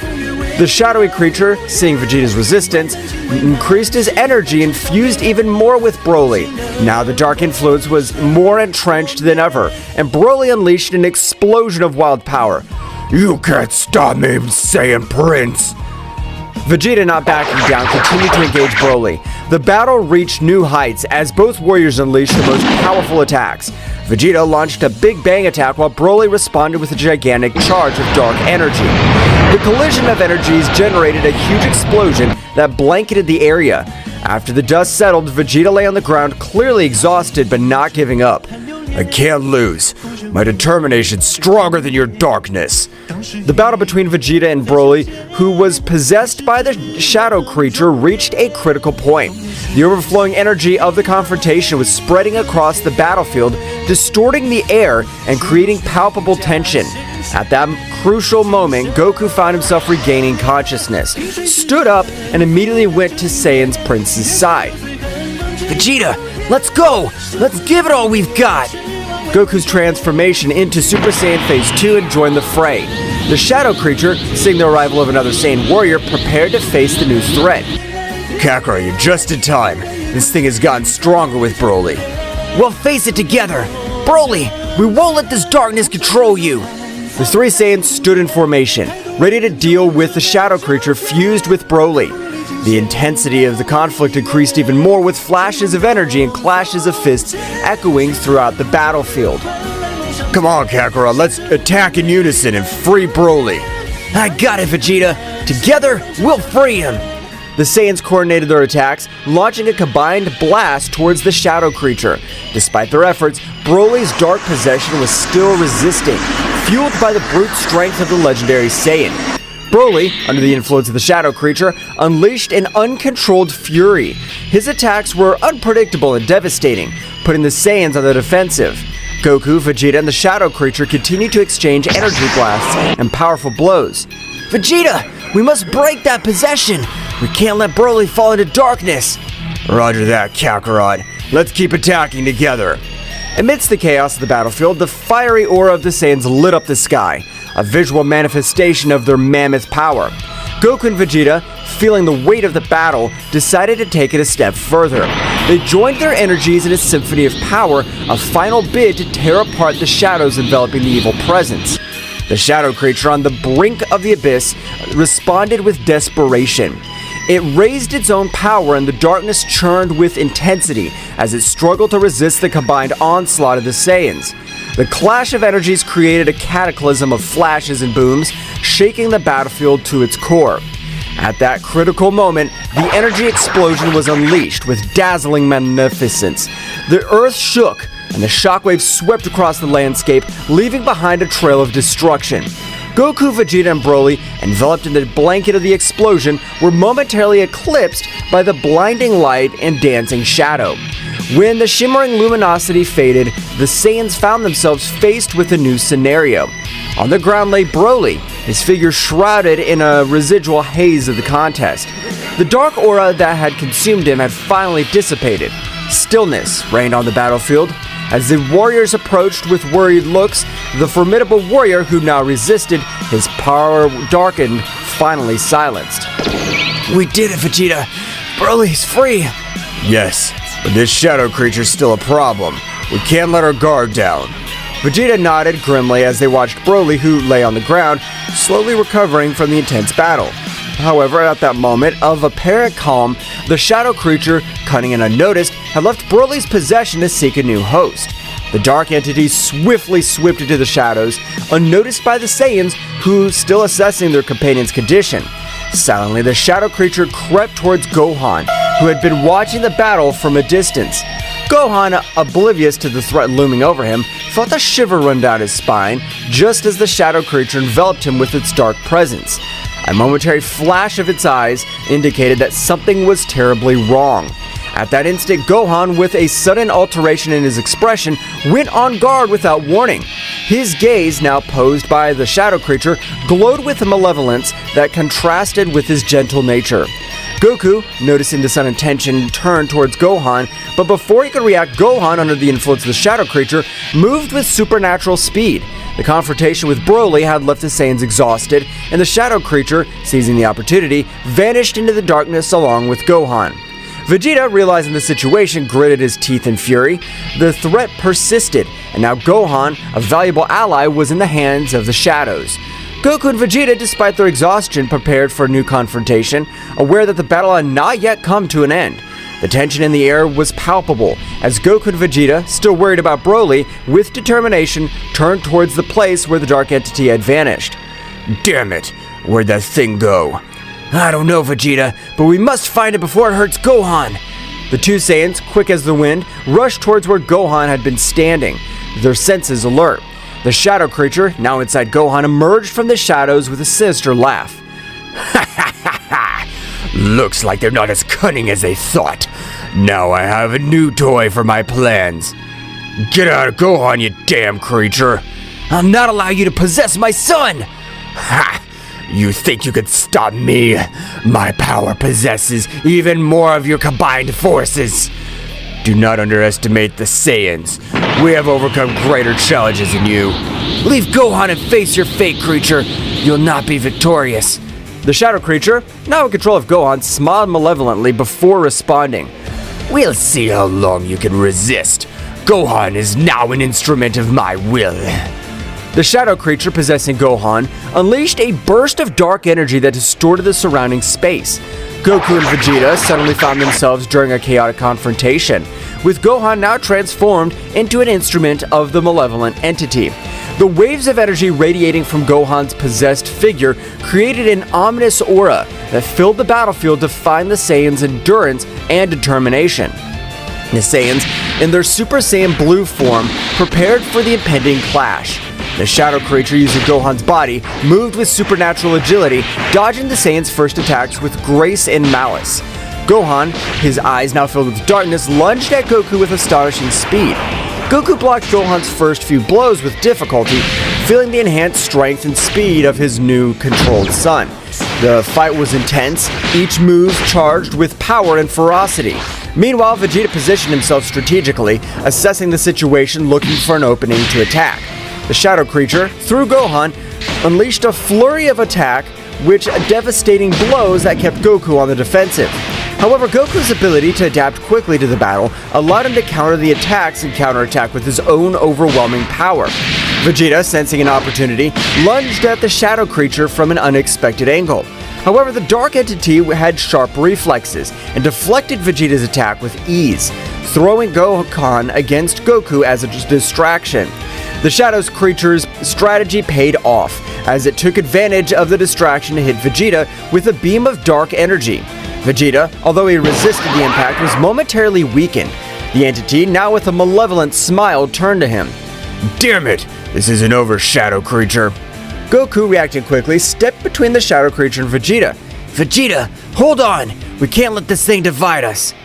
The shadowy creature, seeing Vegeta's resistance, increased his energy and fused even more with Broly. Now the dark influence was more entrenched than ever, and Broly unleashed an explosion of wild power. You can't stop me, Saiyan Prince! Vegeta, not backing down, continued to engage Broly. The battle reached new heights as both warriors unleashed their most powerful attacks. Vegeta launched a Big Bang attack while Broly responded with a gigantic charge of dark energy. The collision of energies generated a huge explosion that blanketed the area. After the dust settled, Vegeta lay on the ground, clearly exhausted but not giving up. I can't lose. My determination's stronger than your darkness. The battle between Vegeta and Broly, who was possessed by the shadow creature, reached a critical point. The overflowing energy of the confrontation was spreading across the battlefield, distorting the air and creating palpable tension. At that crucial moment, Goku found himself regaining consciousness, stood up, and immediately went to Saiyan Prince's side. Vegeta, let's go! Let's give it all we've got! Goku's transformation into Super Saiyan Phase 2 and joined the fray. The shadow creature, seeing the arrival of another Saiyan warrior, prepared to face the new threat. Kakarot, you're just in time. This thing has gotten stronger with Broly. We'll face it together! Broly, we won't let this darkness control you! The three Saiyans stood in formation, ready to deal with the shadow creature fused with Broly. The intensity of the conflict increased even more, with flashes of energy and clashes of fists echoing throughout the battlefield. Come on, Kakarot, let's attack in unison and free Broly. I got it, Vegeta. Together, we'll free him. The Saiyans coordinated their attacks, launching a combined blast towards the shadow creature. Despite their efforts, Broly's dark possession was still resisting, fueled by the brute strength of the legendary Saiyan. Broly, under the influence of the shadow creature, unleashed an uncontrolled fury. His attacks were unpredictable and devastating, putting the Saiyans on the defensive. Goku, Vegeta, and the shadow creature continued to exchange energy blasts and powerful blows. Vegeta, we must break that possession. We can't let Broly fall into darkness. Roger that, Kakarot. Let's keep attacking together. Amidst the chaos of the battlefield, the fiery aura of the Saiyans lit up the sky, a visual manifestation of their mammoth power. Goku and Vegeta, feeling the weight of the battle, decided to take it a step further. They joined their energies in a symphony of power, a final bid to tear apart the shadows enveloping the evil presence. The shadow creature on the brink of the abyss responded with desperation. It raised its own power and the darkness churned with intensity as it struggled to resist the combined onslaught of the Saiyans. The clash of energies created a cataclysm of flashes and booms, shaking the battlefield to its core. At that critical moment, the energy explosion was unleashed with dazzling magnificence. The earth shook, and the shockwaves swept across the landscape, leaving behind a trail of destruction. Goku, Vegeta, and Broly, enveloped in the blanket of the explosion, were momentarily eclipsed by the blinding light and dancing shadow. When the shimmering luminosity faded, the Saiyans found themselves faced with a new scenario. On the ground lay Broly, his figure shrouded in a residual haze of the contest. The dark aura that had consumed him had finally dissipated. Stillness reigned on the battlefield. As the warriors approached with worried looks, the formidable warrior who now resisted, his power darkened, finally silenced. We did it, Vegeta. Broly's free. Yes, but this shadow creature's still a problem. We can't let our guard down. Vegeta nodded grimly as they watched Broly, who lay on the ground, slowly recovering from the intense battle. However, at that moment of apparent calm, the shadow creature, cunning and unnoticed, had left Broly's possession to seek a new host. The dark entity swiftly swept into the shadows, unnoticed by the Saiyans, who still assessing their companion's condition. Silently, the shadow creature crept towards Gohan, who had been watching the battle from a distance. Gohan, oblivious to the threat looming over him, felt a shiver run down his spine, just as the shadow creature enveloped him with its dark presence. A momentary flash of its eyes indicated that something was terribly wrong. At that instant, Gohan, with a sudden alteration in his expression, went on guard without warning. His gaze, now posed by the shadow creature, glowed with a malevolence that contrasted with his gentle nature. Goku, noticing the sudden tension, turned towards Gohan, but before he could react, Gohan, under the influence of the shadow creature, moved with supernatural speed. The confrontation with Broly had left the Saiyans exhausted, and the shadow creature, seizing the opportunity, vanished into the darkness along with Gohan. Vegeta, realizing the situation, gritted his teeth in fury. The threat persisted, and now Gohan, a valuable ally, was in the hands of the shadows. Goku and Vegeta, despite their exhaustion, prepared for a new confrontation, aware that the battle had not yet come to an end. The tension in the air was palpable, as Goku and Vegeta, still worried about Broly, with determination, turned towards the place where the dark entity had vanished. Damn it, where'd that thing go? I don't know, Vegeta, but we must find it before it hurts Gohan. The two Saiyans, quick as the wind, rushed towards where Gohan had been standing, their senses alert. The shadow creature, now inside Gohan, emerged from the shadows with a sinister laugh. Looks like they're not as cunning as they thought. Now I have a new toy for my plans. Get out of Gohan, you damn creature. I'll not allow you to possess my son. Ha! You think you could stop me? My power possesses even more of your combined forces. Do not underestimate the Saiyans. We have overcome greater challenges than you. Leave Gohan and face your fate, creature. You'll not be victorious. The shadow creature, now in control of Gohan, smiled malevolently before responding. We'll see how long you can resist. Gohan is now an instrument of my will. The shadow creature possessing Gohan unleashed a burst of dark energy that distorted the surrounding space. Goku and Vegeta suddenly found themselves during a chaotic confrontation. with Gohan now transformed into an instrument of the malevolent entity. The waves of energy radiating from Gohan's possessed figure created an ominous aura that filled the battlefield, defying the Saiyans' endurance and determination. The Saiyans, in their Super Saiyan Blue form, prepared for the impending clash. The shadow creature, using Gohan's body, moved with supernatural agility, dodging the Saiyans' first attacks with grace and malice. Gohan, his eyes now filled with darkness, lunged at Goku with astonishing speed. Goku blocked Gohan's first few blows with difficulty, feeling the enhanced strength and speed of his new controlled son. The fight was intense, each move charged with power and ferocity. Meanwhile, Vegeta positioned himself strategically, assessing the situation, looking for an opening to attack. The shadow creature, through Gohan, unleashed a flurry of attack, which devastating blows that kept Goku on the defensive. However, Goku's ability to adapt quickly to the battle allowed him to counter the attacks and counterattack with his own overwhelming power. Vegeta, sensing an opportunity, lunged at the shadow creature from an unexpected angle. However, the dark entity had sharp reflexes and deflected Vegeta's attack with ease, throwing Gohan against Goku as a distraction. The shadow creature's strategy paid off, as it took advantage of the distraction to hit Vegeta with a beam of dark energy. Vegeta, although he resisted the impact, was momentarily weakened. The entity, now with a malevolent smile, turned to him. Damn it! This isn't over, shadow creature. Goku, reacting quickly, stepped between the shadow creature and Vegeta. Vegeta, hold on! We can't let this thing divide us!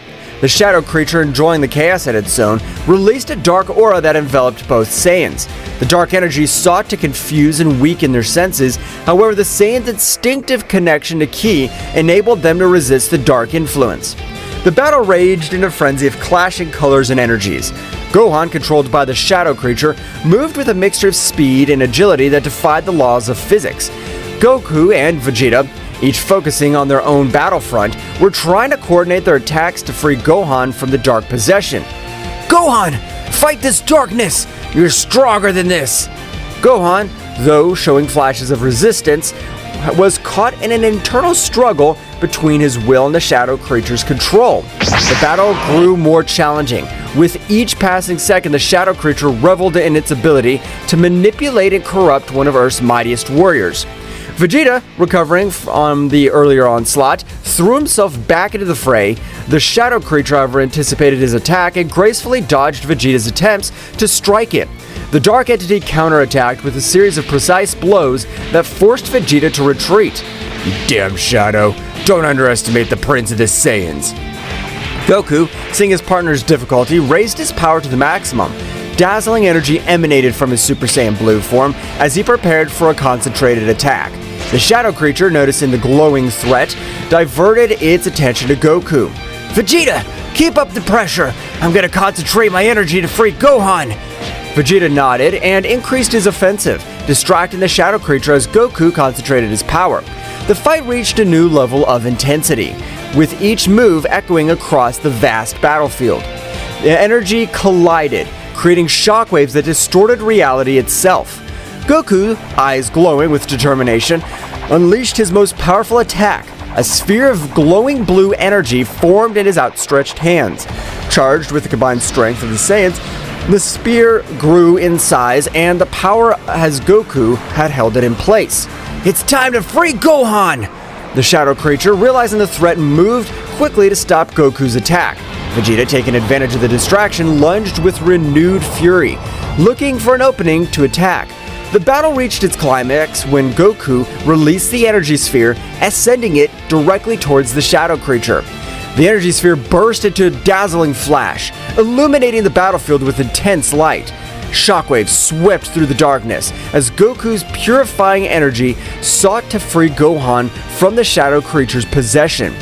The shadow creature, enjoying the chaos at its zone, released a dark aura that enveloped both Saiyans. The dark energy sought to confuse and weaken their senses. However, the Saiyans' instinctive connection to Ki enabled them to resist the dark influence. The battle raged in a frenzy of clashing colors and energies. Gohan, controlled by the shadow creature, moved with a mixture of speed and agility that defied the laws of physics. Goku and Vegeta, each focusing on their own battlefront, were trying to coordinate their attacks to free Gohan from the dark possession. Gohan, fight this darkness! You're stronger than this! Gohan, though showing flashes of resistance, was caught in an internal struggle between his will and the shadow creature's control. The battle grew more challenging. With each passing second, the shadow creature reveled in its ability to manipulate and corrupt one of Earth's mightiest warriors. Vegeta, recovering from the earlier onslaught, threw himself back into the fray. The shadow creature, however, anticipated his attack and gracefully dodged Vegeta's attempts to strike it. The dark entity counterattacked with a series of precise blows that forced Vegeta to retreat. You damn shadow. Don't underestimate the Prince of the Saiyans. Goku, seeing his partner's difficulty, raised his power to the maximum. Dazzling energy emanated from his Super Saiyan Blue form as he prepared for a concentrated attack. The shadow creature, noticing the glowing threat, diverted its attention to Goku. Vegeta, keep up the pressure! I'm gonna concentrate my energy to free Gohan! Vegeta nodded and increased his offensive, distracting the shadow creature as Goku concentrated his power. The fight reached a new level of intensity, with each move echoing across the vast battlefield. The energy collided, creating shockwaves that distorted reality itself. Goku, eyes glowing with determination, unleashed his most powerful attack. A sphere of glowing blue energy formed in his outstretched hands. Charged with the combined strength of the Saiyans, the spear grew in size and the power as Goku had held it in place. It's time to free Gohan! The shadow creature, realizing the threat, moved quickly to stop Goku's attack. Vegeta, taking advantage of the distraction, lunged with renewed fury, looking for an opening to attack. The battle reached its climax when Goku released the energy sphere, ascending it directly towards the shadow creature. The energy sphere burst into a dazzling flash, illuminating the battlefield with intense light. Shockwaves swept through the darkness as Goku's purifying energy sought to free Gohan from the shadow creature's possession.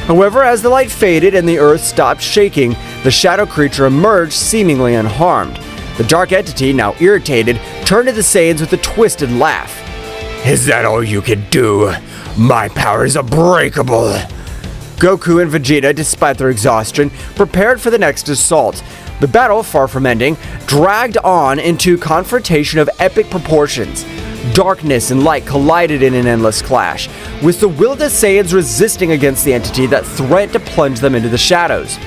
However, as the light faded and the earth stopped shaking, the shadow creature emerged seemingly unharmed. The dark entity, now irritated, turned to the Saiyans with a twisted laugh. Is that all you can do? My power is unbreakable. Goku and Vegeta, despite their exhaustion, prepared for the next assault. The battle, far from ending, dragged on into confrontation of epic proportions. Darkness and light collided in an endless clash, with the will of the Saiyans resisting against the entity that threatened to plunge them into the shadows.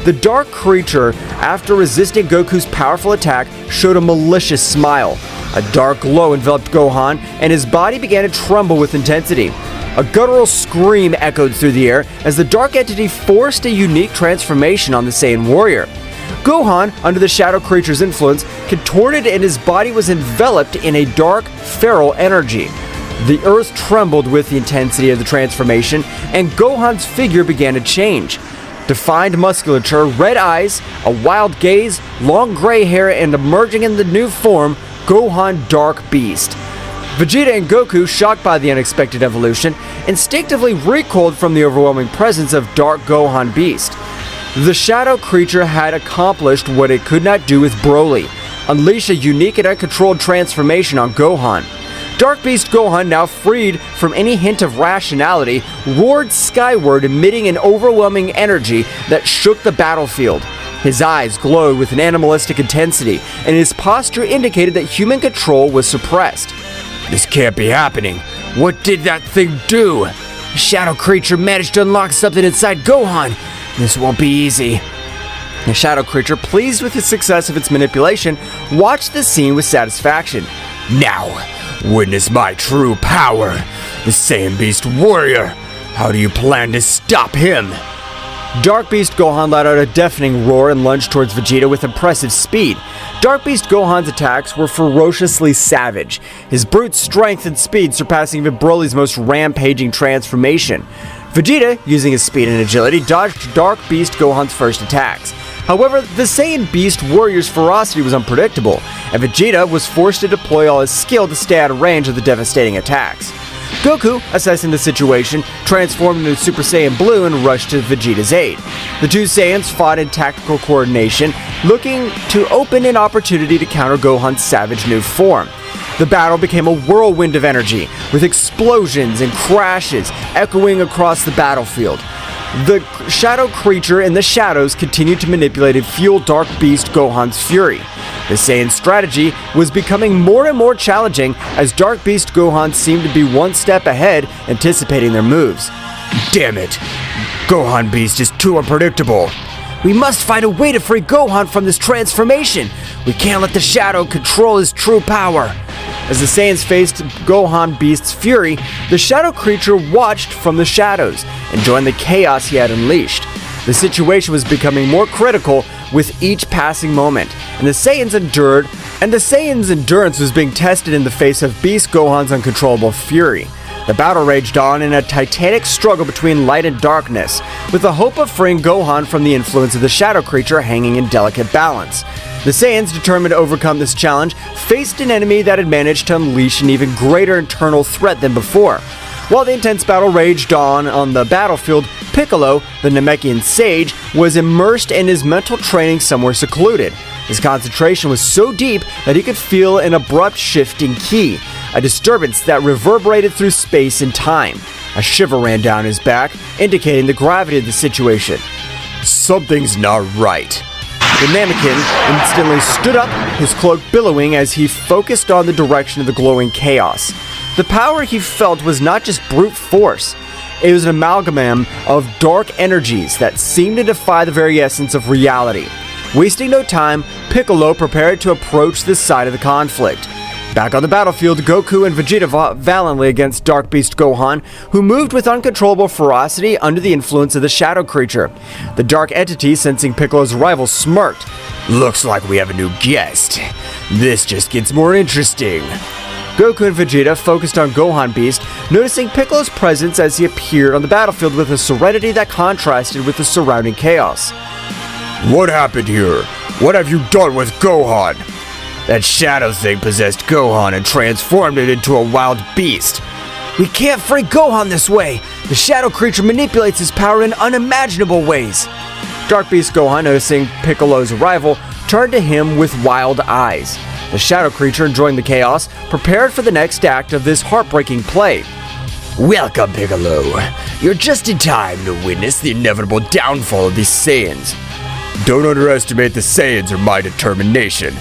The dark creature, after resisting Goku's powerful attack, showed a malicious smile. A dark glow enveloped Gohan, and his body began to tremble with intensity. A guttural scream echoed through the air as the dark entity forced a unique transformation on the Saiyan warrior. Gohan, under the shadow creature's influence, contorted and his body was enveloped in a dark, feral energy. The earth trembled with the intensity of the transformation, and Gohan's figure began to change. Defined musculature, red eyes, a wild gaze, long gray hair, and emerging in the new form, Gohan Dark Beast. Vegeta and Goku, shocked by the unexpected evolution, instinctively recoiled from the overwhelming presence of Dark Gohan Beast. The shadow creature had accomplished what it could not do with Broly, unleash a unique and uncontrolled transformation on Gohan. Dark Beast Gohan, now freed from any hint of rationality, roared skyward, emitting an overwhelming energy that shook the battlefield. His eyes glowed with an animalistic intensity, and his posture indicated that human control was suppressed. This can't be happening. What did that thing do? The shadow creature managed to unlock something inside Gohan. This won't be easy. The shadow creature, pleased with the success of its manipulation, watched the scene with satisfaction. Now, witness my true power. The Saiyan Beast Warrior. How do you plan to stop him? Dark Beast Gohan let out a deafening roar and lunged towards Vegeta with impressive speed. Dark Beast Gohan's attacks were ferociously savage, his brute strength and speed surpassing even Broly's most rampaging transformation. Vegeta, using his speed and agility, dodged Dark Beast Gohan's first attacks. However, the Saiyan Beast Warrior's ferocity was unpredictable, and Vegeta was forced to deploy all his skill to stay out of range of the devastating attacks. Goku, assessing the situation, transformed into Super Saiyan Blue and rushed to Vegeta's aid. The two Saiyans fought in tactical coordination, looking to open an opportunity to counter Gohan's savage new form. The battle became a whirlwind of energy, with explosions and crashes echoing across the battlefield. The shadow creature in the shadows continued to manipulate and fuel Dark Beast Gohan's fury. The Saiyan strategy was becoming more and more challenging as Dark Beast Gohan seemed to be one step ahead, anticipating their moves. Damn it! Gohan Beast is too unpredictable. We must find a way to free Gohan from this transformation. We can't let the shadow control his true power. As the Saiyans faced Gohan Beast's fury, the shadow creature watched from the shadows, enjoying the chaos he had unleashed. The situation was becoming more critical with each passing moment, and the Saiyans' endurance was being tested in the face of Beast Gohan's uncontrollable fury. The battle raged on in a titanic struggle between light and darkness, with the hope of freeing Gohan from the influence of the shadow creature hanging in delicate balance. The Saiyans, determined to overcome this challenge, faced an enemy that had managed to unleash an even greater internal threat than before. While the intense battle raged on the battlefield, Piccolo, the Namekian sage, was immersed in his mental training somewhere secluded. His concentration was so deep that he could feel an abrupt shifting ki, a disturbance that reverberated through space and time. A shiver ran down his back, indicating the gravity of the situation. Something's not right. The Namekian instantly stood up, his cloak billowing as he focused on the direction of the glowing chaos. The power he felt was not just brute force. It was an amalgam of dark energies that seemed to defy the very essence of reality. Wasting no time, Piccolo prepared to approach this side of the conflict. Back on the battlefield, Goku and Vegeta fought valiantly against Dark Beast Gohan, who moved with uncontrollable ferocity under the influence of the shadow creature. The dark entity, sensing Piccolo's arrival, smirked. Looks like we have a new guest. This just gets more interesting. Goku and Vegeta focused on Gohan Beast, noticing Piccolo's presence as he appeared on the battlefield with a serenity that contrasted with the surrounding chaos. What happened here? What have you done with Gohan? That shadow thing possessed Gohan and transformed it into a wild beast. We can't free Gohan this way. The shadow creature manipulates his power in unimaginable ways. Dark Beast Gohan, noticing Piccolo's arrival, turned to him with wild eyes. The shadow creature, enjoying the chaos, prepared for the next act of this heartbreaking play. Welcome, Piccolo. You're just in time to witness the inevitable downfall of these Saiyans. Don't underestimate the Saiyans or my determination.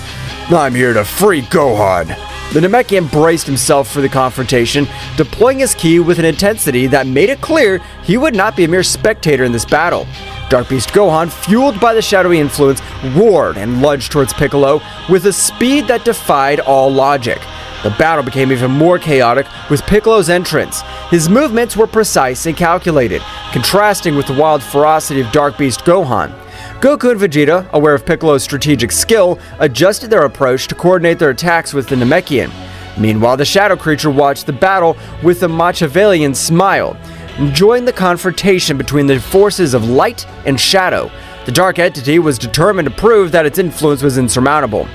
I'm here to free Gohan. The Namekian braced himself for the confrontation, deploying his ki with an intensity that made it clear he would not be a mere spectator in this battle. Dark Beast Gohan, fueled by the shadowy influence, roared and lunged towards Piccolo with a speed that defied all logic. The battle became even more chaotic with Piccolo's entrance. His movements were precise and calculated, contrasting with the wild ferocity of Dark Beast Gohan. Goku and Vegeta, aware of Piccolo's strategic skill, adjusted their approach to coordinate their attacks with the Namekian. Meanwhile, the Shadow Creature watched the battle with a Machiavellian smile, enjoying the confrontation between the forces of light and shadow. The Dark Entity was determined to prove that its influence was insurmountable.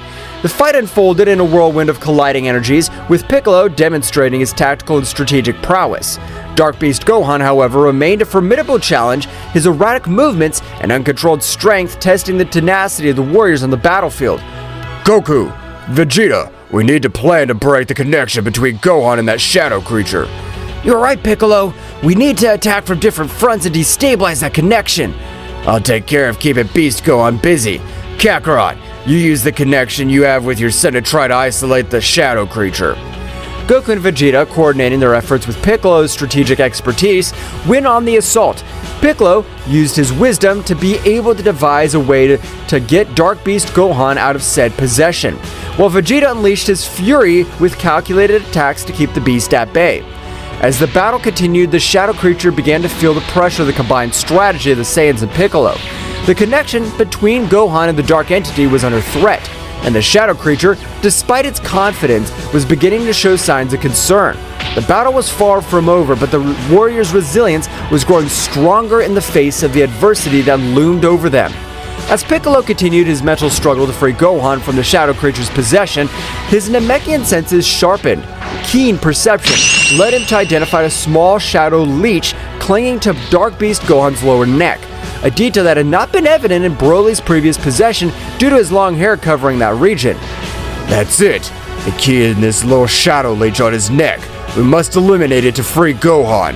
The fight unfolded in a whirlwind of colliding energies, with Piccolo demonstrating his tactical and strategic prowess. Dark Beast Gohan, however, remained a formidable challenge, his erratic movements and uncontrolled strength testing the tenacity of the warriors on the battlefield. Goku, Vegeta, we need to plan to break the connection between Gohan and that shadow creature. You're right, Piccolo. We need to attack from different fronts and destabilize that connection. I'll take care of keeping Beast Gohan busy. Kakarot, you use the connection you have with your son to try to isolate the shadow creature. Goku and Vegeta, coordinating their efforts with Piccolo's strategic expertise, went on the assault. Piccolo used his wisdom to be able to devise a way to get Dark Beast Gohan out of said possession, while Vegeta unleashed his fury with calculated attacks to keep the beast at bay. As the battle continued, the shadow creature began to feel the pressure of the combined strategy of the Saiyans and Piccolo. The connection between Gohan and the Dark Entity was under threat, and the shadow creature, despite its confidence, was beginning to show signs of concern. The battle was far from over, but the warriors' resilience was growing stronger in the face of the adversity that loomed over them. As Piccolo continued his mental struggle to free Gohan from the shadow creature's possession, his Namekian senses sharpened. Keen perception led him to identify a small shadow leech clinging to Dark Beast Gohan's lower neck, a detail that had not been evident in Broly's previous possession due to his long hair covering that region. That's it. The key in this little shadow leech on his neck. We must eliminate it to free Gohan.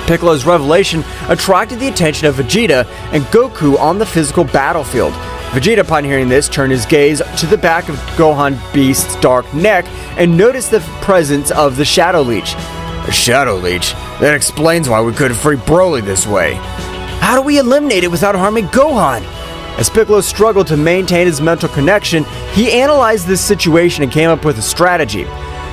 Piccolo's revelation attracted the attention of Vegeta and Goku on the physical battlefield. Vegeta, upon hearing this, turned his gaze to the back of Gohan Beast's dark neck and noticed the presence of the Shadow Leech. A Shadow Leech? That explains why we couldn't free Broly this way. How do we eliminate it without harming Gohan? As Piccolo struggled to maintain his mental connection, he analyzed this situation and came up with a strategy.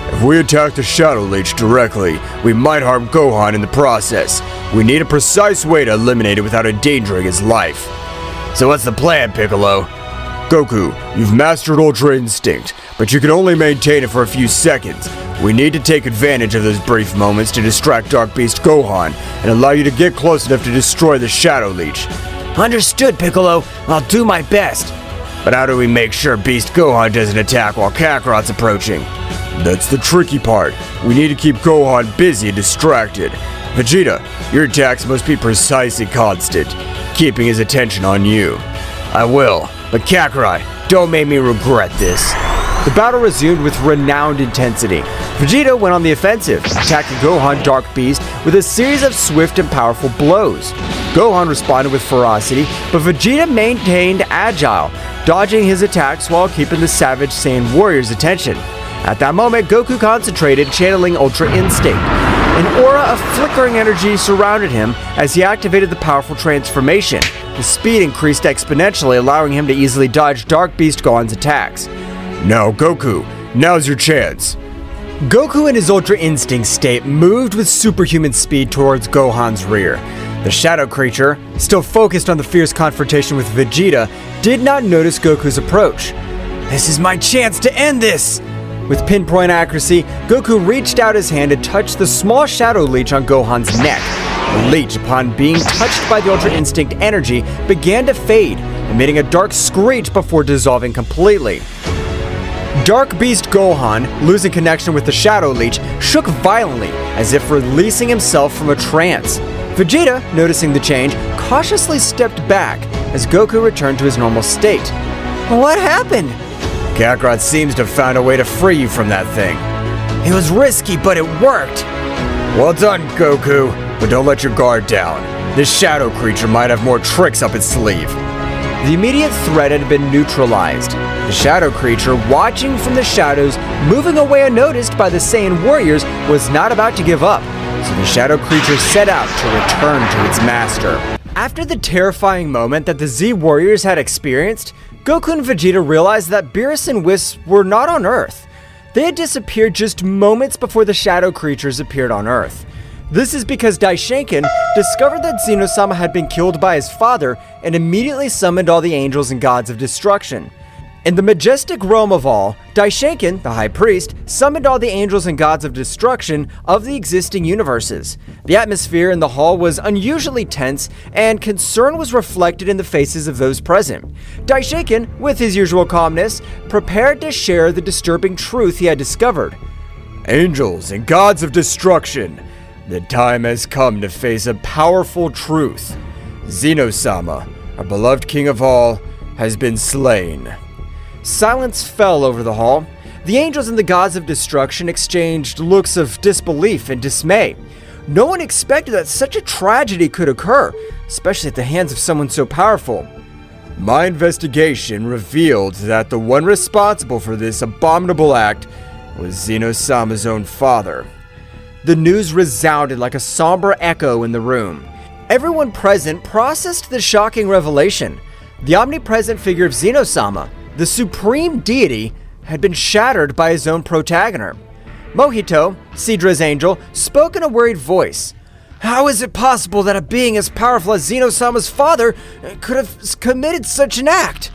If we attack the Shadow Leech directly, we might harm Gohan in the process. We need a precise way to eliminate it without endangering his life. So what's the plan, Piccolo? Goku, you've mastered Ultra Instinct, but you can only maintain it for a few seconds. We need to take advantage of those brief moments to distract Dark Beast Gohan and allow you to get close enough to destroy the Shadow Leech. Understood, Piccolo. I'll do my best. But how do we make sure Beast Gohan doesn't attack while Kakarot's approaching? That's the tricky part. We need to keep Gohan busy and distracted. Vegeta, your attacks must be precise and constant, keeping his attention on you. I will, but Kakarot, don't make me regret this. The battle resumed with renowned intensity. Vegeta went on the offensive, attacking Gohan Dark Beast with a series of swift and powerful blows. Gohan responded with ferocity, but Vegeta maintained agile, dodging his attacks while keeping the savage Saiyan warrior's attention. At that moment, Goku concentrated, channeling Ultra Instinct. An aura of flickering energy surrounded him as he activated the powerful transformation. His speed increased exponentially, allowing him to easily dodge Dark Beast Gohan's attacks. Now, Goku, now's your chance. Goku in his Ultra Instinct state moved with superhuman speed towards Gohan's rear. The shadow creature, still focused on the fierce confrontation with Vegeta, did not notice Goku's approach. This is my chance to end this! With pinpoint accuracy, Goku reached out his hand and touched the small shadow leech on Gohan's neck. The leech, upon being touched by the Ultra Instinct energy, began to fade, emitting a dark screech before dissolving completely. Dark Beast Gohan, losing connection with the Shadow Leech, shook violently, as if releasing himself from a trance. Vegeta, noticing the change, cautiously stepped back as Goku returned to his normal state. What happened? Kakarot seems to have found a way to free you from that thing. It was risky, but it worked. Well done, Goku, but don't let your guard down. This shadow creature might have more tricks up its sleeve. The immediate threat had been neutralized. The shadow creature, watching from the shadows, moving away unnoticed by the Saiyan warriors, was not about to give up, so the shadow creature set out to return to its master. After the terrifying moment that the Z Warriors had experienced, Goku and Vegeta realized that Beerus and Whis were not on Earth. They had disappeared just moments before the shadow creatures appeared on Earth. This is because Daishinkan discovered that Zeno-sama had been killed by his father and immediately summoned all the angels and gods of destruction. In the majestic realm of all, Daishinkan, the High Priest, summoned all the angels and gods of destruction of the existing universes. The atmosphere in the hall was unusually tense, and concern was reflected in the faces of those present. Daishinkan, with his usual calmness, prepared to share the disturbing truth he had discovered. Angels and gods of destruction, the time has come to face a powerful truth. Zeno-sama, our beloved king of all, has been slain. Silence fell over the hall. The angels and the gods of destruction exchanged looks of disbelief and dismay. No one expected that such a tragedy could occur, especially at the hands of someone so powerful. My investigation revealed that the one responsible for this abominable act was Zeno-sama's own father. The news resounded like a somber echo in the room. Everyone present processed the shocking revelation. The omnipresent figure of Zeno-sama, the supreme deity, had been shattered by his own protagonist. Mohito, Sidra's angel, spoke in a worried voice. How is it possible that a being as powerful as Zeno-sama's father could have committed such an act?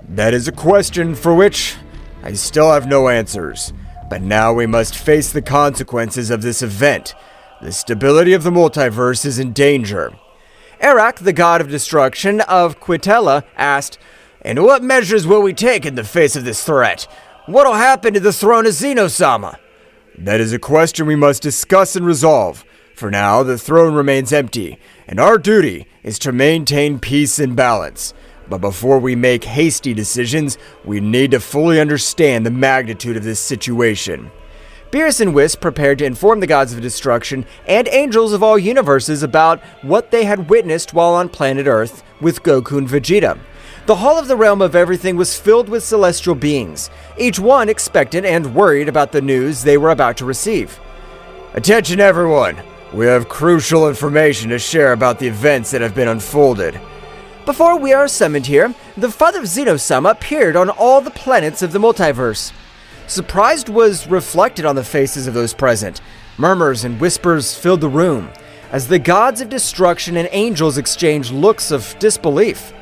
That is a question for which I still have no answers. But now we must face the consequences of this event. The stability of the multiverse is in danger. Arak, the god of destruction of Quitella, asked, "And what measures will we take in the face of this threat? What'll happen to the throne of Zeno-sama?" That is a question we must discuss and resolve. For now, the throne remains empty, and our duty is to maintain peace and balance. But before we make hasty decisions, we need to fully understand the magnitude of this situation. Beerus and Whis prepared to inform the gods of destruction and angels of all universes about what they had witnessed while on planet Earth with Goku and Vegeta. The Hall of the Realm of Everything was filled with celestial beings, each one expectant and worried about the news they were about to receive. Attention everyone! We have crucial information to share about the events that have been unfolded. Before we are summoned here, the father of Zeno-sama appeared on all the planets of the multiverse. Surprise was reflected on the faces of those present. Murmurs and whispers filled the room, as the gods of destruction and angels exchanged looks of disbelief.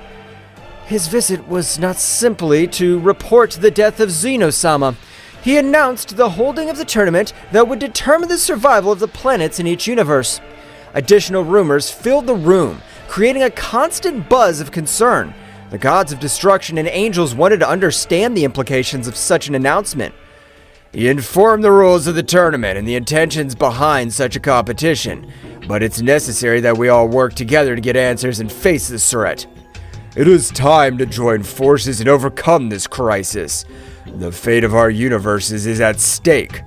His visit was not simply to report the death of Zeno-sama. He announced the holding of the tournament that would determine the survival of the planets in each universe. Additional rumors filled the room, creating a constant buzz of concern. The gods of destruction and angels wanted to understand the implications of such an announcement. He informed the rules of the tournament and the intentions behind such a competition, but it's necessary that we all work together to get answers and face this threat. It is time to join forces and overcome this crisis. The fate of our universes is at stake.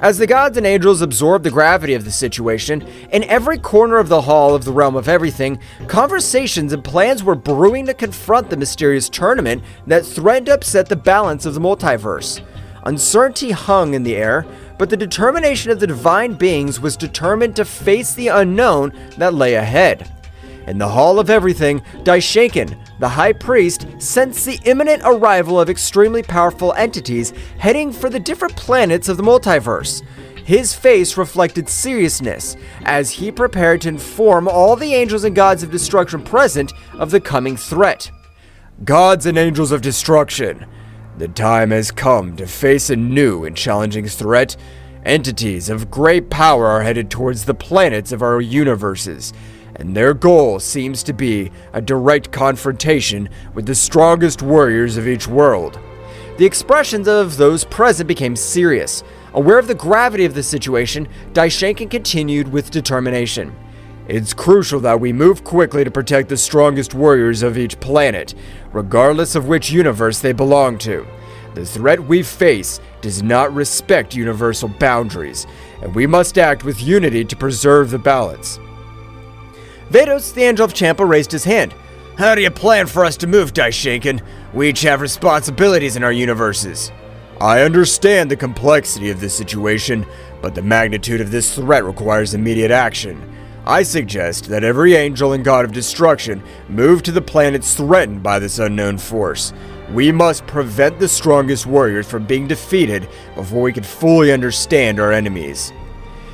As the gods and angels absorbed the gravity of the situation, in every corner of the Hall of the Realm of Everything, conversations and plans were brewing to confront the mysterious tournament that threatened to upset the balance of the multiverse. Uncertainty hung in the air, but the determination of the divine beings was determined to face the unknown that lay ahead. In the Hall of Everything, Daishinkan, the High Priest, sensed the imminent arrival of extremely powerful entities heading for the different planets of the multiverse. His face reflected seriousness as he prepared to inform all the angels and gods of destruction present of the coming threat. Gods and angels of destruction, the time has come to face a new and challenging threat. Entities of great power are headed towards the planets of our universes, and their goal seems to be a direct confrontation with the strongest warriors of each world. The expressions of those present became serious. Aware of the gravity of the situation, Daishinkan continued with determination. It's crucial that we move quickly to protect the strongest warriors of each planet, regardless of which universe they belong to. The threat we face does not respect universal boundaries, and we must act with unity to preserve the balance. Vados, the Angel of Champa, raised his hand. How do you plan for us to move, Daishinkan? We each have responsibilities in our universes. I understand the complexity of this situation, but the magnitude of this threat requires immediate action. I suggest that every angel and god of destruction move to the planets threatened by this unknown force. We must prevent the strongest warriors from being defeated before we can fully understand our enemies.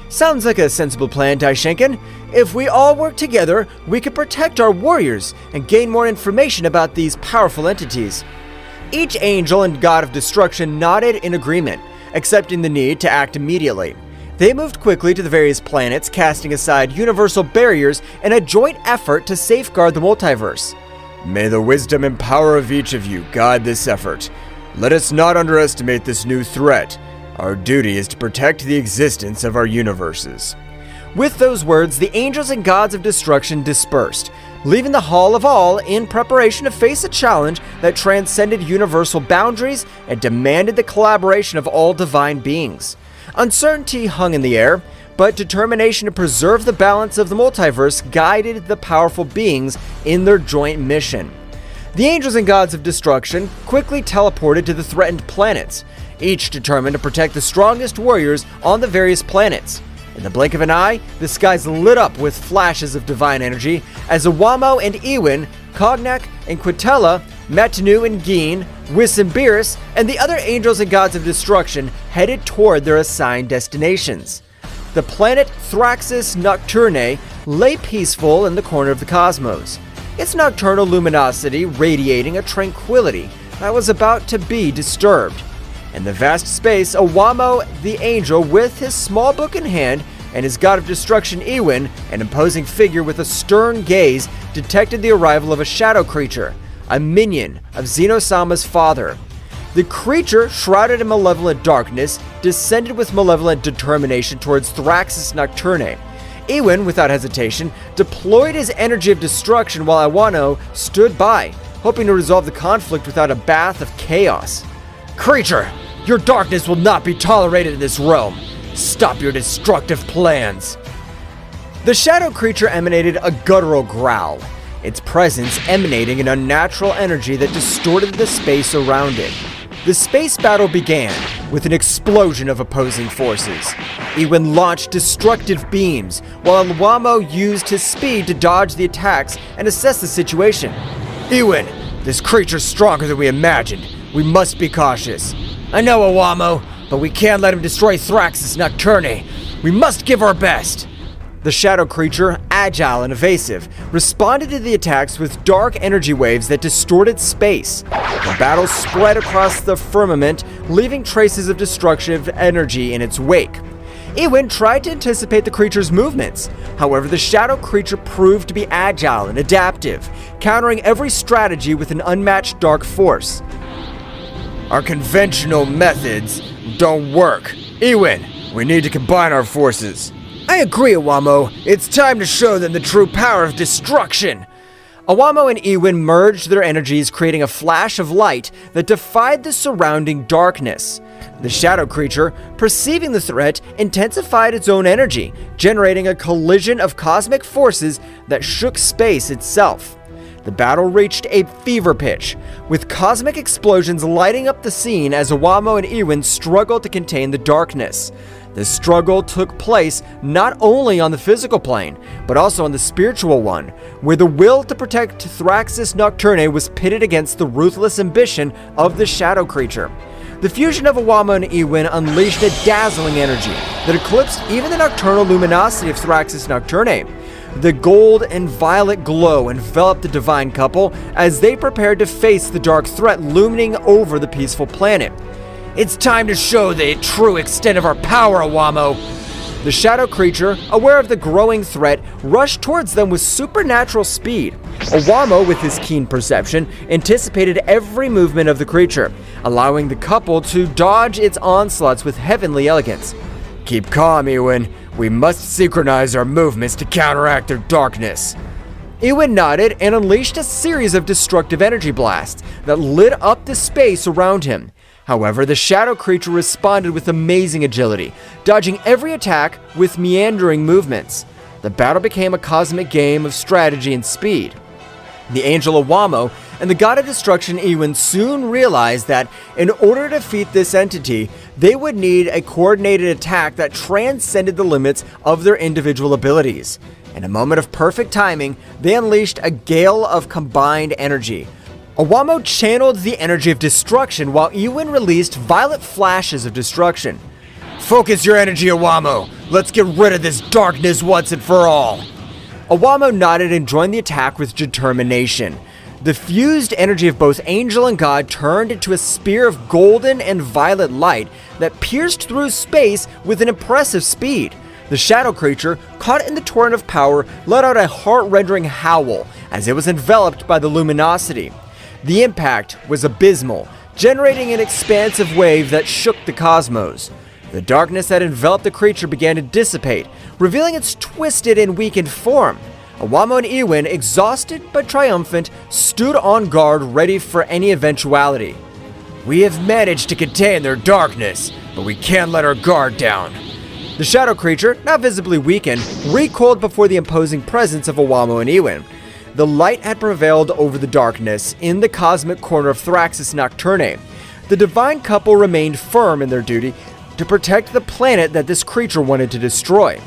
Sounds like a sensible plan, Taishenkin. If we all work together, we can protect our warriors and gain more information about these powerful entities. Each angel and god of destruction nodded in agreement, accepting the need to act immediately. They moved quickly to the various planets, casting aside universal barriers in a joint effort to safeguard the multiverse. May the wisdom and power of each of you guide this effort. Let us not underestimate this new threat. Our duty is to protect the existence of our universes. With those words, the angels and gods of destruction dispersed, leaving the Hall of All in preparation to face a challenge that transcended universal boundaries and demanded the collaboration of all divine beings. Uncertainty hung in the air, but determination to preserve the balance of the multiverse guided the powerful beings in their joint mission. The angels and gods of destruction quickly teleported to the threatened planets, each determined to protect the strongest warriors on the various planets. In the blink of an eye, the skies lit up with flashes of divine energy as Awamo and Ewin, Cognac and Quintella, Matanu and Geen, Whis and Beerus, and the other angels and gods of destruction headed toward their assigned destinations. The planet Thraxis Nocturnae lay peaceful in the corner of the cosmos, its nocturnal luminosity radiating a tranquility that was about to be disturbed. In the vast space, Awamo the angel, with his small book in hand, and his god of destruction Ewin, an imposing figure with a stern gaze, detected the arrival of a shadow creature, a minion of Zeno-sama's father. The creature, shrouded in malevolent darkness, descended with malevolent determination towards Thraxis Nocturnae. Ewin, without hesitation, deployed his energy of destruction while Awano stood by, hoping to resolve the conflict without a bath of chaos. Creature, your darkness will not be tolerated in this realm. Stop your destructive plans. The shadow creature emanated a guttural growl, its presence emanating an unnatural energy that distorted the space around it. The space battle began with an explosion of opposing forces. Ewin launched destructive beams, while Awamo used his speed to dodge the attacks and assess the situation. Ewin, this creature's stronger than we imagined. We must be cautious. I know, Awamo, but we can't let him destroy Thraxis Nocturnae. We must give our best. The shadow creature, agile and evasive, responded to the attacks with dark energy waves that distorted space. The battle spread across the firmament, leaving traces of destructive energy in its wake. Ewin tried to anticipate the creature's movements. However, the shadow creature proved to be agile and adaptive, countering every strategy with an unmatched dark force. Our conventional methods don't work. Ewin, we need to combine our forces. I agree, Awamo. It's time to show them the true power of destruction. Awamo and Ewin merged their energies, creating a flash of light that defied the surrounding darkness. The shadow creature, perceiving the threat, intensified its own energy, generating a collision of cosmic forces that shook space itself. The battle reached a fever pitch, with cosmic explosions lighting up the scene as Awamo and Ewin struggled to contain the darkness. The struggle took place not only on the physical plane, but also on the spiritual one, where the will to protect Thraxis Nocturnae was pitted against the ruthless ambition of the shadow creature. The fusion of Awamo and Ewin unleashed a dazzling energy that eclipsed even the nocturnal luminosity of Thraxis Nocturnae. The gold and violet glow enveloped the divine couple as they prepared to face the dark threat looming over the peaceful planet. It's time to show the true extent of our power, Awamo. The shadow creature, aware of the growing threat, rushed towards them with supernatural speed. Awamo, with his keen perception, anticipated every movement of the creature, allowing the couple to dodge its onslaughts with heavenly elegance. Keep calm, Ewin. We must synchronize our movements to counteract their darkness. Ewin nodded and unleashed a series of destructive energy blasts that lit up the space around him. However, the shadow creature responded with amazing agility, dodging every attack with meandering movements. The battle became a cosmic game of strategy and speed. The Angel Awamo and the God of Destruction Iwin soon realized that in order to defeat this entity, they would need a coordinated attack that transcended the limits of their individual abilities. In a moment of perfect timing, they unleashed a gale of combined energy. Awamo channeled the energy of destruction while Iwin released violet flashes of destruction. Focus your energy, Awamo. Let's get rid of this darkness once and for all. Awamo nodded and joined the attack with determination. The fused energy of both Angel and God turned into a spear of golden and violet light that pierced through space with an impressive speed. The shadow creature, caught in the torrent of power, let out a heart-rending howl as it was enveloped by the luminosity. The impact was abysmal, generating an expansive wave that shook the cosmos. The darkness that enveloped the creature began to dissipate, revealing its twisted and weakened form. Awamo and Iwin, exhausted but triumphant, stood on guard ready for any eventuality. We have managed to contain their darkness, but we can't let our guard down. The shadow creature, now visibly weakened, recoiled before the imposing presence of Awamo and Iwin. The light had prevailed over the darkness in the cosmic corner of Thraxis Nocturne. The divine couple remained firm in their duty to protect the planet that this creature wanted to destroy.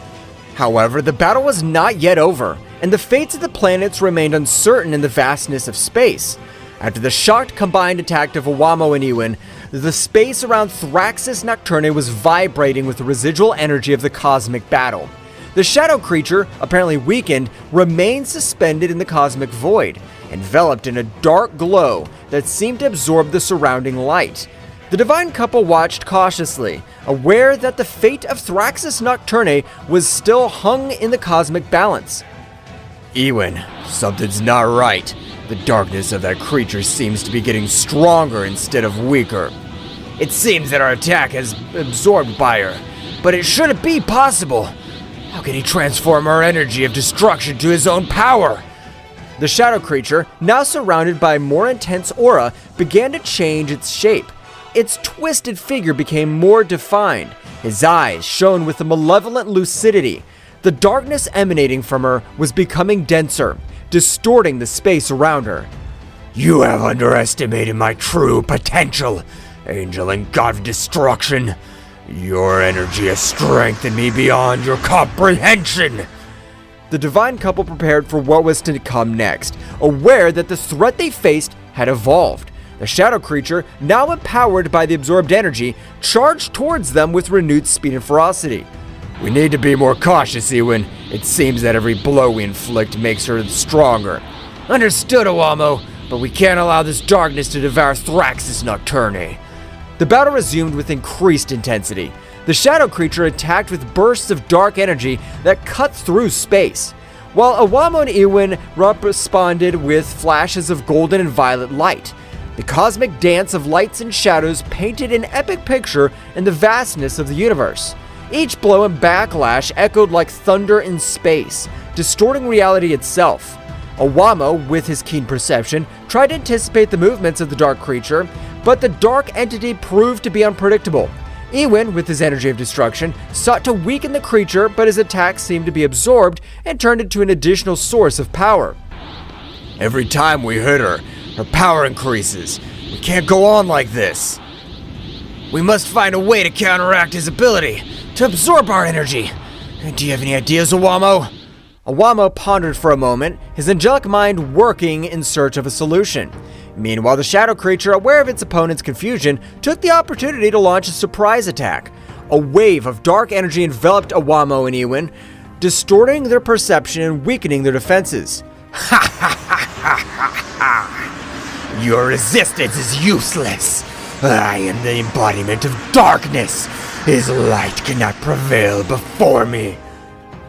However, the battle was not yet over, and the fates of the planets remained uncertain in the vastness of space. After the shocked combined attack of Awamo and Iwin, the space around Thraxis Nocturne was vibrating with the residual energy of the cosmic battle. The shadow creature, apparently weakened, remained suspended in the cosmic void, enveloped in a dark glow that seemed to absorb the surrounding light. The divine couple watched cautiously, aware that the fate of Thraxis Nocturne was still hung in the cosmic balance. Iwin, something's not right. The darkness of that creature seems to be getting stronger instead of weaker. It seems that our attack has absorbed by her, but it shouldn't be possible. How can he transform our energy of destruction to his own power? The shadow creature, now surrounded by a more intense aura, began to change its shape. Its twisted figure became more defined. His eyes shone with a malevolent lucidity. The darkness emanating from her was becoming denser, distorting the space around her. You have underestimated my true potential, Angel and God of Destruction. Your energy has strengthened me beyond your comprehension. The divine couple prepared for what was to come next, aware that the threat they faced had evolved. The shadow creature, now empowered by the absorbed energy, charged towards them with renewed speed and ferocity. We need to be more cautious, Iwin. It seems that every blow we inflict makes her stronger. Understood, Awamo, but we can't allow this darkness to devour Thraxis Nocturne. The battle resumed with increased intensity. The shadow creature attacked with bursts of dark energy that cut through space, while Awamo and Iwin responded with flashes of golden and violet light. The cosmic dance of lights and shadows painted an epic picture in the vastness of the universe. Each blow and backlash echoed like thunder in space, distorting reality itself. Awamo, with his keen perception, tried to anticipate the movements of the dark creature, but the dark entity proved to be unpredictable. Iwin, with his energy of destruction, sought to weaken the creature, but his attacks seemed to be absorbed and turned into an additional source of power. Every time we hit her, her power increases. We can't go on like this. We must find a way to counteract his ability to absorb our energy. Do you have any ideas, Awamo? Awamo pondered for a moment, his angelic mind working in search of a solution. Meanwhile, the shadow creature, aware of its opponent's confusion, took the opportunity to launch a surprise attack. A wave of dark energy enveloped Awamo and Iwin, distorting their perception and weakening their defenses. Ha ha ha ha ha ha! Your resistance is useless. I am the embodiment of darkness. His light cannot prevail before me.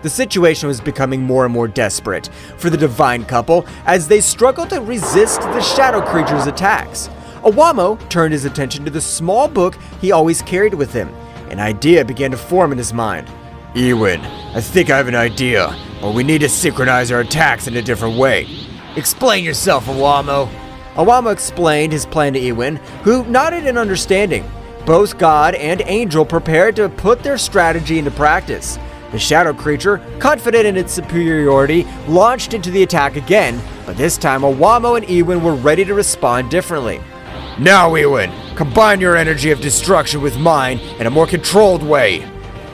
The situation was becoming more and more desperate for the divine couple as they struggled to resist the shadow creature's attacks. Awamo turned his attention to the small book he always carried with him. An idea began to form in his mind. Iwin, I think I have an idea, but we need to synchronize our attacks in a different way. Explain yourself, Awamo. Awamo explained his plan to Iwin, who nodded in understanding. Both God and Angel prepared to put their strategy into practice. The shadow creature, confident in its superiority, launched into the attack again, but this time Awamo and Ewin were ready to respond differently. Now, Ewin, combine your energy of destruction with mine in a more controlled way.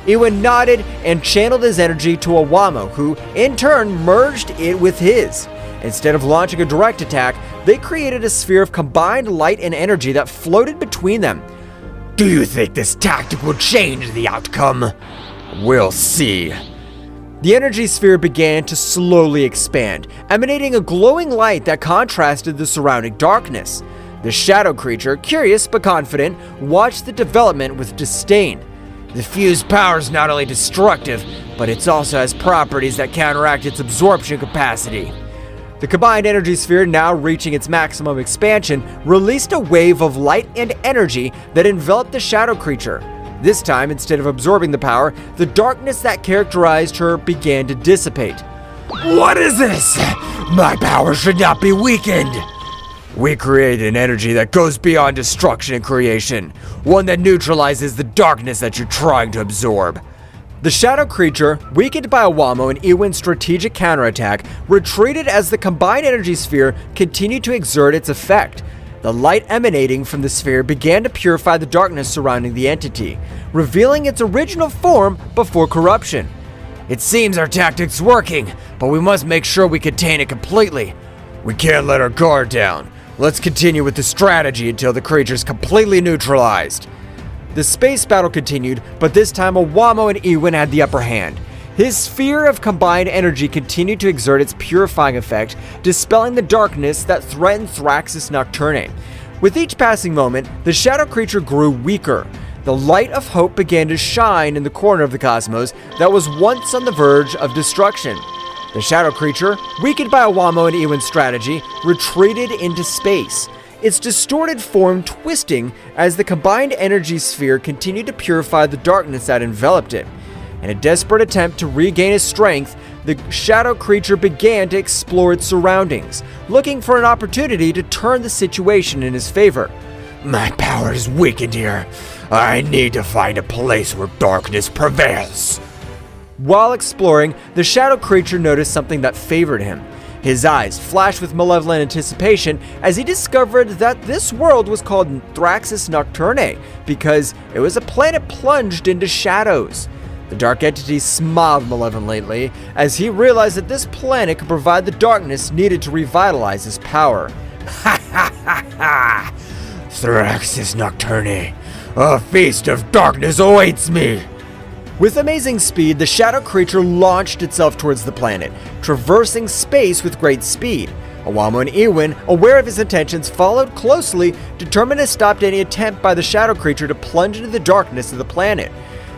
Ewin nodded and channeled his energy to Awamo, who, in turn, merged it with his. Instead of launching a direct attack, they created a sphere of combined light and energy that floated between them. Do you think this tactic will change the outcome? We'll see. The energy sphere began to slowly expand, emanating a glowing light that contrasted the surrounding darkness. The shadow creature, curious but confident, watched the development with disdain. The fused power is not only destructive, but it also has properties that counteract its absorption capacity. The combined energy sphere, now reaching its maximum expansion, released a wave of light and energy that enveloped the shadow creature. This time, instead of absorbing the power, the darkness that characterized her began to dissipate. What is this? My power should not be weakened. We create an energy that goes beyond destruction and creation, one that neutralizes the darkness that you're trying to absorb. The shadow creature, weakened by Awamo and Ewin's strategic counterattack, retreated as the combined energy sphere continued to exert its effect. The light emanating from the sphere began to purify the darkness surrounding the entity, revealing its original form before corruption. It seems our tactic's working, but we must make sure we contain it completely. We can't let our guard down. Let's continue with the strategy until the creature's completely neutralized. The space battle continued, but this time Awamo and Ewin had the upper hand. His sphere of combined energy continued to exert its purifying effect, dispelling the darkness that threatened Thraxus Nocturne. With each passing moment, the shadow creature grew weaker. The light of hope began to shine in the corner of the cosmos that was once on the verge of destruction. The shadow creature, weakened by Awamo and Ewin's strategy, retreated into space, its distorted form twisting as the combined energy sphere continued to purify the darkness that enveloped it. In a desperate attempt to regain his strength, the shadow creature began to explore its surroundings, looking for an opportunity to turn the situation in his favor. My power is weakened here. I need to find a place where darkness prevails. While exploring, the shadow creature noticed something that favored him. His eyes flashed with malevolent anticipation as he discovered that this world was called Thraxus Nocturne because it was a planet plunged into shadows. The dark entity smiled malevolently as he realized that this planet could provide the darkness needed to revitalize his power. Ha ha ha ha! Thraxus Nocturne, a feast of darkness awaits me! With amazing speed, the shadow creature launched itself towards the planet, traversing space with great speed. Awamo and Ewin, aware of his intentions, followed closely, determined to stop any attempt by the shadow creature to plunge into the darkness of the planet.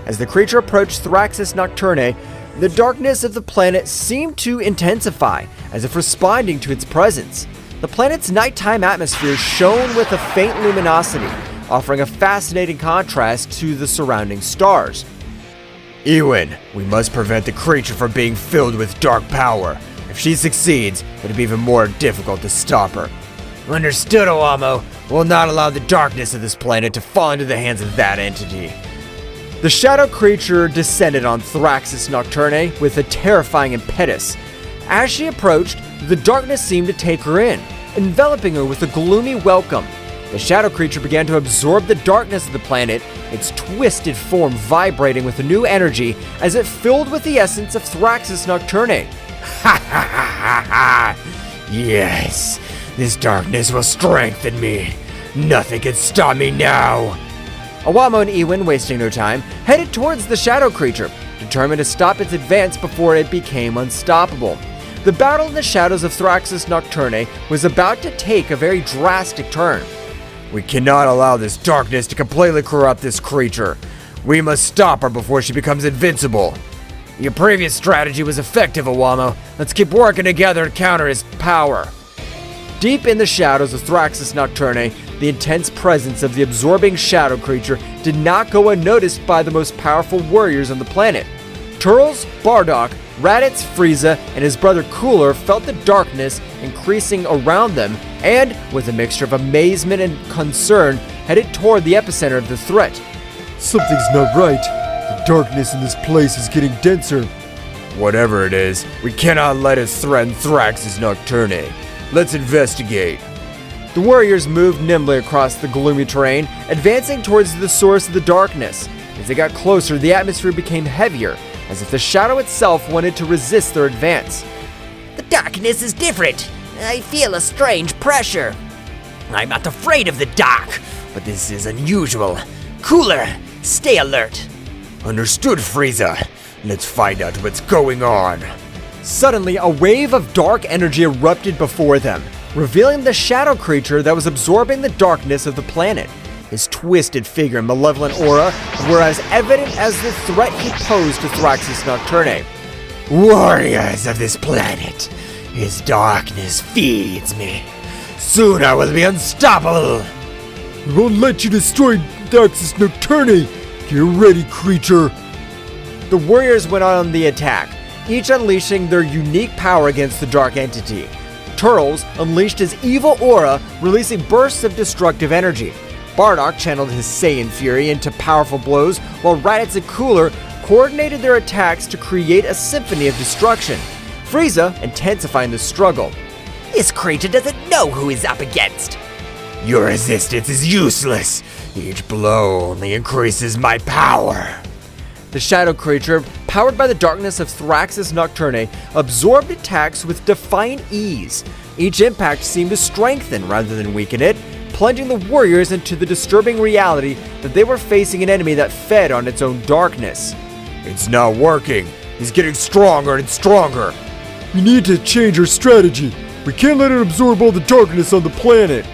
As the creature approached Thraxus Nocturne, the darkness of the planet seemed to intensify, as if responding to its presence. The planet's nighttime atmosphere shone with a faint luminosity, offering a fascinating contrast to the surrounding stars. Ewin, we must prevent the creature from being filled with dark power. If she succeeds, it'll be even more difficult to stop her. Understood, Awamo. We'll not allow the darkness of this planet to fall into the hands of that entity. The shadow creature descended on Thraxus Nocturne with a terrifying impetus. As she approached, the darkness seemed to take her in, enveloping her with a gloomy welcome. The shadow creature began to absorb the darkness of the planet, its twisted form vibrating with a new energy as it filled with the essence of Thraxus Nocturne. Ha ha ha ha! Yes, this darkness will strengthen me. Nothing can stop me now. Awamo and Ewin, wasting no time, headed towards the shadow creature, determined to stop its advance before it became unstoppable. The battle in the shadows of Thraxus Nocturne was about to take a very drastic turn. We cannot allow this darkness to completely corrupt this creature. We must stop her before she becomes invincible. Your previous strategy was effective, Awamo. Let's keep working together to counter his power. Deep in the shadows of Thraxus Nocturne, the intense presence of the absorbing shadow creature did not go unnoticed by the most powerful warriors on the planet. Turles, Bardock, Raditz, Frieza, and his brother Cooler felt the darkness increasing around them and, with a mixture of amazement and concern, headed toward the epicenter of the threat. Something's not right. The darkness in this place is getting denser. Whatever it is, we cannot let it threaten Thrax's Nocturne. Let's investigate. The warriors moved nimbly across the gloomy terrain, advancing towards the source of the darkness. As they got closer, the atmosphere became heavier, as if the shadow itself wanted to resist their advance. The darkness is different. I feel a strange pressure. I'm not afraid of the dark, but this is unusual. Cooler, stay alert. Understood, Frieza. Let's find out what's going on. Suddenly, a wave of dark energy erupted before them, revealing the shadow creature that was absorbing the darkness of the planet. His twisted figure and malevolent aura were as evident as the threat he posed to Thrax's Nocturne. Warriors of this planet, his darkness feeds me. Soon I will be unstoppable. We won't let you destroy Thrax's Nocturne. Get ready, creature. The warriors went on the attack, each unleashing their unique power against the dark entity. Turles unleashed his evil aura, releasing bursts of destructive energy. Bardock channeled his Saiyan fury into powerful blows, while Raditz and Cooler coordinated their attacks to create a symphony of destruction. Frieza intensifying the struggle. This creature doesn't know who he's up against. Your resistance is useless. Each blow only increases my power. The shadow creature, powered by the darkness of Thrax's Nocturne, absorbed attacks with defiant ease. Each impact seemed to strengthen rather than weaken it, plunging the warriors into the disturbing reality that they were facing an enemy that fed on its own darkness. It's not working. He's getting stronger and stronger. We need to change our strategy. We can't let it absorb all the darkness on the planet.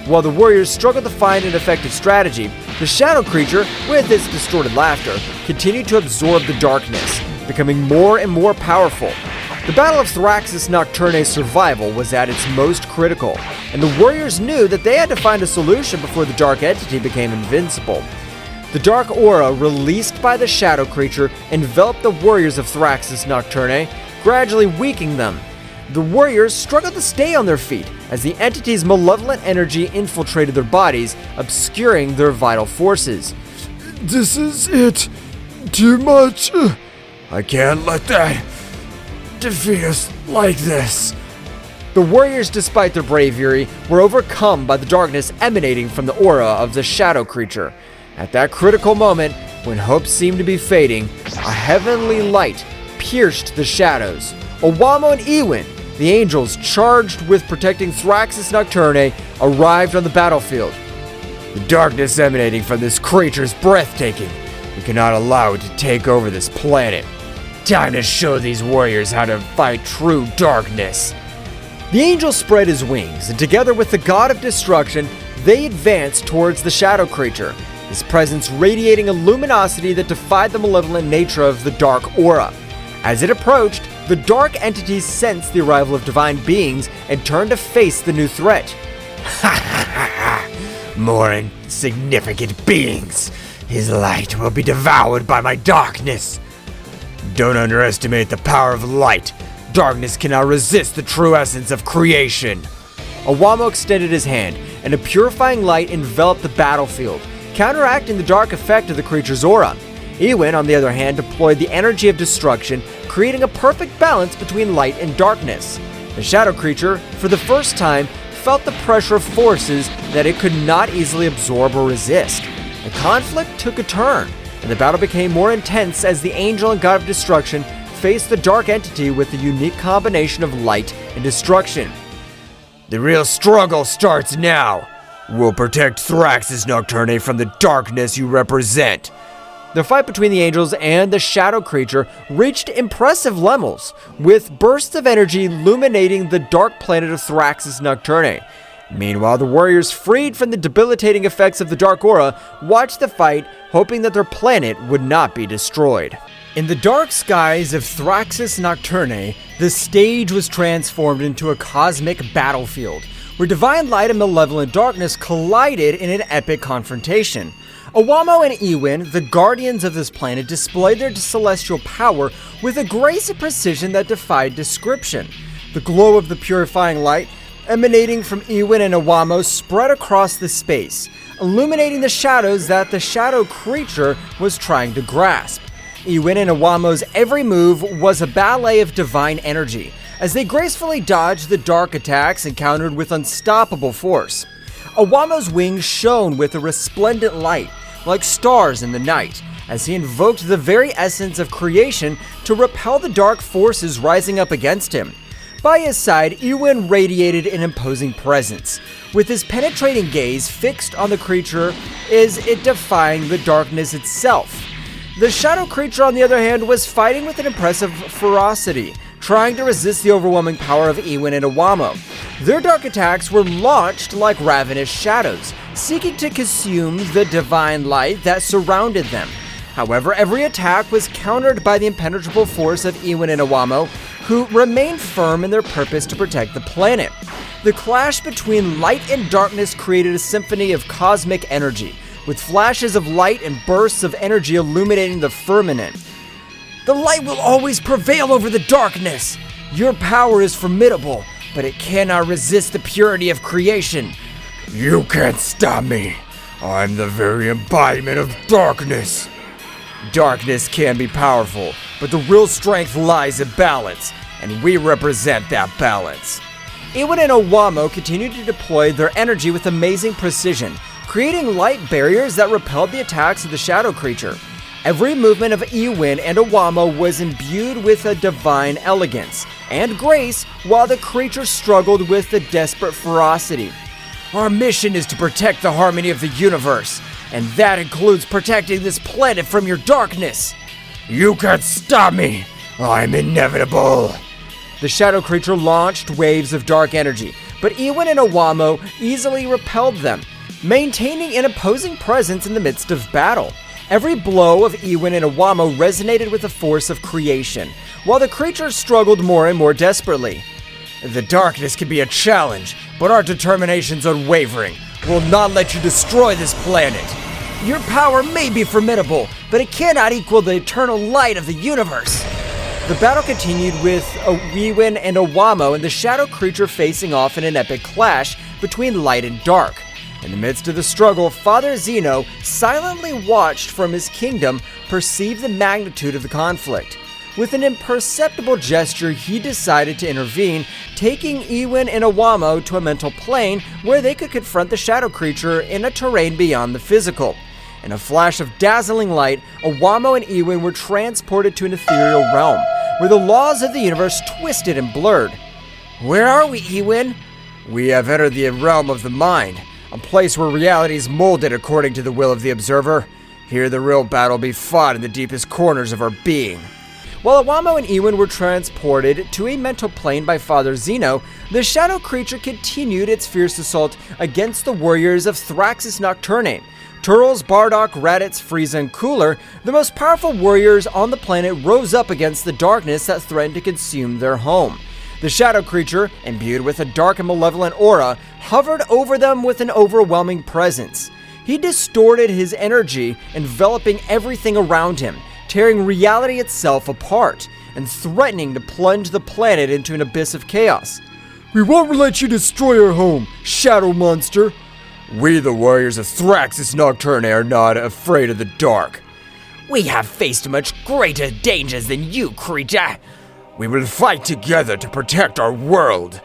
While the warriors struggled to find an effective strategy, the shadow creature, with its distorted laughter, continued to absorb the darkness, becoming more and more powerful. The Battle of Thrax's Nocturne's survival was at its most critical, and the warriors knew that they had to find a solution before the dark entity became invincible. The dark aura released by the shadow creature enveloped the warriors of Thrax's Nocturne, gradually weakening them. The warriors struggled to stay on their feet as the entity's malevolent energy infiltrated their bodies, obscuring their vital forces. This is it. Too much. I can't let that defeat us like this. The warriors, despite their bravery, were overcome by the darkness emanating from the aura of the shadow creature. At that critical moment, when hope seemed to be fading, a heavenly light pierced the shadows. Owamo and Ewin, the angels charged with protecting Thrax's Nocturne, arrived on the battlefield. The darkness emanating from this creature is breathtaking. We cannot allow it to take over this planet. Time to show these warriors how to fight true darkness. The angel spread his wings, and together with the god of destruction, they advanced towards the shadow creature, his presence radiating a luminosity that defied the malevolent nature of the dark aura. As it approached, the dark entities sensed the arrival of divine beings and turned to face the new threat. Ha ha ha ha! More insignificant beings. His light will be devoured by my darkness. Don't underestimate the power of light. Darkness cannot resist the true essence of creation. Owamo extended his hand, and a purifying light enveloped the battlefield, counteracting the dark effect of the creature's aura. Ewin, on the other hand, deployed the energy of destruction, creating a perfect balance between light and darkness. The shadow creature, for the first time, felt the pressure of forces that it could not easily absorb or resist. The conflict took a turn, and the battle became more intense as the angel and god of destruction faced the dark entity with a unique combination of light and destruction. The real struggle starts now. We'll protect Thrax's Nocturne from the darkness you represent. The fight between the angels and the shadow creature reached impressive levels, with bursts of energy illuminating the dark planet of Thrax's Nocturne. Meanwhile, the warriors, freed from the debilitating effects of the dark aura, watched the fight, hoping that their planet would not be destroyed. In the dark skies of Thrax's Nocturne, the stage was transformed into a cosmic battlefield, where divine light and malevolent darkness collided in an epic confrontation. Owamo and Ewin, the guardians of this planet, displayed their celestial power with a grace and precision that defied description. The glow of the purifying light emanating from Ewin and Owamo spread across the space, illuminating the shadows that the shadow creature was trying to grasp. Iwin and Awamo's every move was a ballet of divine energy, as they gracefully dodged the dark attacks encountered with unstoppable force. Awamo's wings shone with a resplendent light, like stars in the night, as he invoked the very essence of creation to repel the dark forces rising up against him. By his side, Iwin radiated an imposing presence, with his penetrating gaze fixed on the creature as it defying the darkness itself. The shadow creature, on the other hand, was fighting with an impressive ferocity, trying to resist the overwhelming power of Iwin and Awamo. Their dark attacks were launched like ravenous shadows, seeking to consume the divine light that surrounded them. However, every attack was countered by the impenetrable force of Iwin and Awamo, who remained firm in their purpose to protect the planet. The clash between light and darkness created a symphony of cosmic energy, with flashes of light and bursts of energy illuminating the firmament. The light will always prevail over the darkness. Your power is formidable, but it cannot resist the purity of creation. You can't stop me. I'm the very embodiment of darkness. Darkness can be powerful, but the real strength lies in balance, and we represent that balance. Iwin and Awamo continued to deploy their energy with amazing precision, creating light barriers that repelled the attacks of the shadow creature. Every movement of Iwin and Awamo was imbued with a divine elegance and grace, while the creature struggled with a desperate ferocity. Our mission is to protect the harmony of the universe, and that includes protecting this planet from your darkness. You can't stop me. I'm inevitable. The shadow creature launched waves of dark energy, but Iwin and Awamo easily repelled them, maintaining an opposing presence in the midst of battle. Every blow of Iwin and Awamo resonated with the force of creation, while the creature struggled more and more desperately. The darkness can be a challenge, but our determination's unwavering. We'll not let you destroy this planet. Your power may be formidable, but it cannot equal the eternal light of the universe. The battle continued with Iwin and Awamo and the shadow creature facing off in an epic clash between light and dark. In the midst of the struggle, Father Zeno silently watched from his kingdom, perceived the magnitude of the conflict. With an imperceptible gesture, he decided to intervene, taking Iwin and Awamo to a mental plane where they could confront the shadow creature in a terrain beyond the physical. In a flash of dazzling light, Awamo and Iwin were transported to an ethereal realm, where the laws of the universe twisted and blurred. Where are we, Iwin? We have entered the realm of the mind, a place where reality is molded according to the will of the observer. Here the real battle be fought in the deepest corners of our being. While Awamo and Iwin were transported to a mental plane by Father Zeno, the shadow creature continued its fierce assault against the warriors of Thraxus Nocturne. Turles, Bardock, Raditz, Frieza, and Cooler, the most powerful warriors on the planet, rose up against the darkness that threatened to consume their home. The shadow creature, imbued with a dark and malevolent aura, hovered over them with an overwhelming presence. He distorted his energy, enveloping everything around him, tearing reality itself apart, and threatening to plunge the planet into an abyss of chaos. We won't let you destroy our home, shadow monster. We, the warriors of Thraxus Nocturne, are not afraid of the dark. We have faced much greater dangers than you, creature. We will fight together to protect our world.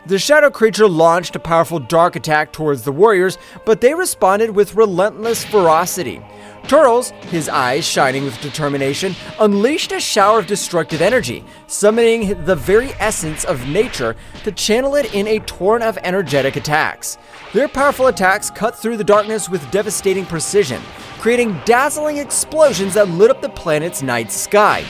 The shadow creature launched a powerful dark attack towards the warriors, but they responded with relentless ferocity. Turles, his eyes shining with determination, unleashed a shower of destructive energy, summoning the very essence of nature to channel it in a torrent of energetic attacks. Their powerful attacks cut through the darkness with devastating precision, creating dazzling explosions that lit up the planet's night sky.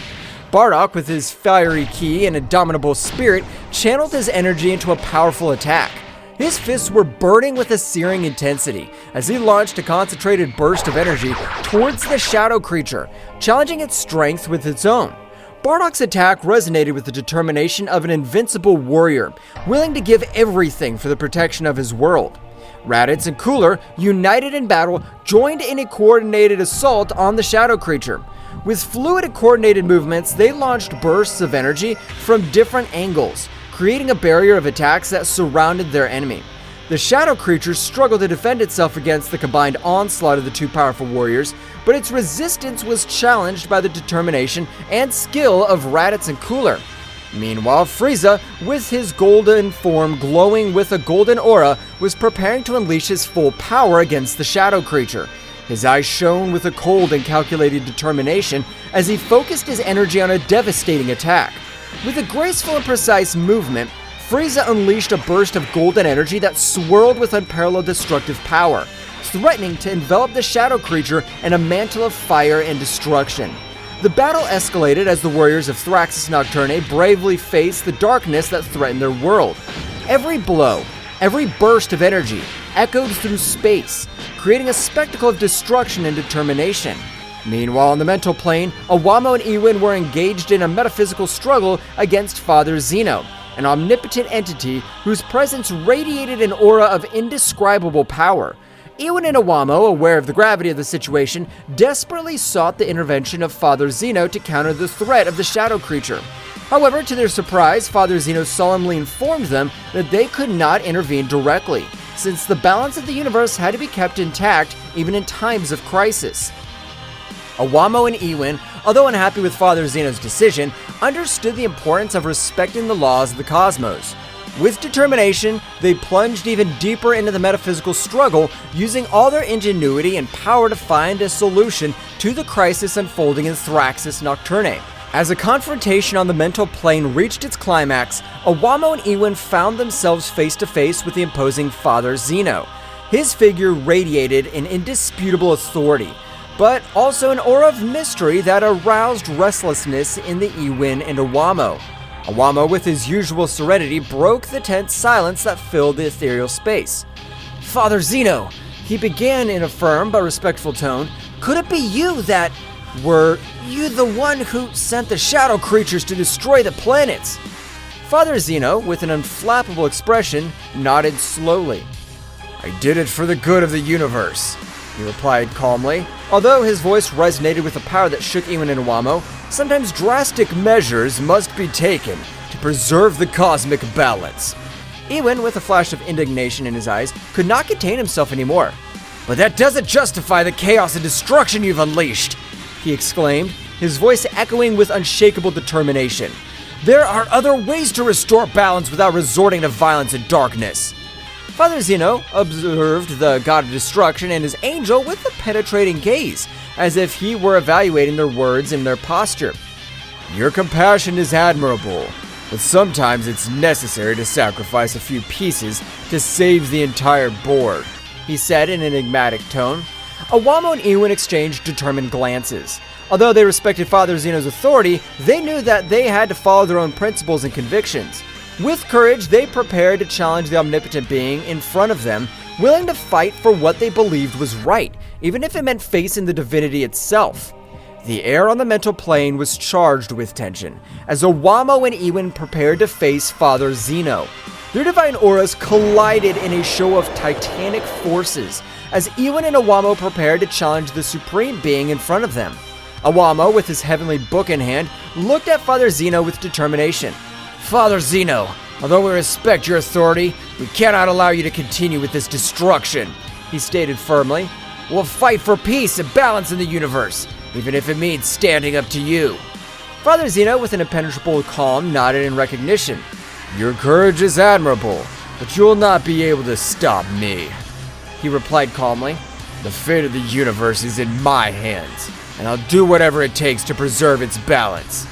Bardock, with his fiery ki and indomitable spirit, channeled his energy into a powerful attack. His fists were burning with a searing intensity as he launched a concentrated burst of energy towards the shadow creature, challenging its strength with its own. Bardock's attack resonated with the determination of an invincible warrior, willing to give everything for the protection of his world. Raditz and Cooler, united in battle, joined in a coordinated assault on the shadow creature. With fluid and coordinated movements, they launched bursts of energy from different angles, creating a barrier of attacks that surrounded their enemy. The shadow creature struggled to defend itself against the combined onslaught of the two powerful warriors, but its resistance was challenged by the determination and skill of Raditz and Cooler. Meanwhile, Frieza, with his golden form glowing with a golden aura, was preparing to unleash his full power against the shadow creature. His eyes shone with a cold and calculated determination as he focused his energy on a devastating attack. With a graceful and precise movement, Frieza unleashed a burst of golden energy that swirled with unparalleled destructive power, threatening to envelop the shadow creature in a mantle of fire and destruction. The battle escalated as the warriors of Thraxus Nocturne bravely faced the darkness that threatened their world. Every blow, every burst of energy echoed through space, creating a spectacle of destruction and determination. Meanwhile, on the mental plane, Awamo and Ewin were engaged in a metaphysical struggle against Father Zeno, an omnipotent entity whose presence radiated an aura of indescribable power. Ewin and Awamo, aware of the gravity of the situation, desperately sought the intervention of Father Zeno to counter the threat of the shadow creature. However, to their surprise, Father Zeno solemnly informed them that they could not intervene directly, since the balance of the universe had to be kept intact even in times of crisis. Awamo and Ewin, although unhappy with Father Zeno's decision, understood the importance of respecting the laws of the cosmos. With determination, they plunged even deeper into the metaphysical struggle, using all their ingenuity and power to find a solution to the crisis unfolding in Thraxus Nocturne. As a confrontation on the mental plane reached its climax, Awamo and Ewin found themselves face to face with the imposing Father Zeno. His figure radiated an indisputable authority, but also an aura of mystery that aroused restlessness in the Ewin and Awamo. Awamo, with his usual serenity, broke the tense silence that filled the ethereal space. "Father Zeno," he began in a firm but respectful tone, "could it be you that... were you the one who sent the shadow creatures to destroy the planets?" Father Zeno, with an unflappable expression, nodded slowly. "I did it for the good of the universe," he replied calmly. Although his voice resonated with a power that shook Ewin and Awamo, sometimes drastic measures must be taken to preserve the cosmic balance. Ewin, with a flash of indignation in his eyes, could not contain himself anymore. "But that doesn't justify the chaos and destruction you've unleashed!" he exclaimed, his voice echoing with unshakable determination. "There are other ways to restore balance without resorting to violence and darkness." Father Zeno observed the god of destruction and his angel with a penetrating gaze, as if he were evaluating their words and their posture. "Your compassion is admirable, but sometimes it's necessary to sacrifice a few pieces to save the entire board," he said in an enigmatic tone. Awamo and Ewin exchanged determined glances. Although they respected Father Zeno's authority, they knew that they had to follow their own principles and convictions. With courage, they prepared to challenge the omnipotent being in front of them, willing to fight for what they believed was right, even if it meant facing the divinity itself. The air on the mental plane was charged with tension, as Awamo and Ewin prepared to face Father Zeno. Their divine auras collided in a show of titanic forces, as Ewin and Awamo prepared to challenge the supreme being in front of them. Awamo, with his heavenly book in hand, looked at Father Zeno with determination. "Father Zeno, although we respect your authority, we cannot allow you to continue with this destruction," he stated firmly. "We'll fight for peace and balance in the universe, even if it means standing up to you." Father Zeno, with an impenetrable calm, nodded in recognition. "Your courage is admirable, but you will not be able to stop me," he replied calmly. "The fate of the universe is in my hands, and I'll do whatever it takes to preserve its balance."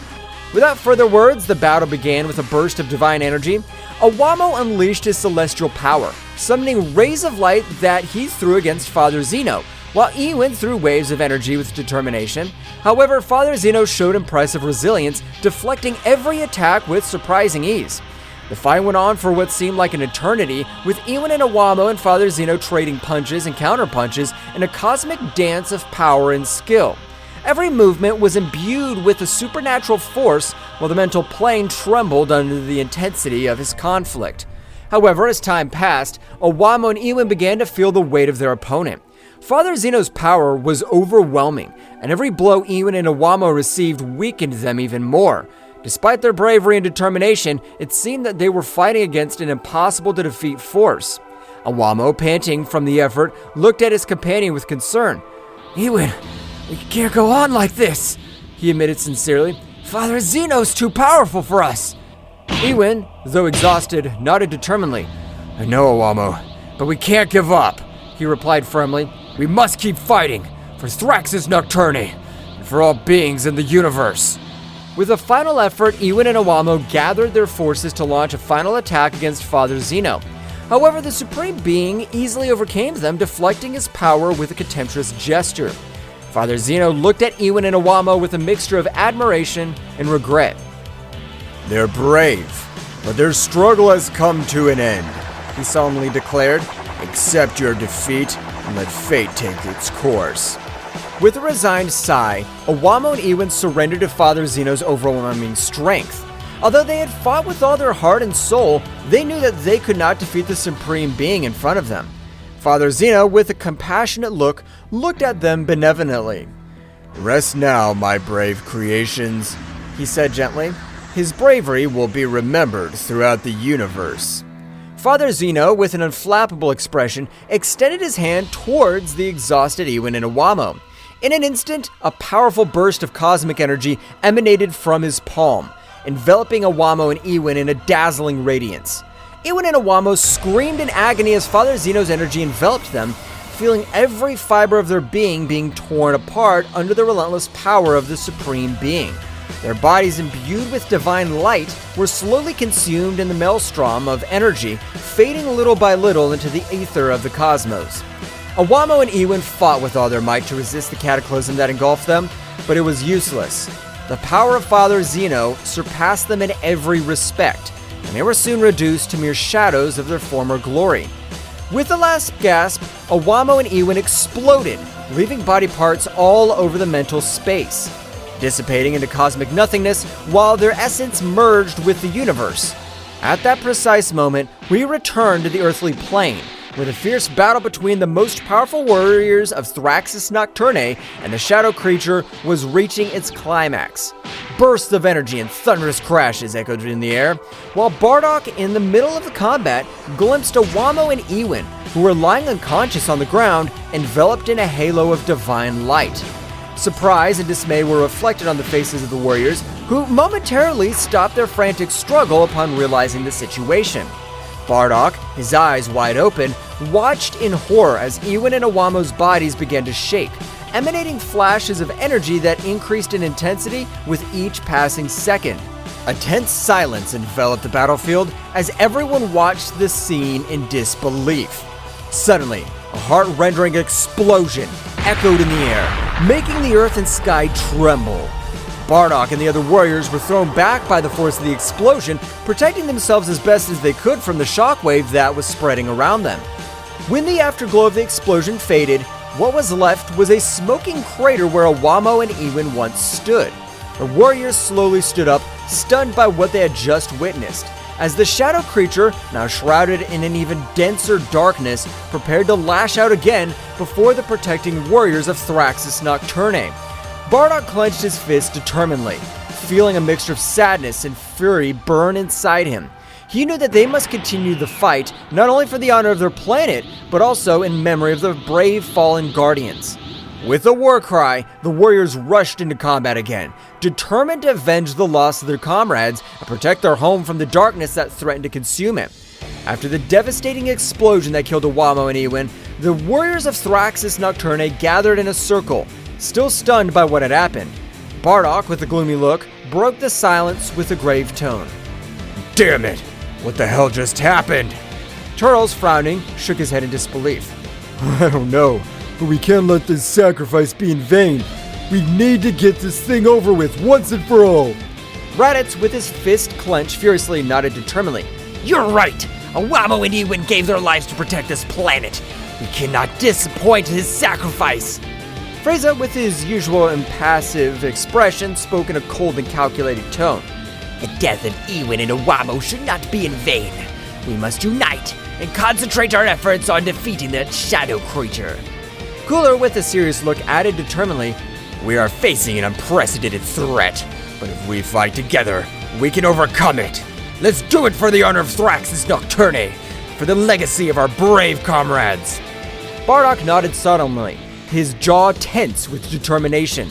Without further words, the battle began with a burst of divine energy. Awamo unleashed his celestial power, summoning rays of light that he threw against Father Zeno, while Ewin threw waves of energy with determination. However, Father Zeno showed impressive resilience, deflecting every attack with surprising ease. The fight went on for what seemed like an eternity, with Ewin and Awamo and Father Zeno trading punches and counterpunches in a cosmic dance of power and skill. Every movement was imbued with a supernatural force, while the mental plane trembled under the intensity of his conflict. However, as time passed, Awamo and Ewin began to feel the weight of their opponent. Father Zeno's power was overwhelming, and every blow Ewin and Awamo received weakened them even more. Despite their bravery and determination, it seemed that they were fighting against an impossible to defeat force. Awamo, panting from the effort, looked at his companion with concern. Ewan, we can't go on like this, he admitted sincerely. Father Zeno's too powerful for us. Ewan, though exhausted, nodded determinedly. I know, Awamo, but we can't give up, he replied firmly. We must keep fighting for Thraxus Nocturne and for all beings in the universe. With a final effort, Ewan and Awamo gathered their forces to launch a final attack against Father Zeno. However, the Supreme Being easily overcame them, deflecting his power with a contemptuous gesture. Father Zeno looked at Ewan and Awamo with a mixture of admiration and regret. They're brave, but their struggle has come to an end, he solemnly declared. Accept your defeat and let fate take its course. With a resigned sigh, Awamo and Ewan surrendered to Father Zeno's overwhelming strength. Although they had fought with all their heart and soul, they knew that they could not defeat the Supreme Being in front of them. Father Zeno, with a compassionate look, looked at them benevolently. Rest now, my brave creations, he said gently. His bravery will be remembered throughout the universe. Father Zeno, with an unflappable expression, extended his hand towards the exhausted Ewan and Awamo. In an instant, a powerful burst of cosmic energy emanated from his palm, enveloping Awamo and Ewan in a dazzling radiance. Ewan and Awamo screamed in agony as Father Zeno's energy enveloped them, feeling every fiber of their being torn apart under the relentless power of the Supreme Being. Their bodies, imbued with divine light, were slowly consumed in the maelstrom of energy, fading little by little into the aether of the cosmos. Awamo and Ewan fought with all their might to resist the cataclysm that engulfed them, but it was useless. The power of Father Zeno surpassed them in every respect, and they were soon reduced to mere shadows of their former glory. With the last gasp, Awamo and Ewan exploded, leaving body parts all over the mental space, dissipating into cosmic nothingness while their essence merged with the universe. At that precise moment, we return to the earthly plane, where the fierce battle between the most powerful warriors of Thraxus Nocturne and the shadow creature was reaching its climax. Bursts of energy and thunderous crashes echoed in the air, while Bardock, in the middle of the combat, glimpsed Awamo and Ewan, who were lying unconscious on the ground, enveloped in a halo of divine light. Surprise and dismay were reflected on the faces of the warriors, who momentarily stopped their frantic struggle upon realizing the situation. Bardock, his eyes wide open, watched in horror as Ewan and Awamo's bodies began to shake, emanating flashes of energy that increased in intensity with each passing second. A tense silence enveloped the battlefield as everyone watched the scene in disbelief. Suddenly, a heart-rending explosion echoed in the air, making the earth and sky tremble. Bardock and the other warriors were thrown back by the force of the explosion, protecting themselves as best as they could from the shockwave that was spreading around them. When the afterglow of the explosion faded, what was left was a smoking crater where Awamo and Ewan once stood. The warriors slowly stood up, stunned by what they had just witnessed, as the shadow creature, now shrouded in an even denser darkness, prepared to lash out again before the protecting warriors of Thraxus Nocturne. Bardock clenched his fist determinedly, feeling a mixture of sadness and fury burn inside him. He knew that they must continue the fight, not only for the honor of their planet, but also in memory of their brave fallen guardians. With a war cry, the warriors rushed into combat again, determined to avenge the loss of their comrades and protect their home from the darkness that threatened to consume it. After the devastating explosion that killed Awamo and Ewan, the warriors of Thraxus Nocturne gathered in a circle, still stunned by what had happened. Bardock, with a gloomy look, broke the silence with a grave tone. Damn it! What the hell just happened? Turtles, frowning, shook his head in disbelief. I don't know, but we can't let this sacrifice be in vain. We need to get this thing over with once and for all. Raditz, with his fist clenched, furiously nodded determinedly. You're right! Awamo and Ewan gave their lives to protect this planet. We cannot disappoint his sacrifice. Frieza, with his usual impassive expression, spoke in a cold and calculated tone. The death of Ewan and Awamo should not be in vain. We must unite and concentrate our efforts on defeating that shadow creature. Cooler, with a serious look, added determinedly, We are facing an unprecedented threat, but if we fight together, we can overcome it. Let's do it for the honor of Thraxus Nocturne, for the legacy of our brave comrades. Bardock nodded solemnly, his jaw tense with determination.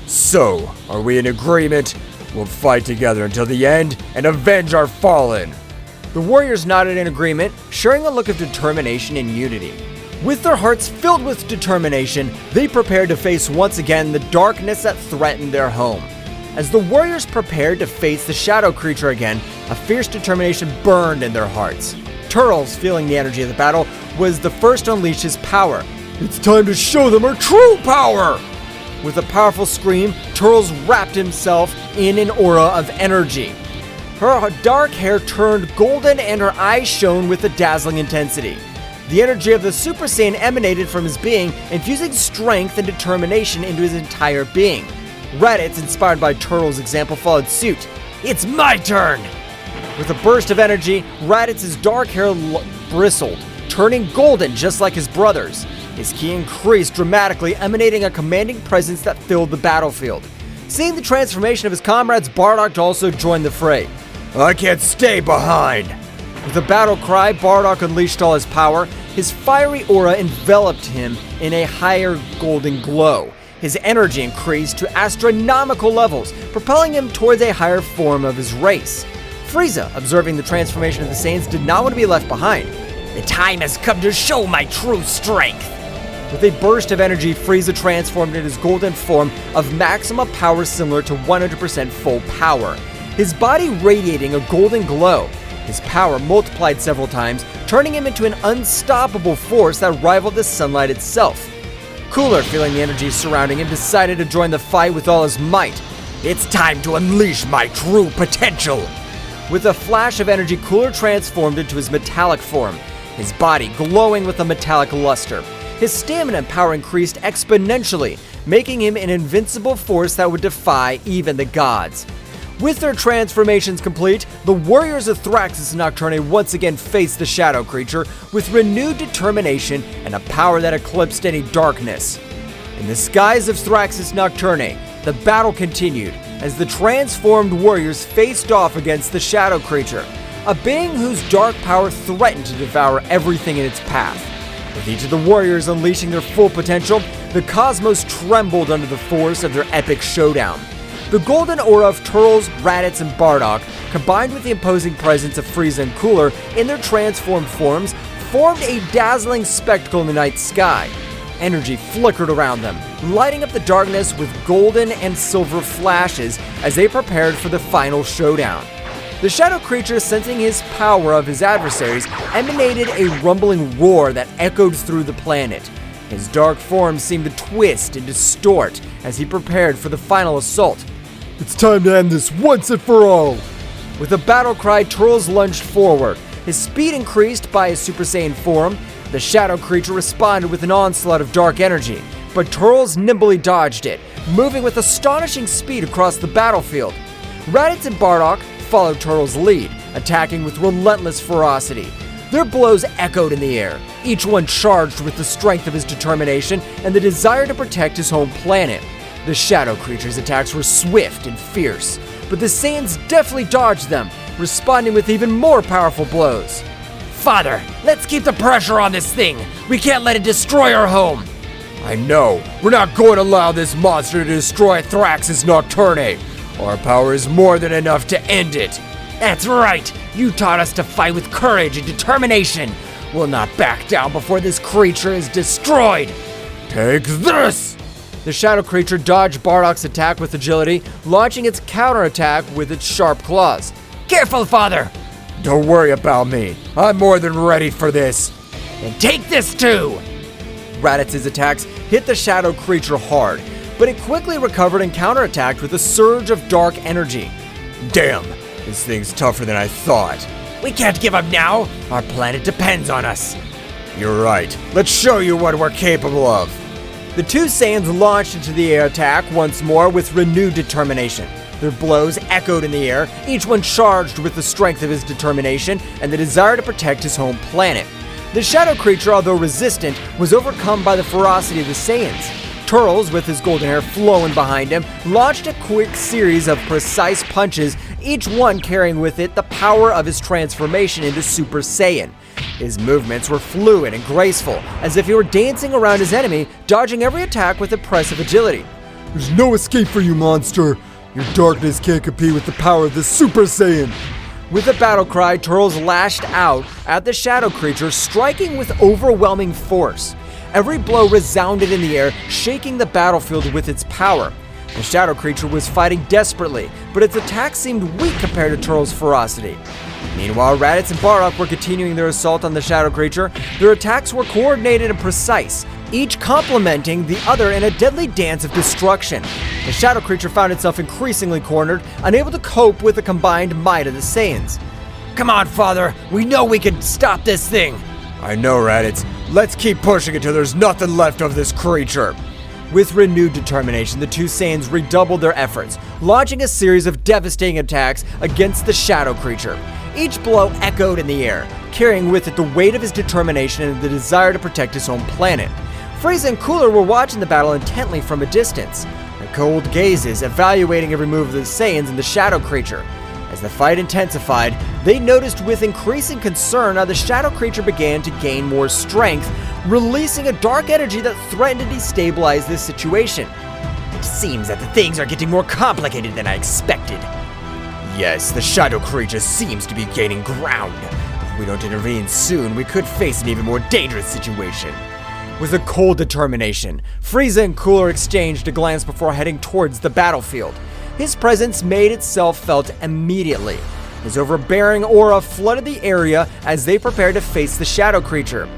So, are we in agreement? We'll fight together until the end and avenge our fallen. The warriors nodded in agreement, sharing a look of determination and unity. With their hearts filled with determination, they prepared to face once again the darkness that threatened their home. As the warriors prepared to face the shadow creature again, a fierce determination burned in their hearts. Turtles, feeling the energy of the battle, was the first to unleash his power. It's time to show them our true power! With a powerful scream, Turtles wrapped himself in an aura of energy. Her dark hair turned golden and her eyes shone with a dazzling intensity. The energy of the Super Saiyan emanated from his being, infusing strength and determination into his entire being. Raditz, inspired by Turtle's example, followed suit. It's my turn! With a burst of energy, Raditz's dark hair bristled, turning golden just like his brother's. His ki increased dramatically, emanating a commanding presence that filled the battlefield. Seeing the transformation of his comrades, Bardock also joined the fray. I can't stay behind! With a battle cry, Bardock unleashed all his power. His fiery aura enveloped him in a higher golden glow. His energy increased to astronomical levels, propelling him towards a higher form of his race. Frieza, observing the transformation of the Saiyans, did not want to be left behind. The time has come to show my true strength. With a burst of energy, Frieza transformed into his golden form of maximum power similar to 100% full power. His body radiating a golden glow. His power multiplied several times, turning him into an unstoppable force that rivaled the sunlight itself. Cooler, feeling the energy surrounding him, decided to join the fight with all his might. It's time to unleash my true potential! With a flash of energy, Cooler transformed into his metallic form, his body glowing with a metallic luster. His stamina and power increased exponentially, making him an invincible force that would defy even the gods. With their transformations complete, the warriors of Thraxus Nocturne once again faced the shadow creature with renewed determination and a power that eclipsed any darkness. In the skies of Thraxus Nocturne, the battle continued as the transformed warriors faced off against the shadow creature, a being whose dark power threatened to devour everything in its path. With each of the warriors unleashing their full potential, the cosmos trembled under the force of their epic showdown. The golden aura of Turtles, Raditz, and Bardock, combined with the imposing presence of Frieza and Cooler in their transformed forms, formed a dazzling spectacle in the night sky. Energy flickered around them, lighting up the darkness with golden and silver flashes as they prepared for the final showdown. The shadow creature, sensing his power of his adversaries, emanated a rumbling roar that echoed through the planet. His dark form seemed to twist and distort as he prepared for the final assault. It's time to end this once and for all! With a battle cry, Turtles lunged forward. His speed increased by his Super Saiyan form. The shadow creature responded with an onslaught of dark energy, but Turtles nimbly dodged it, moving with astonishing speed across the battlefield. Raditz and Bardock followed Turtles' lead, attacking with relentless ferocity. Their blows echoed in the air, each one charged with the strength of his determination and the desire to protect his home planet. The shadow creature's attacks were swift and fierce, but the Saiyans deftly dodged them, responding with even more powerful blows. Father, let's keep the pressure on this thing! We can't let it destroy our home! I know. We're not going to allow this monster to destroy Thraxus Nocturne. Our power is more than enough to end it. That's right! You taught us to fight with courage and determination! We'll not back down before this creature is destroyed! Take this! The shadow creature dodged Bardock's attack with agility, launching its counterattack with its sharp claws. Careful, Father! Don't worry about me. I'm more than ready for this. And take this too! Raditz's attacks hit the shadow creature hard, but it quickly recovered and counterattacked with a surge of dark energy. Damn, this thing's tougher than I thought. We can't give up now! Our planet depends on us! You're right. Let's show you what we're capable of. The two Saiyans launched into the air attack once more with renewed determination. Their blows echoed in the air, each one charged with the strength of his determination and the desire to protect his home planet. The shadow creature, although resistant, was overcome by the ferocity of the Saiyans. Turles, with his golden hair flowing behind him, launched a quick series of precise punches, each one carrying with it the power of his transformation into Super Saiyan. His movements were fluid and graceful, as if he were dancing around his enemy, dodging every attack with impressive agility. There's no escape for you, monster. Your darkness can't compete with the power of the Super Saiyan. With a battle cry, Turles lashed out at the shadow creature, striking with overwhelming force. Every blow resounded in the air, shaking the battlefield with its power. The shadow creature was fighting desperately, but its attacks seemed weak compared to Turles' ferocity. Meanwhile, Raditz and Bardock were continuing their assault on the shadow creature. Their attacks were coordinated and precise, each complementing the other in a deadly dance of destruction. The shadow creature found itself increasingly cornered, unable to cope with the combined might of the Saiyans. Come on, Father. We know we can stop this thing. I know, Raditz. Let's keep pushing until there's nothing left of this creature. With renewed determination, the two Saiyans redoubled their efforts, launching a series of devastating attacks against the shadow creature. Each blow echoed in the air, carrying with it the weight of his determination and the desire to protect his home planet. Frieza and Cooler were watching the battle intently from a distance, their cold gazes evaluating every move of the Saiyans and the shadow creature. As the fight intensified, they noticed with increasing concern how the shadow creature began to gain more strength, releasing a dark energy that threatened to destabilize this situation. It seems that the things are getting more complicated than I expected. Yes, the shadow creature seems to be gaining ground. If we don't intervene soon, we could face an even more dangerous situation. With a cold determination, Frieza and Cooler exchanged a glance before heading towards the battlefield. His presence made itself felt immediately. His overbearing aura flooded the area as they prepared to face the shadow creature.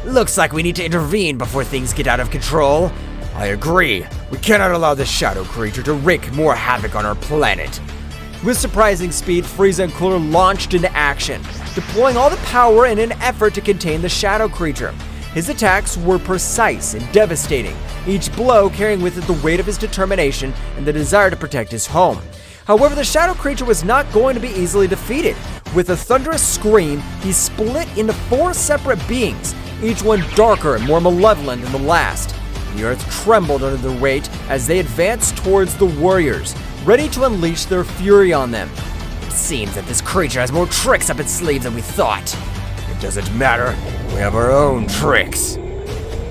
Looks like we need to intervene before things get out of control. I agree. We cannot allow the shadow creature to wreak more havoc on our planet. With surprising speed, Frieza and Cooler launched into action, deploying all the power in an effort to contain the shadow creature. His attacks were precise and devastating, each blow carrying with it the weight of his determination and the desire to protect his home. However, the shadow creature was not going to be easily defeated. With a thunderous scream, he split into 4 separate beings, each one darker and more malevolent than the last. The earth trembled under their weight as they advanced towards the warriors, ready to unleash their fury on them. It seems that this creature has more tricks up its sleeves than we thought. It doesn't matter. We have our own tricks.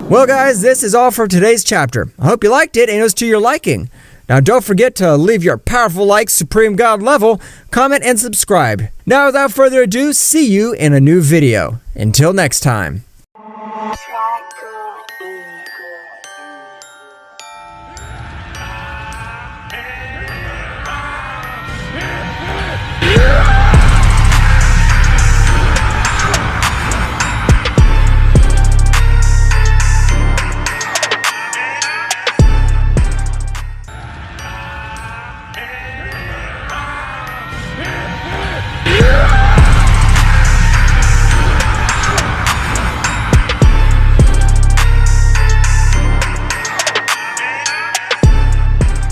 Well guys, this is all for today's chapter. I hope you liked it and it was to your liking. Now don't forget to leave your powerful like Supreme God level, comment and subscribe. Now without further ado, see you in a new video. Until next time.